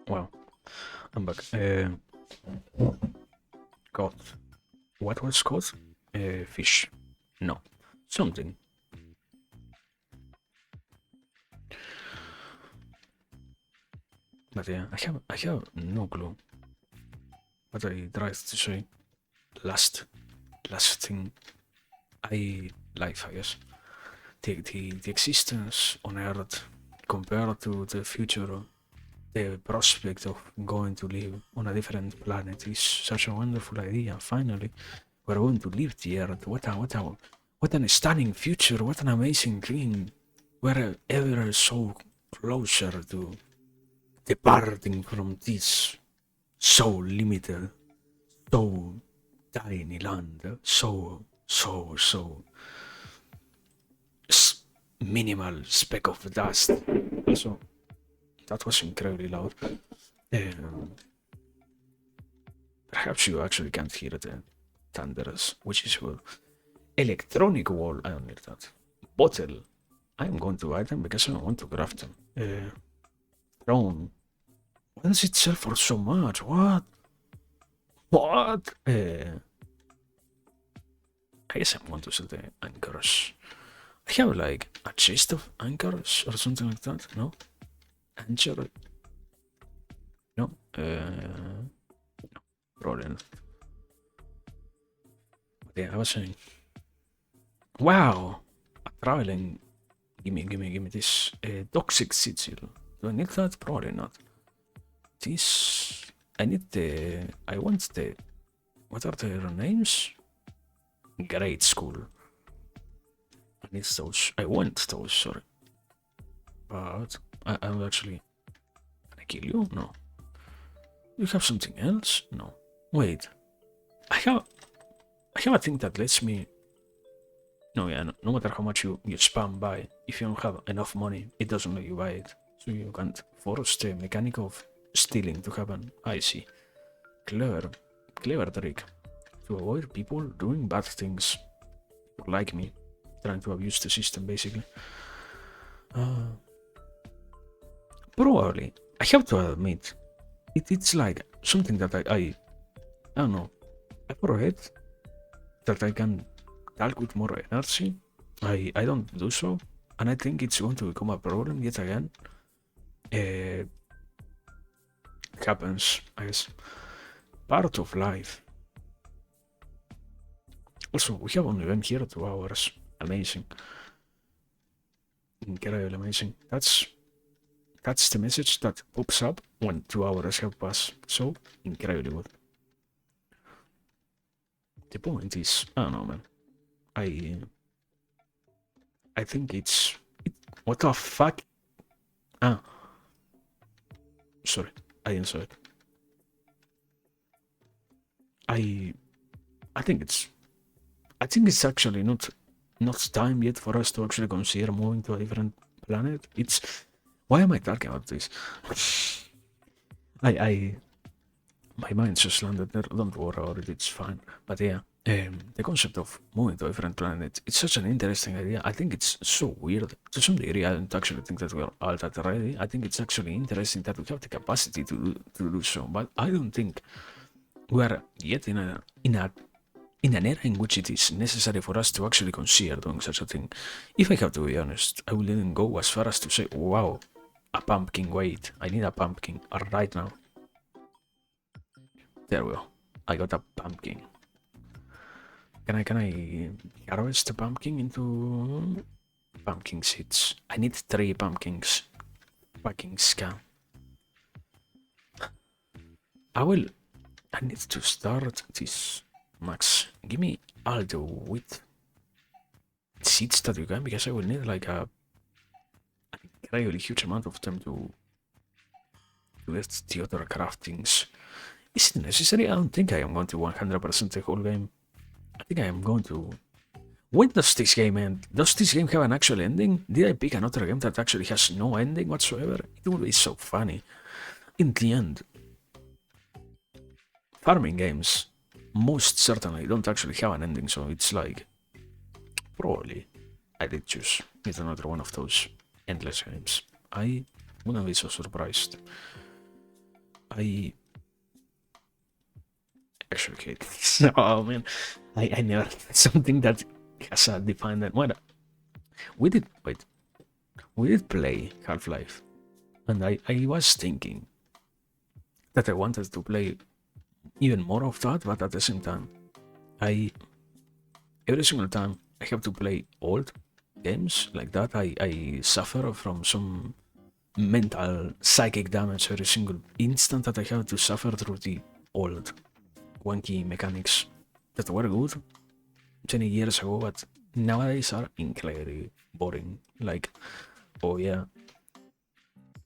Wow, I'm back. Got what was caught? Fish. No, something. But yeah, I have no clue what I tried to say. Last thing life, I guess. The existence on Earth compared to the future, the prospect of going to live on a different planet is such a wonderful idea. Finally, we're going to leave the Earth. What an stunning future! What an amazing dream! We're ever so closer to departing from this so limited, so tiny land, so minimal speck of dust. Also, that was incredibly loud. Um, Perhaps you actually can't hear the thunders, which is good. Electronic wall, I don't need that. Bottle, I'm going to buy them because I want to craft them. Throne, why does it sell for so much? What? What? I guess I'm going to sell the anchors. I have like a chest of anchors or something like that, no? Anchor? No? Probably not. But yeah, I was saying, wow! A traveling. Give me this toxic sigil. Do I need that? Probably not. This. I need the. I want the. What are their names? Grade school. I need those. I want those, sorry. But I'm actually. Can I kill you? No. You have something else? No. Wait. I have. I have a thing that lets me. No, yeah, no matter how much you spam buy, if you don't have enough money, it doesn't let you buy it. So you can't force the mechanic of stealing to happen. I see. Clever. Clever trick. To avoid people doing bad things. Like me. Trying to abuse the system, basically. Uh, Probably. I have to admit, it's like something that I don't know. I forget that I can talk with more energy. I don't do so, and I think it's going to become a problem yet again. Uh, Happens, I guess. Part of life. Also, we have only been here 2 hours. Amazing. Incredibly amazing. That's the message that pops up when 2 hours have passed. So incredibly good. The point is, I don't know, man. I think it's what the fuck? Ah, sorry, I didn't saw it. I I think it's actually not time yet for us to actually consider moving to a different planet. It's why am I talking about this? I my mind's just landed there. Don't worry about it. It's fine. But yeah, the concept of moving to a different planet, it's such an interesting idea. I think it's so weird. To some degree, I don't actually think that we're all that ready. I think it's actually interesting that we have the capacity to do so. But I don't think we are yet in an era in which it is necessary for us to actually consider doing such a thing. If I have to be honest, I wouldn't go as far as to say, wow, a pumpkin, wait, I need a pumpkin right now. There we go. I got a pumpkin. Can I harvest the pumpkin into pumpkin seeds? I need 3 pumpkins. Fucking scam. I need to start this. Max, give me all the wheat seeds that you can, because I will need like a really huge amount of them to get the other craftings. Is it necessary? I don't think I am going to 100% the whole game. I think I am going to... When does this game end? Does this game have an actual ending? Did I pick another game that actually has no ending whatsoever? It would be so funny. In the end, farming games most certainly don't actually have an ending, so it's like... Probably I did choose yet another one of those endless games. I wouldn't be so surprised. I actually hate this. Oh man, I never something that has a defined end. What we did play Half-Life, and I was thinking that I wanted to play even more of that, but at the same time, every single time I have to play old games like that, I suffer from some mental psychic damage every single instant that I have to suffer through the old wonky mechanics that were good 20 years ago, but nowadays are incredibly boring. Like, oh yeah,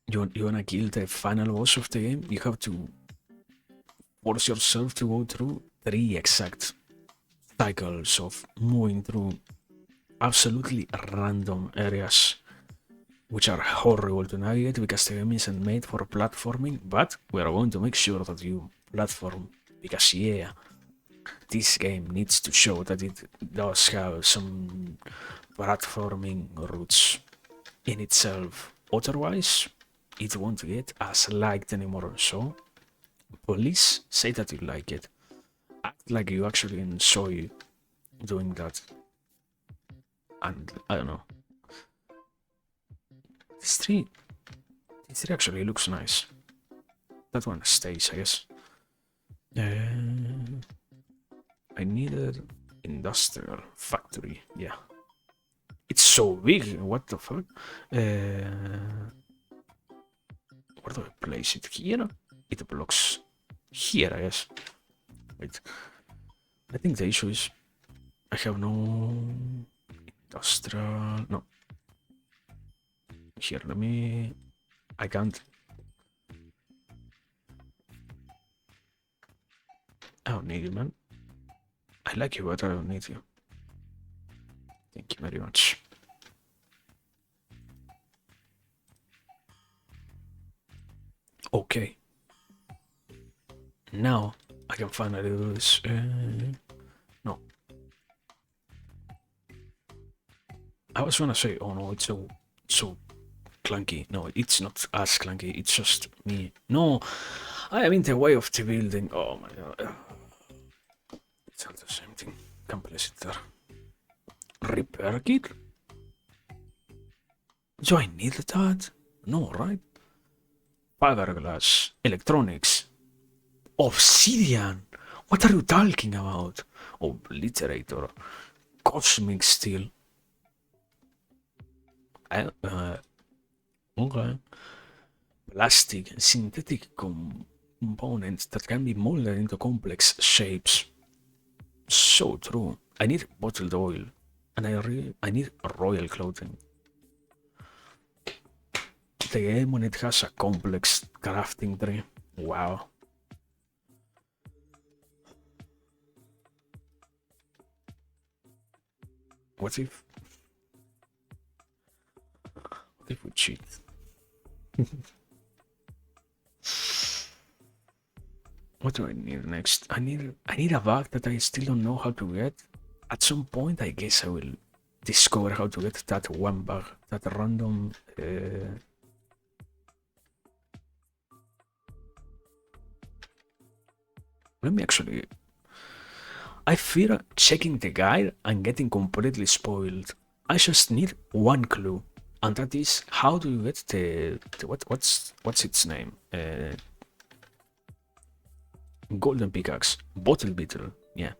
you wanna kill the final boss of the game, you have to force yourself to go through 3 exact cycles of moving through absolutely random areas which are horrible to navigate because the game isn't made for platforming, but we are going to make sure that you platform because yeah, this game needs to show that it does have some platforming roots in itself. Otherwise, it won't get as liked anymore. So, please say that you like it. Act like you actually enjoy doing that. And I don't know. This tree actually looks nice. That one stays, I guess. I needed industrial factory. Yeah. It's so big. What the fuck? Where do I place it? Here? It blocks here, I guess. Wait. I think the issue is I have no industrial. No. Here, let me. I can't. I don't need you, man. I like you, but I don't need you. Thank you very much. Okay. Now I can finally do this. No. I was gonna say, oh no, it's so clunky. No, it's not as clunky. It's just me. No, I am in the way of the building. Oh my god. It's all the same thing. Can't place it there. Repair kit? Do I need that? No, right? Fiberglass, electronics, obsidian. What are you talking about? Obliterator, cosmic steel. Okay. Plastic, synthetic components that can be molded into complex shapes. So true. I need bottled oil, and I need royal clothing. the game when it has a complex crafting tree. Wow. What if we cheat? What do I need next? I need a bug that I still don't know how to get. At some point, I guess I will discover how to get that one bug, that random. Let me actually. I fear checking the guide and getting completely spoiled. I just need one clue, and that is how do you get the what's its name? Golden pickaxe, bottle beetle, yeah.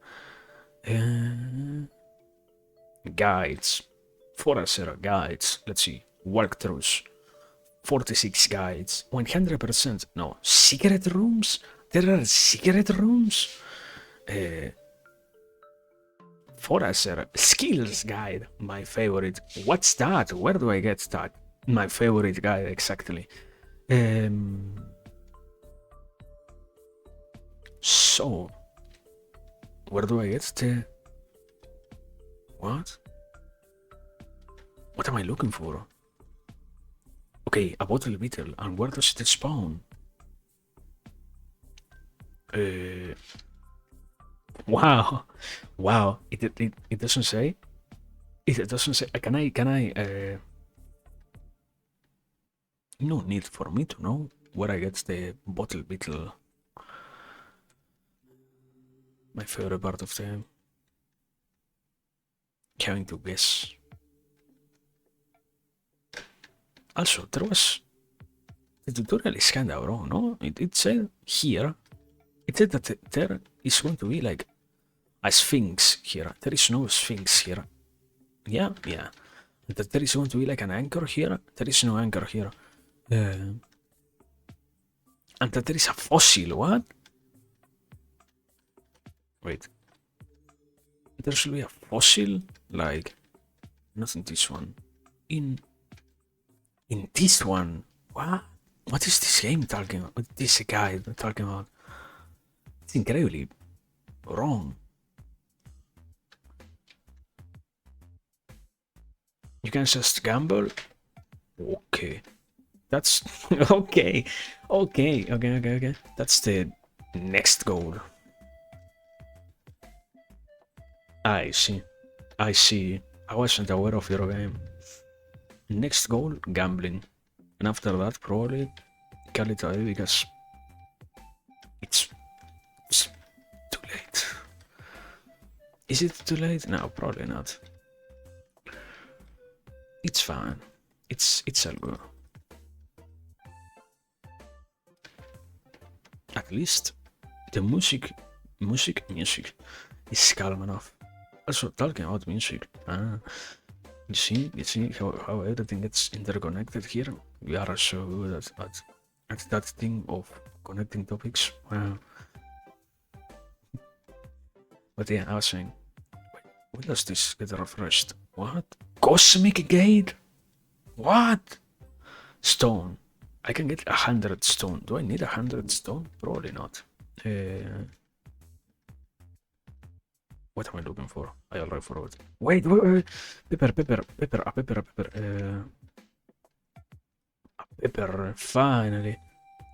Guides, Forager guides. Let's see, walkthroughs, 46 guides, 100%. No, secret rooms. There are secret rooms. Forager skills guide, my favorite. What's that? Where do I get that? My favorite guide exactly. So, where do I get the... What? What am I looking for? Okay, a bottle beetle. And where does it spawn? Wow. Wow. It doesn't say. It doesn't say. Can I... No need for me to know where I get the bottle beetle. My favorite part of the game. Having to guess. Also, there was... The tutorial is kinda wrong, no? It said here... It said that there is going to be like a sphinx here. There is no sphinx here. Yeah. That there is going to be like an anchor here. There is no anchor here. And that there is a fossil. What? Wait. There should be a fossil, like, not in this one. In this one. What? What is this game talking about? What is this guy talking about? It's incredibly wrong. You can just gamble? Okay. That's... Okay. That's the next goal. I see. I wasn't aware of your game. Next goal, gambling. And after that, probably call it a day because it's too late. Is it too late? No, probably not. It's fine. It's all good. At least the music is calm enough. Also, talking about music, you see how everything gets interconnected here. We are so good at that thing of connecting topics. Wow. But yeah, I was saying, when does this get refreshed? What? Cosmic Gate? What? Stone. I can get 100 stone. Do I need 100 stone? Probably not. What am I looking for? I already forgot. Wait. Pepper. A pepper. Finally.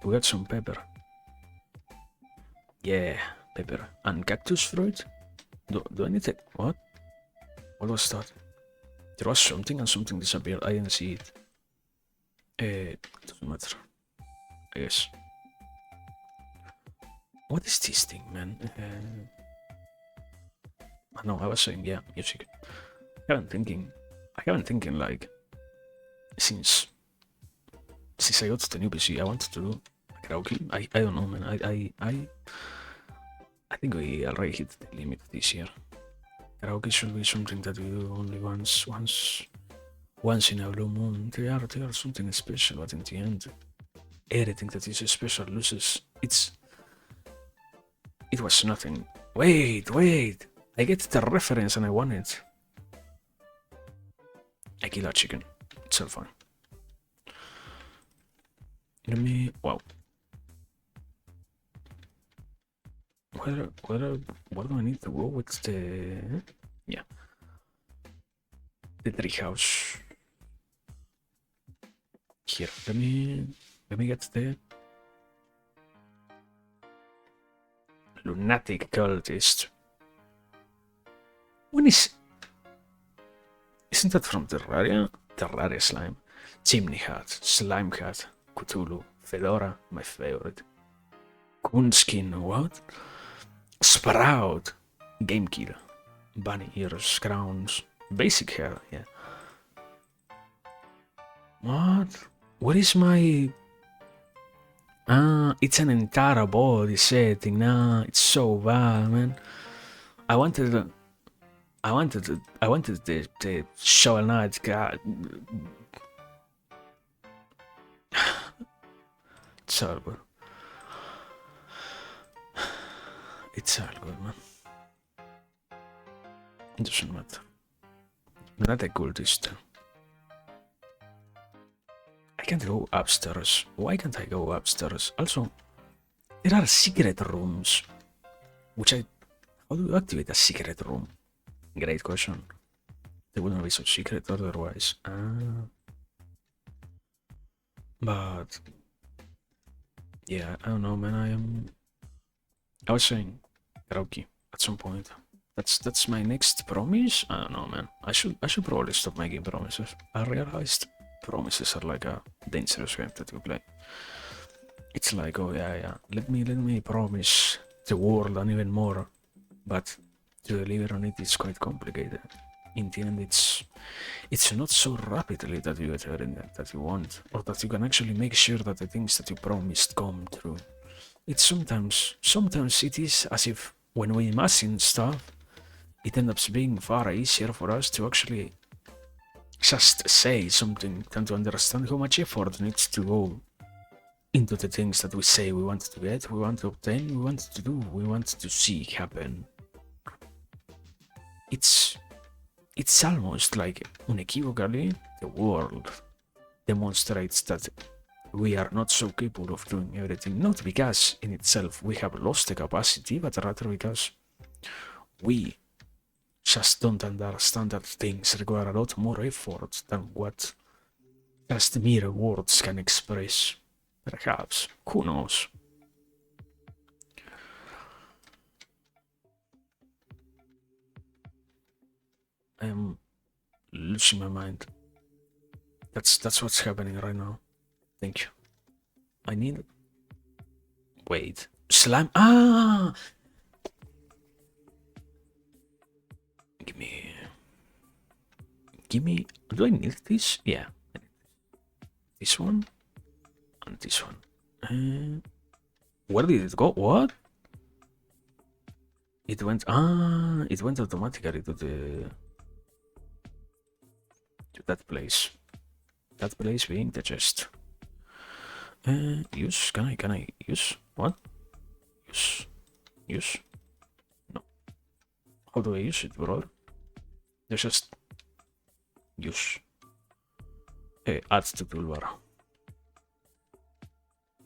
We got some pepper. Yeah, pepper. And cactus fruit? Do I need it? What? What was that? There was something and something disappeared. I didn't see it. Doesn't matter. I guess. What is this thing, man? No, I was saying, yeah, music. I have been thinking like since I got the new PC, I wanted to do karaoke. I don't know, man. I think we already hit the limit this year. Karaoke should be something that we do only once in a blue moon. They are something special, but in the end, everything that is special loses its. It was nothing. Wait. I get the reference and I want it. I kill a chicken. It's all fine. Let me. Wow. Where do I need to go with the? Yeah, the treehouse. Here. Let me get the lunatic cultist. When isn't that from Terraria? Terraria slime. Chimney hat, slime hat, Cthulhu, fedora, my favorite. Coonskin, what? Sprout, game killer, bunny ears, crowns, basic hair, yeah. What? What is my... Ah, it's an entire body setting. Nah, it's so bad, man. I wanted the Shovel Knight guy. It's all good. It's all good, man. It doesn't matter. I'm not a cultist. I can't go upstairs. Why can't I go upstairs? Also, there are secret rooms. How do you activate a secret room? Great question. They wouldn't be so secret otherwise. But yeah, I don't know, man. I was saying karaoke at some point. That's my next promise. I don't know, man. I should probably stop making promises. I realized promises are like a dangerous game that you play. It's like, oh yeah, let me promise the world and even more, but to deliver on it is quite complicated. In the end, it's not so rapidly that you get everything that you want, or that you can actually make sure that the things that you promised come true. It's sometimes it is as if when we imagine stuff, it ends up being far easier for us to actually just say something than to understand how much effort needs to go into the things that we say we want to get, we want to obtain, we want to do, we want to see happen. It's almost like unequivocally the world demonstrates that we are not so capable of doing everything, not because in itself we have lost the capacity, but rather because we just don't understand that things require a lot more effort than what just mere words can express. Perhaps. Who knows? I am losing my mind. That's what's happening right now. Thank you. I need... Wait. Slime... Ah! Give me... Do I need this? Yeah. This one? And this one. Where did it go? What? It went... Ah! It went automatically to the... to that place. That place being the chest. Use? Can I use? What? Use? No. How do I use it, brother? There's just... Use. Hey, add to toolbar.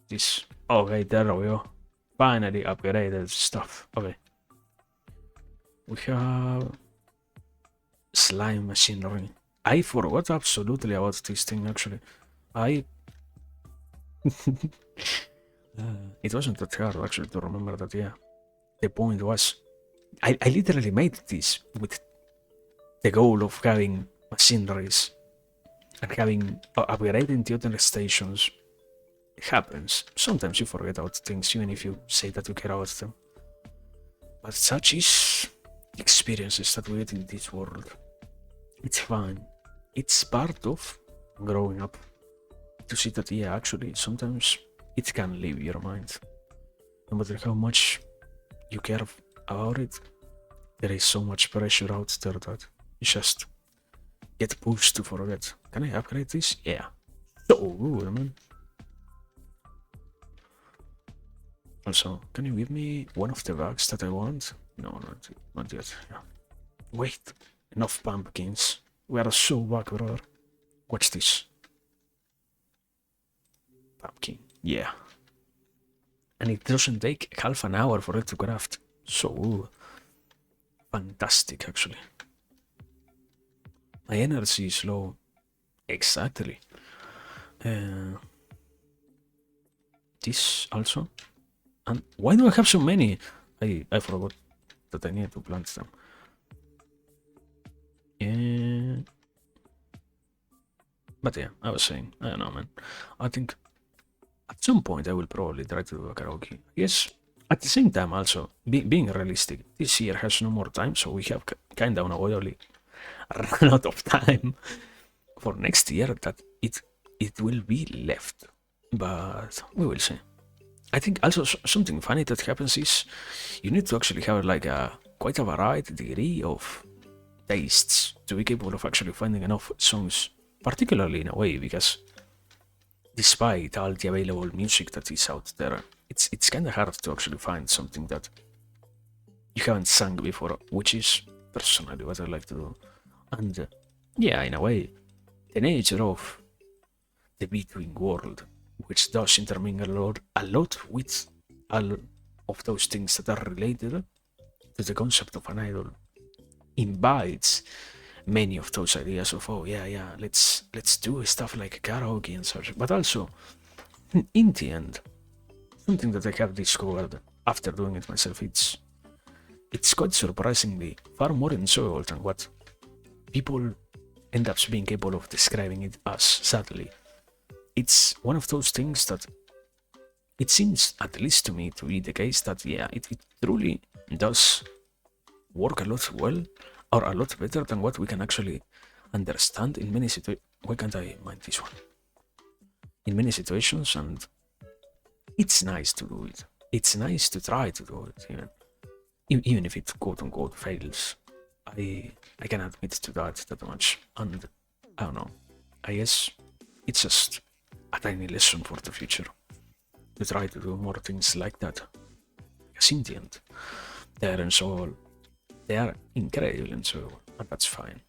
This. Okay, there we go. Finally upgraded stuff. Okay. We have... slime machinery. I forgot absolutely about this thing, actually. It wasn't that hard, actually, to remember that, yeah. The point was... I literally made this with the goal of having machineries and having upgrading the other stations. It happens. Sometimes you forget about things, even if you say that you care about them. But such is experiences that we get in this world. It's fine. It's part of growing up. To see that, yeah, actually, sometimes it can leave your mind. No matter how much you care about it, there is so much pressure out there that you just get pushed to forget. Can I upgrade this? Yeah. So good, man. Also, can you give me one of the bags that I want? No, not yet. Yeah. Wait, enough pumpkins. We are so back, brother. Watch this. Pumpkin. Yeah. And it doesn't take half an hour for it to craft. So fantastic, actually. My energy is low. Exactly. This also. And why do I have so many? I forgot that I need to plant them. Yeah. But yeah, I was saying, I don't know, man. I think at some point I will probably try to do a karaoke. Yes, at the same time also, being realistic, this year has no more time, so we have kind of unavoidably run out of time for next year that it will be left. But we will see. I think also something funny that happens is you need to actually have like a quite a varied degree of tastes to be capable of actually finding enough songs, particularly in a way because despite all the available music that is out there, it's kind of hard to actually find something that you haven't sung before, which is personally what I like to do. And yeah, in a way, the nature of the between world, which does intermingle a lot with all of those things that are related to the concept of an idol, invites many of those ideas of oh yeah let's do stuff like karaoke and such, but also in the end something that I have discovered after doing it myself, it's quite surprisingly far more enjoyable than what people end up being capable of describing it as. Sadly, it's one of those things that it seems, at least to me, to be the case that yeah it truly does work a lot well or a lot better than what we can actually understand in many situations. Why can't I mind this one? In many situations, and it's nice to do it. It's nice to try to do it, even if it quote unquote fails. I can admit to that much, and I don't know. I guess it's just a tiny lesson for the future to try to do more things like that. Because in the end, they're enjoyable. They are incredibly enjoyable, and that's fine.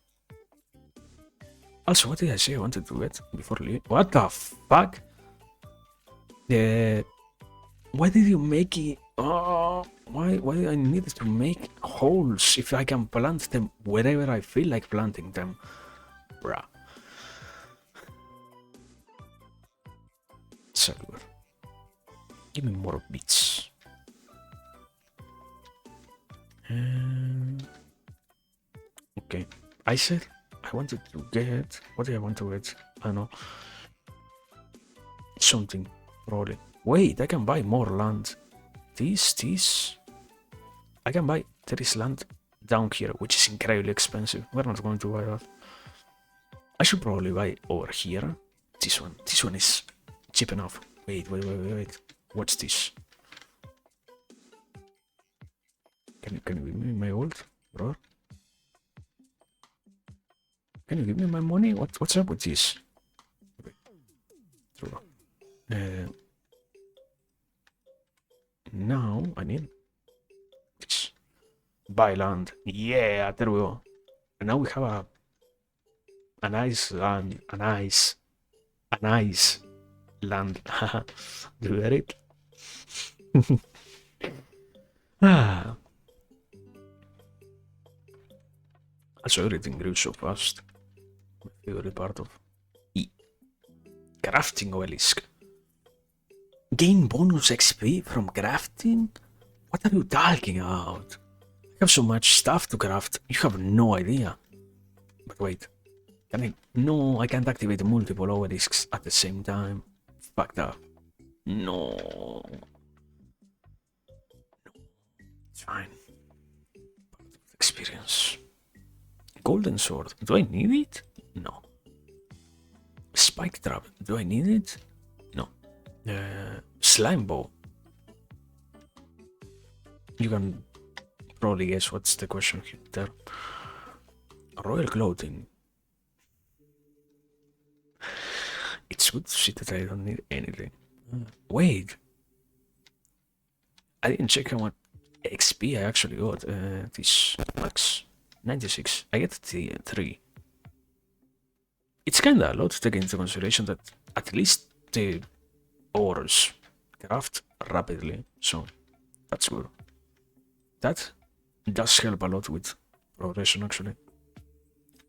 Also, what did I say I wanted to get before leaving? What the fuck? Why did you make it? Oh, why do I need to make holes if I can plant them wherever I feel like planting them? Bruh. Silver. Give me more bits. Okay. I said I wanted to get. What did I want to get? I don't know. Something, probably. Wait, I can buy more land. This. I can buy. There is land down here, which is incredibly expensive. We're not going to buy that. I should probably buy over here. This one. This one is cheap enough. Wait. What's this? Can you give me my gold, bro? Can you give me my money? What's up with this? Okay. True. Now I need this. Buy land. Yeah, there we go. And now we have a nice land. A nice land. Do you get it? Ah. Also, everything grew so fast. My favorite part of crafting obelisk. Gain bonus XP from crafting? What are you talking about? I have so much stuff to craft, you have no idea. But wait, can I? No, I can't activate multiple obelisks at the same time. Fuck that. No. It's fine. Experience. Golden sword. Do I need it? No. Spike trap. Do I need it? No. Slime bow. You can probably guess what's the question there. Royal clothing. It's good to see that I don't need anything. Wait. I didn't check how much XP I actually got. This max 96. I get the 3. It's kinda a lot to take into consideration that at least the ores craft rapidly, so that's good. That does help a lot with progression, actually.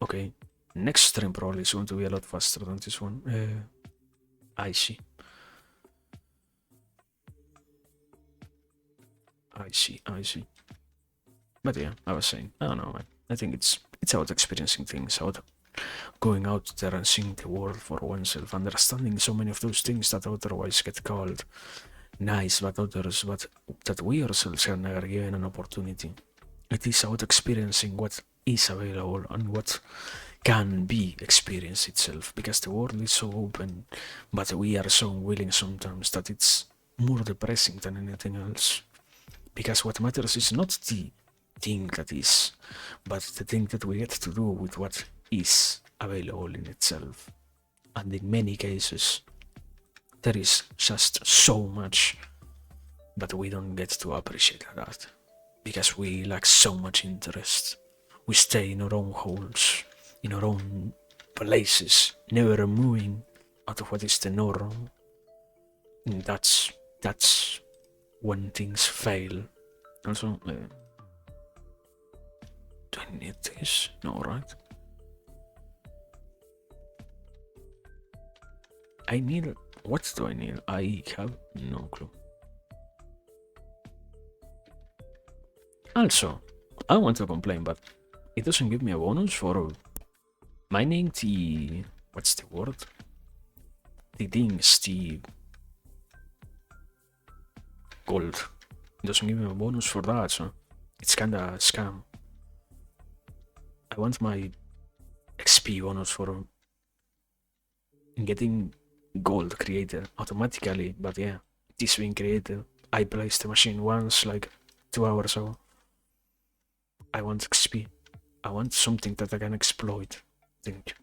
Okay, next stream probably is going to be a lot faster than this one. I see. I see. But yeah, I was saying, I don't know, man. I think it's about experiencing things, about going out there and seeing the world for oneself, understanding so many of those things that otherwise get called nice, but others, but that we ourselves are never given an opportunity. It is about experiencing what is available and what can be experienced itself, because the world is so open, but we are so unwilling sometimes that it's more depressing than anything else. Because what matters is not the thing that is, but the thing that we get to do with what is available in itself. And in many cases, there is just so much, but we don't get to appreciate that because we lack so much interest. We stay in our own holes, in our own places, never moving out of what is the norm. And that's when things fail. Also, do I need this? No, right? I need. What do I need? I have no clue. Also, I don't want to complain, but it doesn't give me a bonus for mining the. What's the word? The things, the gold. It doesn't give me a bonus for that, so it's kinda a scam. I want my XP bonus for getting gold created automatically, but yeah, it is being created. I placed the machine once, like 2 hours ago. I want XP. I want something that I can exploit. Thank you.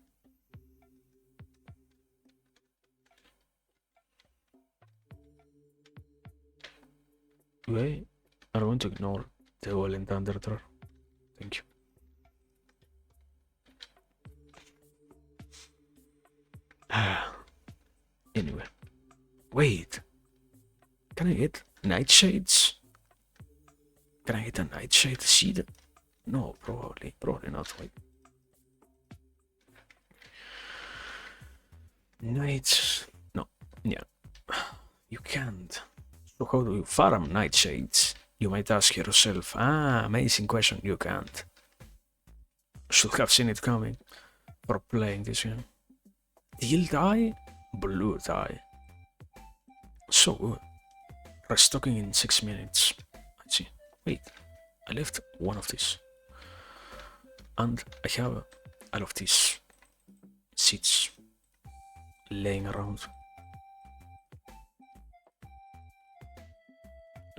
Wait, I don't want to ignore the Violent Underdraw. Thank you. Anyway. Wait. Can I get nightshades? Can I get a nightshade seed? No, probably. Probably not. Wait. Nights. No. Yeah. You can't. So how do you farm nightshades? You might ask yourself. Amazing question. You can't. Should have seen it coming for playing this game. Teal dye? Blue dye. So good. Restocking in 6 minutes. Let's see. Wait. I left one of these. And I have all of these seeds laying around.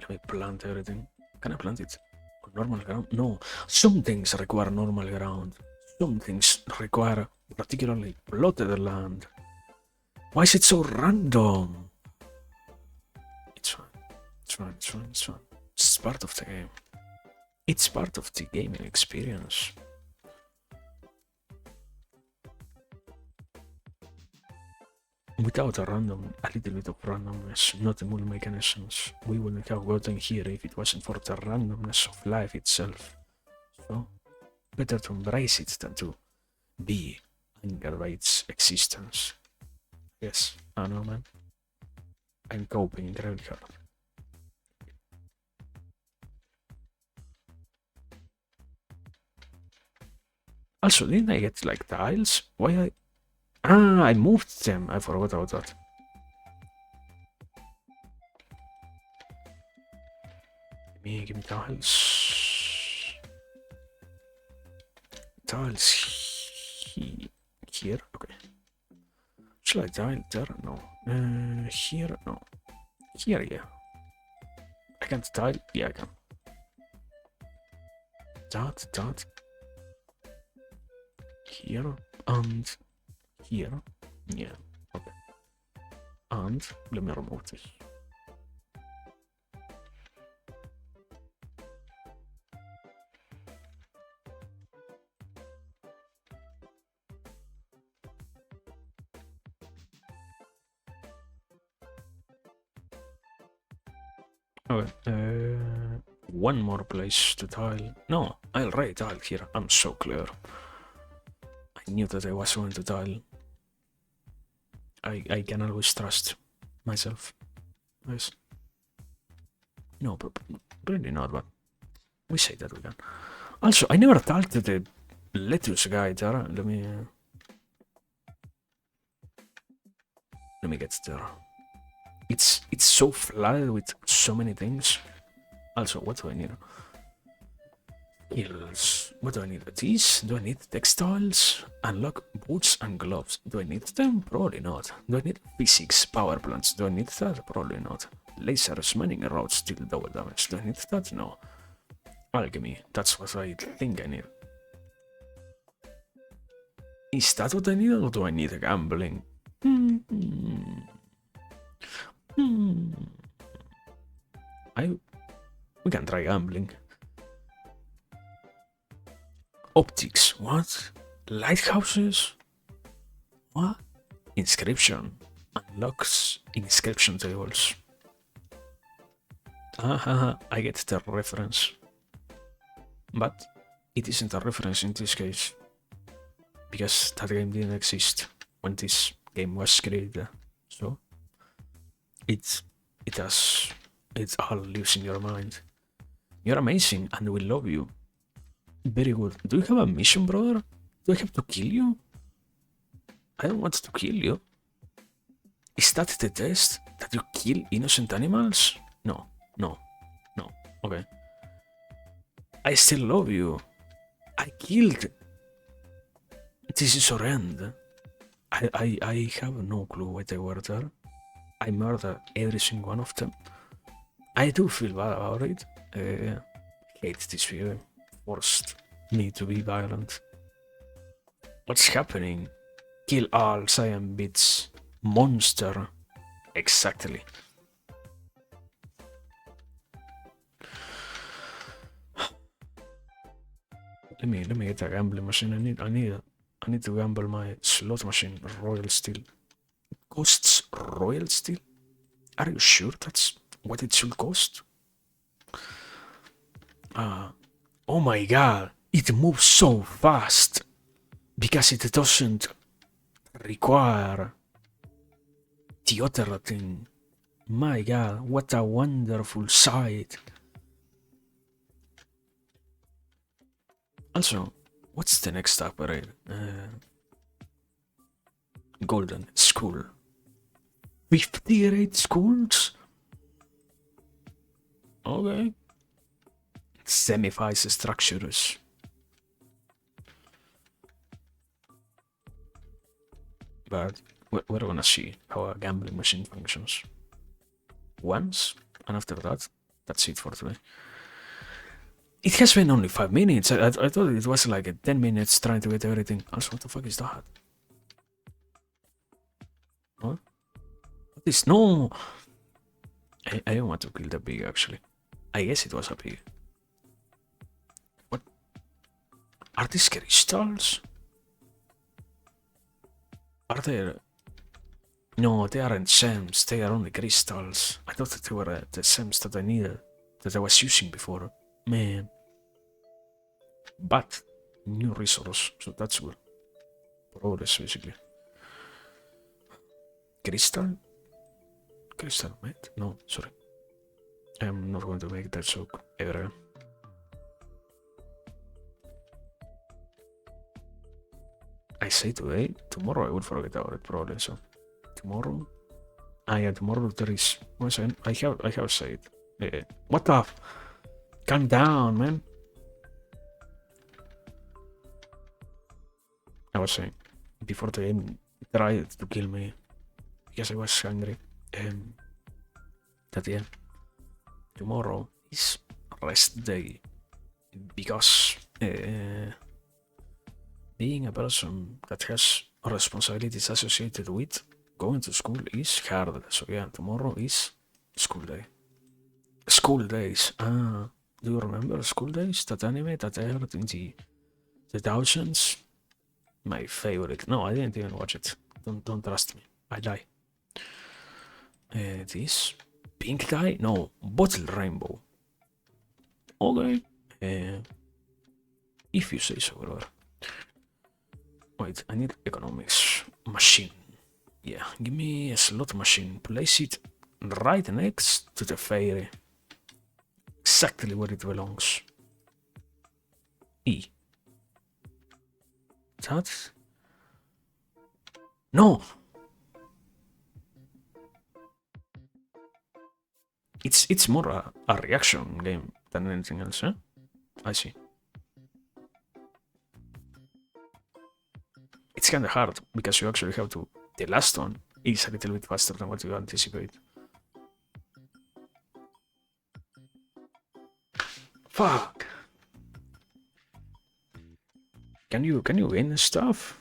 Let me plant everything. Can I plant it on normal ground? No. Some things require normal ground. Some things require particularly plotted land. Why is it so random? It's fine. It's fine. It's fine. It's fine. It's part of the game. It's part of the gaming experience. Without a little bit of randomness, not the mule mechanisms, we wouldn't have gotten here if it wasn't for the randomness of life itself. So, better to embrace it than to be angered by its existence. Yes, I know, man. I'm coping incredibly hard. Also, didn't I get like tiles? Why I moved them. I forgot about that. Give me tiles. Tiles here. Okay. Should I tile there? No. Here? No. Here, yeah. I can't tile? Yeah, I can. That. Here and here. Yeah. Okay. And let me remove this. Okay. One more place to tile. No, I already tiled here. I'm so clever. I knew that I was going to tile. I can always trust myself. Yes. No, probably not, but we say that we can. Also, I never talked to the lettuce guy, Tara. Let me get there. It's so flooded with so many things. Also, what do I need? Skills. What do I need? These? Do I need textiles? Unlock boots and gloves. Do I need them? Probably not. Do I need physics? Power plants. Do I need that? Probably not. Lasers, mining rods, deal double damage. Do I need that? No. Alchemy. That's what I think I need. Is that what I need, or do I need gambling? We can try gambling. Optics. What? Lighthouses? What? Inscription. Unlocks inscription tables. I get the reference. But it isn't a reference in this case. Because that game didn't exist when this game was created. So it all lives in your mind. You're amazing and we love you. Very good. Do you have a mission, brother? Do I have to kill you? I don't want to kill you. Is that the test? That you kill innocent animals? No. Okay. I still love you. I killed. This is our end. I have no clue why they were there. I murdered every single one of them. I do feel bad about it. Hate this video. Forced me to be violent. What's happening? Kill all cyan bits. Monster. Exactly. Let me get a gambling machine. I need to gamble my slot machine. Royal Steel. Costs Royal Steel? Are you sure that's what it should cost? Oh my god, it moves so fast because it doesn't require the other thing. My god, what a wonderful sight. Also, what's the next upgrade? Golden School. 58 schools? Okay. Semi-phase structures. But we're gonna see how a gambling machine functions. Once, and after that, that's it for today. It has been only 5 minutes. I thought it was like 10 minutes trying to get everything. Also, what the fuck is that? What? What is... No! I don't want to kill the pig, actually. I guess it was a pig. What? Are these crystals? Are there... No, they aren't gems. They are only crystals. I thought that they were the gems that I needed. That I was using before. Man. But new resource, so that's good. Progress, basically. Crystal? Crystal, mate? No, sorry. I'm not going to make that joke ever again. I say today, tomorrow I will forget about it probably, so tomorrow. Yeah, tomorrow there is. One second, I have said. What the? Calm down, man. I was saying before the game tried to kill me because I was hungry. That yeah, tomorrow is rest day because being a person that has responsibilities associated with going to school is hard. So yeah, tomorrow is school day. School days. Do you remember school days? That anime that aired in the 2000s? My favorite. No, I didn't even watch it. Don't trust me. I lie. This pink guy? No, bottle rainbow. Okay. If you say so, brother. Wait, I need economics. Machine. Yeah, give me a slot machine. Place it right next to the fairy. Exactly where it belongs. E. That? No! It's more a reaction game than anything else, huh? I see. It's kinda hard, because you actually have to... The last one is a little bit faster than what you anticipate. Fuck! Can you win stuff?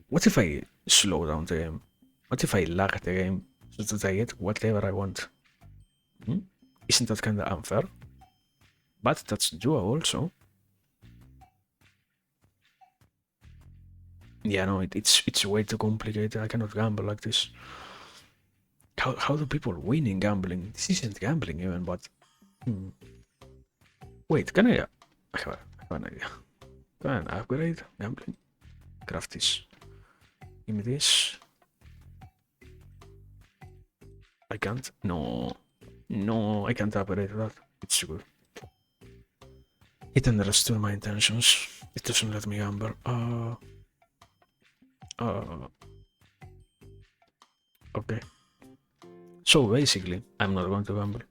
What if I slow down the game? What if I lag the game so that I get whatever I want? Isn't that kinda unfair? But that's doable also. Yeah, no, it's way too complicated. I cannot gamble like this. How do people win in gambling? This isn't gambling even, but... Wait, can I have an idea. Can I upgrade gambling? Craft this. Give me this. I can't. No. No, I can't upgrade that. It's too good. It understood my intentions. It doesn't let me gamble. Okay. So basically, I'm not going to gamble.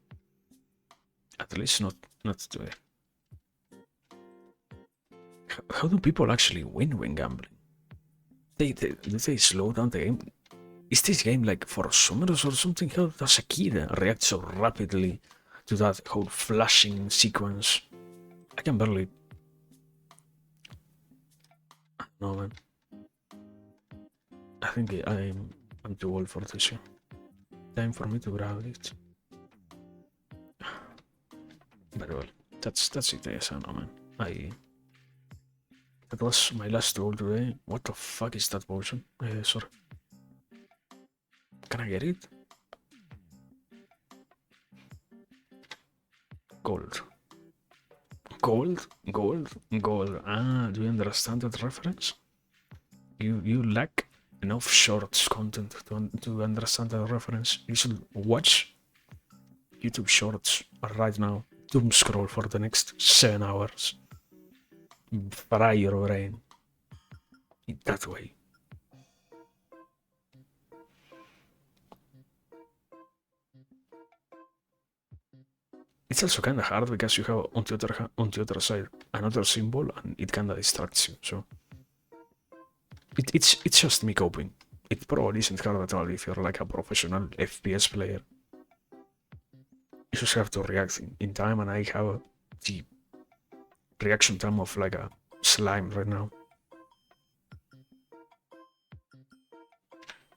At least not today. How do people actually win when gambling? Do they slow down the game? Is this game like for summers or something? How does a kid react so rapidly to that whole flashing sequence? I can barely... No, man. I think I'm too old for this. Time for me to grab it. Very well. That's it, yes, I know, man. That was my last goal today. What the fuck is that potion? Sorry. Can I get it? Gold. Gold? Gold? Gold. Ah, do you understand that reference? You lack enough shorts content to understand that reference. You should watch YouTube shorts right now. Doom scroll for the next 7 hours. Fry your brain. That way. It's also kinda hard because you have on the other side another symbol and it kinda distracts you, so it's just me coping. It probably isn't hard at all if you're like a professional FPS player. You just have to react in time, and I have the reaction time of like a slime right now.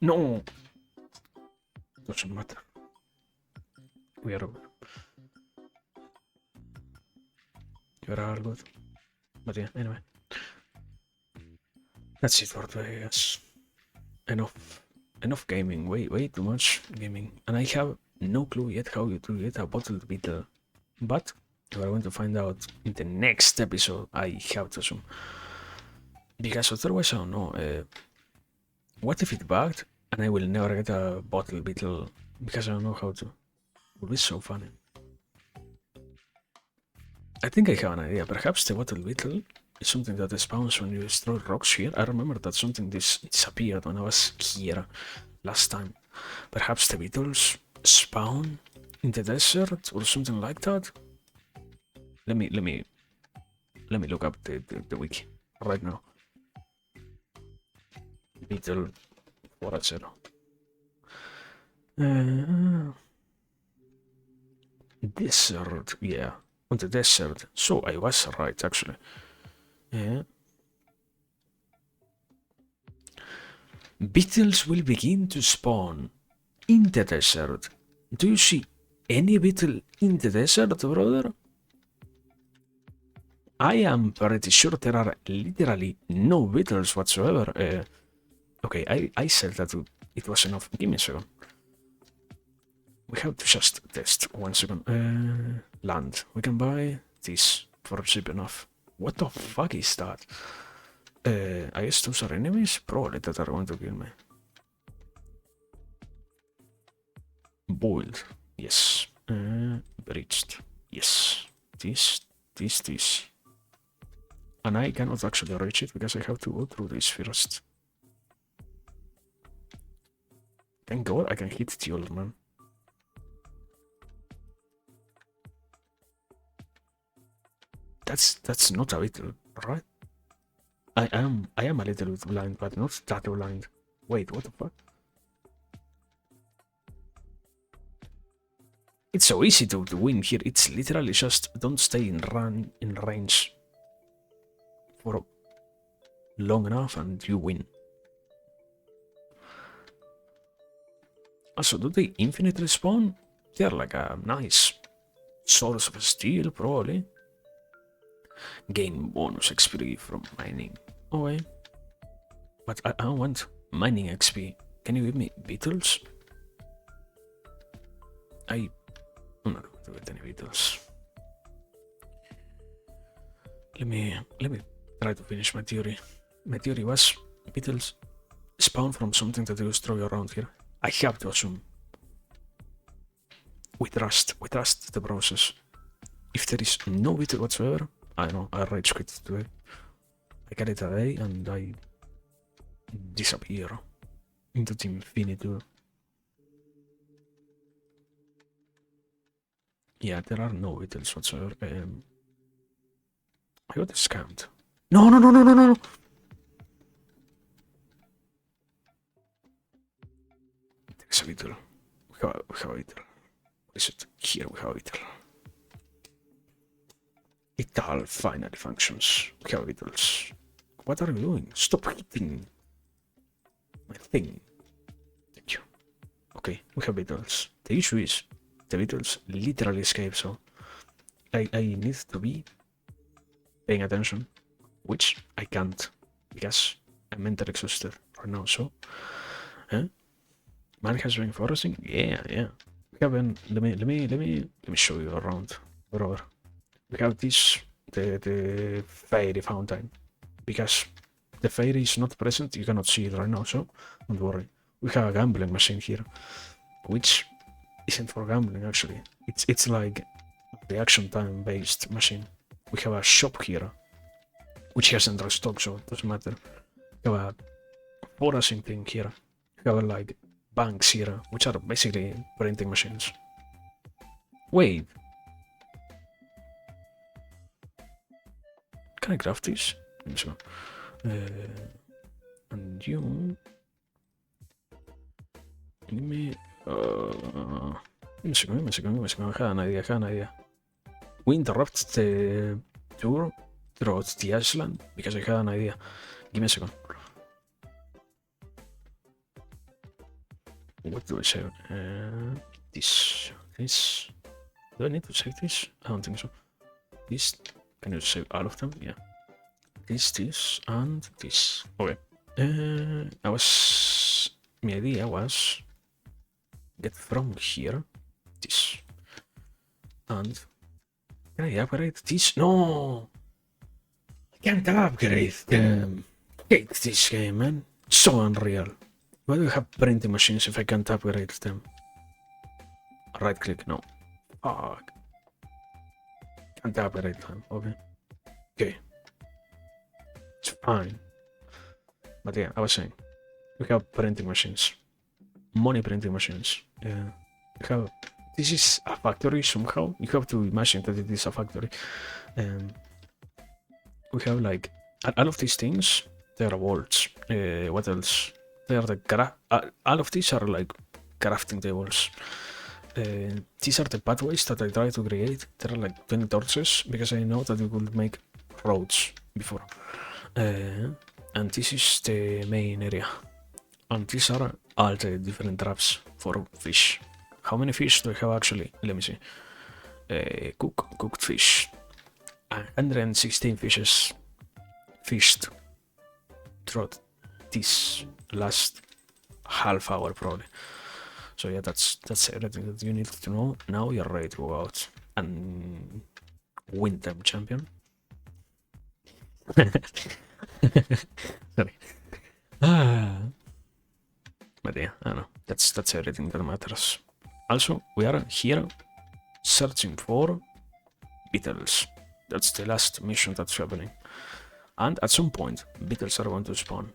No! Doesn't matter. We are over. You're all good. But yeah, anyway. That's it for today, guys. Enough gaming. Way too much gaming. And I have no clue yet how to get a bottled beetle. But we're going to find out in the next episode, I have to assume. Because otherwise I don't know. What if it bugged and I will never get a bottled beetle because I don't know how to? It would be so funny. I think I have an idea. Perhaps the bottled beetle is something that spawns when you destroy rocks here. I remember that something disappeared when I was here last time. Perhaps the beetles spawn in the desert or something like that. Let me look up the wiki right now. Beetle Forager. Desert, yeah, on the desert. So I was right, actually. Yeah. Beetles will begin to spawn in the desert. Do you see any beetle in the desert, brother? I am pretty sure there are literally no beetles whatsoever. Okay, I said that it was enough. Give me a second. we have to just test 1 second. Land. We can buy this for cheap enough. What the fuck is that? I guess those are enemies? Probably that are going to kill me. Boiled. Yes. Breached. Yes. This. And I cannot actually reach it because I have to go through this first. Thank God I can hit the old man. That's not a little, right? I am a little bit blind, but not that blind. Wait, what the fuck? It's so easy to win here. It's literally just don't stay in range for long enough and you win. Also, do they infinitely spawn? They're like a nice source of steel, probably. Gain bonus XP from mining. Okay. But I don't want mining XP. Can you give me beetles? I'm not going to get any beetles. Let me try to finish my theory. My theory was beetles spawn from something that you destroy around here. I have to assume. We trust the process. If there is no beetle whatsoever, I know, I rage quit today. I get it away and I disappear into the infinitude. Yeah, there are no beetles whatsoever. I got scammed. No. There's a beetle. We have a beetle. What is it? Here we have a beetle. It all finally functions. We have beetles. What are you doing? Stop hitting my thing. Thank you. Okay, we have beetles. The issue is the beetles literally escape, so I need to be paying attention, which I can't because I'm mentally exhausted right now. So, man has been foraging. Yeah. We have been. Let me show you around, brother. We have this the fairy fountain because the fairy is not present. You cannot see it right now, so don't worry. We have a gambling machine here, which isn't for gambling actually. It's like reaction time based machine. We have a shop here, which hasn't restocked, so it doesn't matter. We have a foraging thing here. We have like banks here, which are basically printing machines. Wait. Can I craft this? So, and you give me give me a second. I have an idea. We interrupt the tour throughout the island because I had an idea. Give me a second. What do I save? This. Do I need to save this? I don't think so. This. Can you save all of them? Yeah. This, and this. Okay. My idea was get from here this. And can I upgrade this? No! I can't upgrade them. I hate this game, man. It's so unreal. Why do you have printing machines if I can't upgrade them? Right click, no. Fuck. Can't upgrade them, okay. It's fine. But yeah, I was saying, we have printing machines. Money printing machines. Yeah. We have, this is a factory somehow. You have to imagine that it is a factory. We have like, all of these things, they are vaults. What else? They are the all of these are like crafting tables. These are the pathways that I try to create. There are like 20 torches because I know that we could make roads before. And this is the main area. And these are all the different traps for fish. How many fish do I have actually? Let me see. Cooked fish. 116 fishes fished throughout this last half hour probably. So yeah, that's everything that you need to know. Now you're ready to go out and win them, champion. Sorry. But yeah, I don't know. That's everything that matters. Also, we are here searching for beetles. That's the last mission that's happening. And at some point, beetles are going to spawn.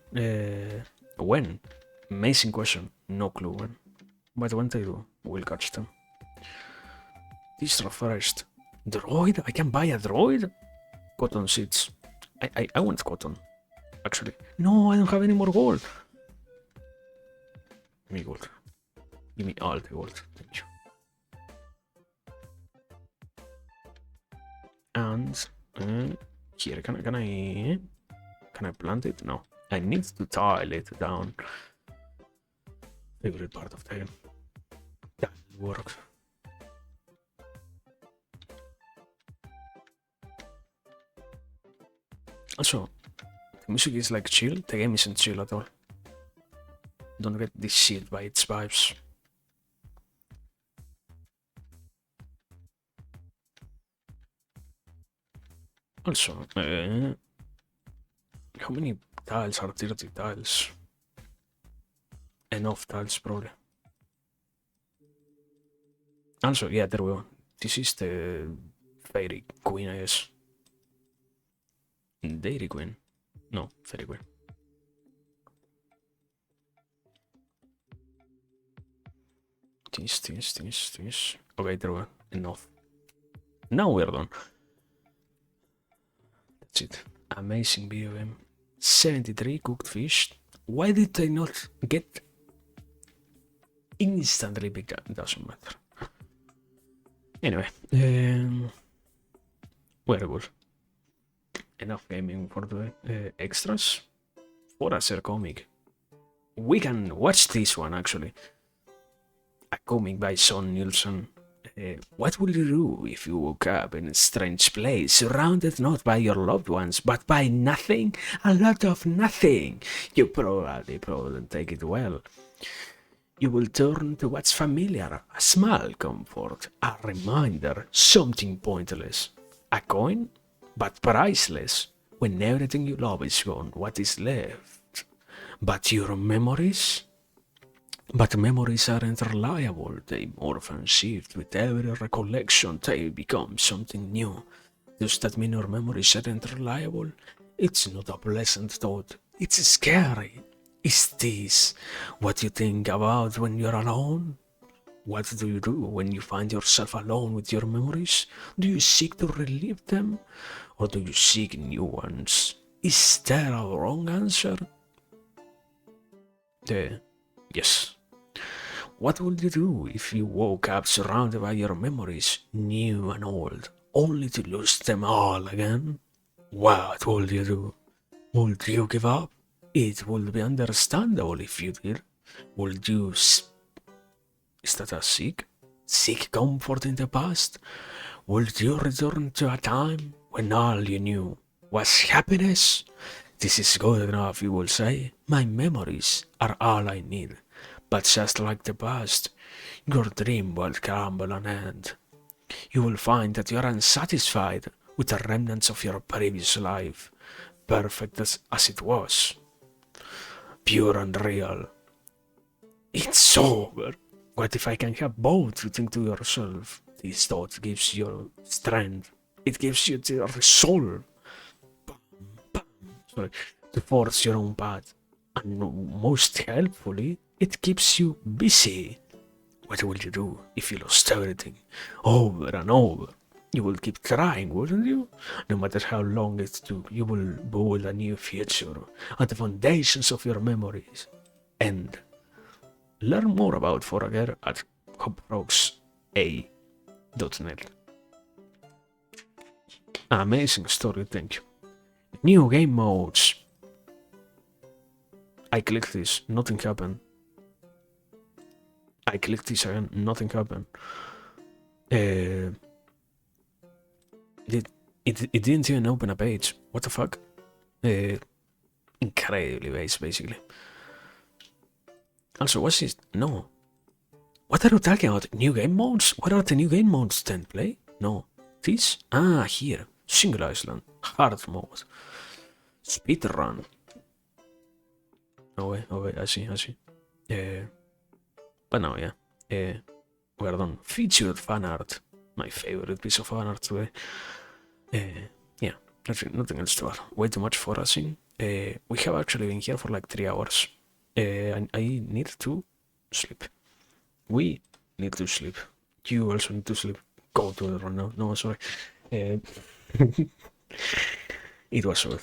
When? Amazing question. No clue when. But when they do, we'll catch them. This forest. Droid? I can buy a droid? Cotton seeds. I want cotton. Actually. No, I don't have any more gold. Give me gold. Give me all the gold. Thank you. And here, can I plant it? No. I need to tile it down. Favorite part of the game. That works. Also, the music is like chill. The game isn't chill at all. Don't get deceived by its vibes. Also, how many tiles are 30 tiles? Enough tiles, probably. Also, yeah, there we go. This is the Fairy Queen, I guess. Dairy Queen? No, Fairy Queen. This. Okay, there we go. Enough. Now we're done. That's it. Amazing video game. 73 cooked fish. Why did I not get instantly big? It doesn't matter. Anyway, very good. Enough gaming for the extras. Forager comic. We can watch this one actually. A comic by Son Nielsen. What will you do if you woke up in a strange place, surrounded not by your loved ones, but by nothing? A lot of nothing. You probably wouldn't take it well. You will turn to what's familiar, a small comfort, a reminder, something pointless. A coin? But priceless. When everything you love is gone, what is left? But your memories? But memories aren't reliable, they morph and shift with every recollection, they become something new. Does that mean your memories aren't reliable? It's not a pleasant thought, it's scary. Is this what you think about when you're alone? What do you do when you find yourself alone with your memories? Do you seek to relive them? Or do you seek new ones? Is there a wrong answer? Yes. What would you do if you woke up surrounded by your memories, new and old, only to lose them all again? What would you do? Would you give up? It would be understandable if you did. Would you... Is that a seek? Seek comfort in the past? Would you return to a time when all you knew was happiness? This is good enough, you will say. My memories are all I need. But just like the past, your dream will crumble and end. You will find that you are unsatisfied with the remnants of your previous life, perfect as it was. Pure and real. It's over. What if I can have both? You think to yourself. This thought gives you strength. It gives you the resolve. Sorry, to force your own path. And most helpfully, it keeps you busy. What will you do if you lost everything? Over and over. You will keep trying, wouldn't you? No matter how long it took, you will build a new future on the foundations of your memories. And learn more about Forager at hopproxa.net. Amazing story, thank you. New game modes. I clicked this, nothing happened. I clicked this again, nothing happened. It didn't even open a page. What the fuck? Incredibly base, basically. Also, what's this? No. What are you talking about? New game modes? What are the new game modes then? Play? No. This? Ah, here. Single Island. Hard mode. Speedrun. Oh wait, I see. But now, yeah. We're done. Featured fan art. My favorite piece of fan art today. Yeah, nothing else to add. Way too much for us in. We have actually been here for like 3 hours. I need to sleep. We need to sleep. You also need to sleep. Go to the run now. No, sorry. Uh, it was a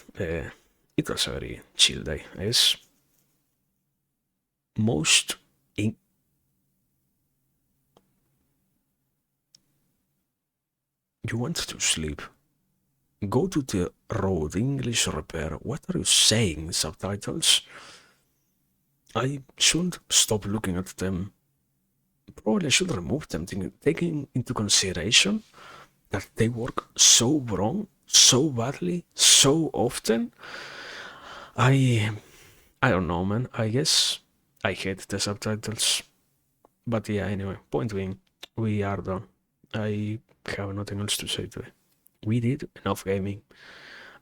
very chill day. I guess most in you want to sleep. Go to the road, English repair. What are you saying, subtitles? I should stop looking at them. Probably I should remove them, taking into consideration that they work so wrong, so badly, so often. I I don't know, man. I guess I hate the subtitles. But yeah, anyway, point being, we are done. I have nothing else to say today. We did enough gaming,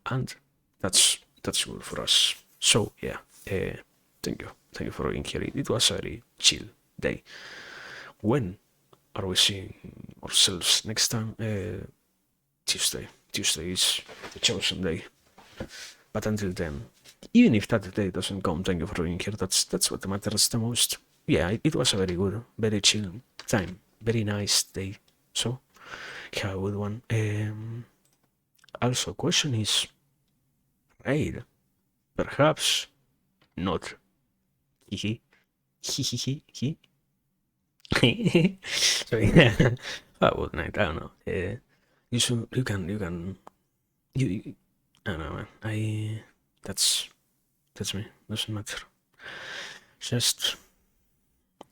and that's good for us. So yeah, thank you for being here. It was a very chill day. When are we seeing ourselves next time? Tuesday. Tuesday is the chosen day. But until then, even if that day doesn't come, thank you for being here. That's what matters the most. Yeah, it was a very good, very chill time, very nice day. So have a good one. Also, question is, raid? Perhaps not. Hehe. Hehehe. So yeah, that was night. I don't know. You. I don't know, man. That's me. Doesn't matter. Just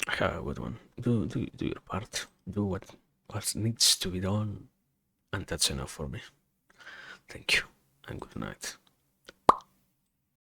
have a good one. Do your part. Do what needs to be done, and that's enough for me. Thank you.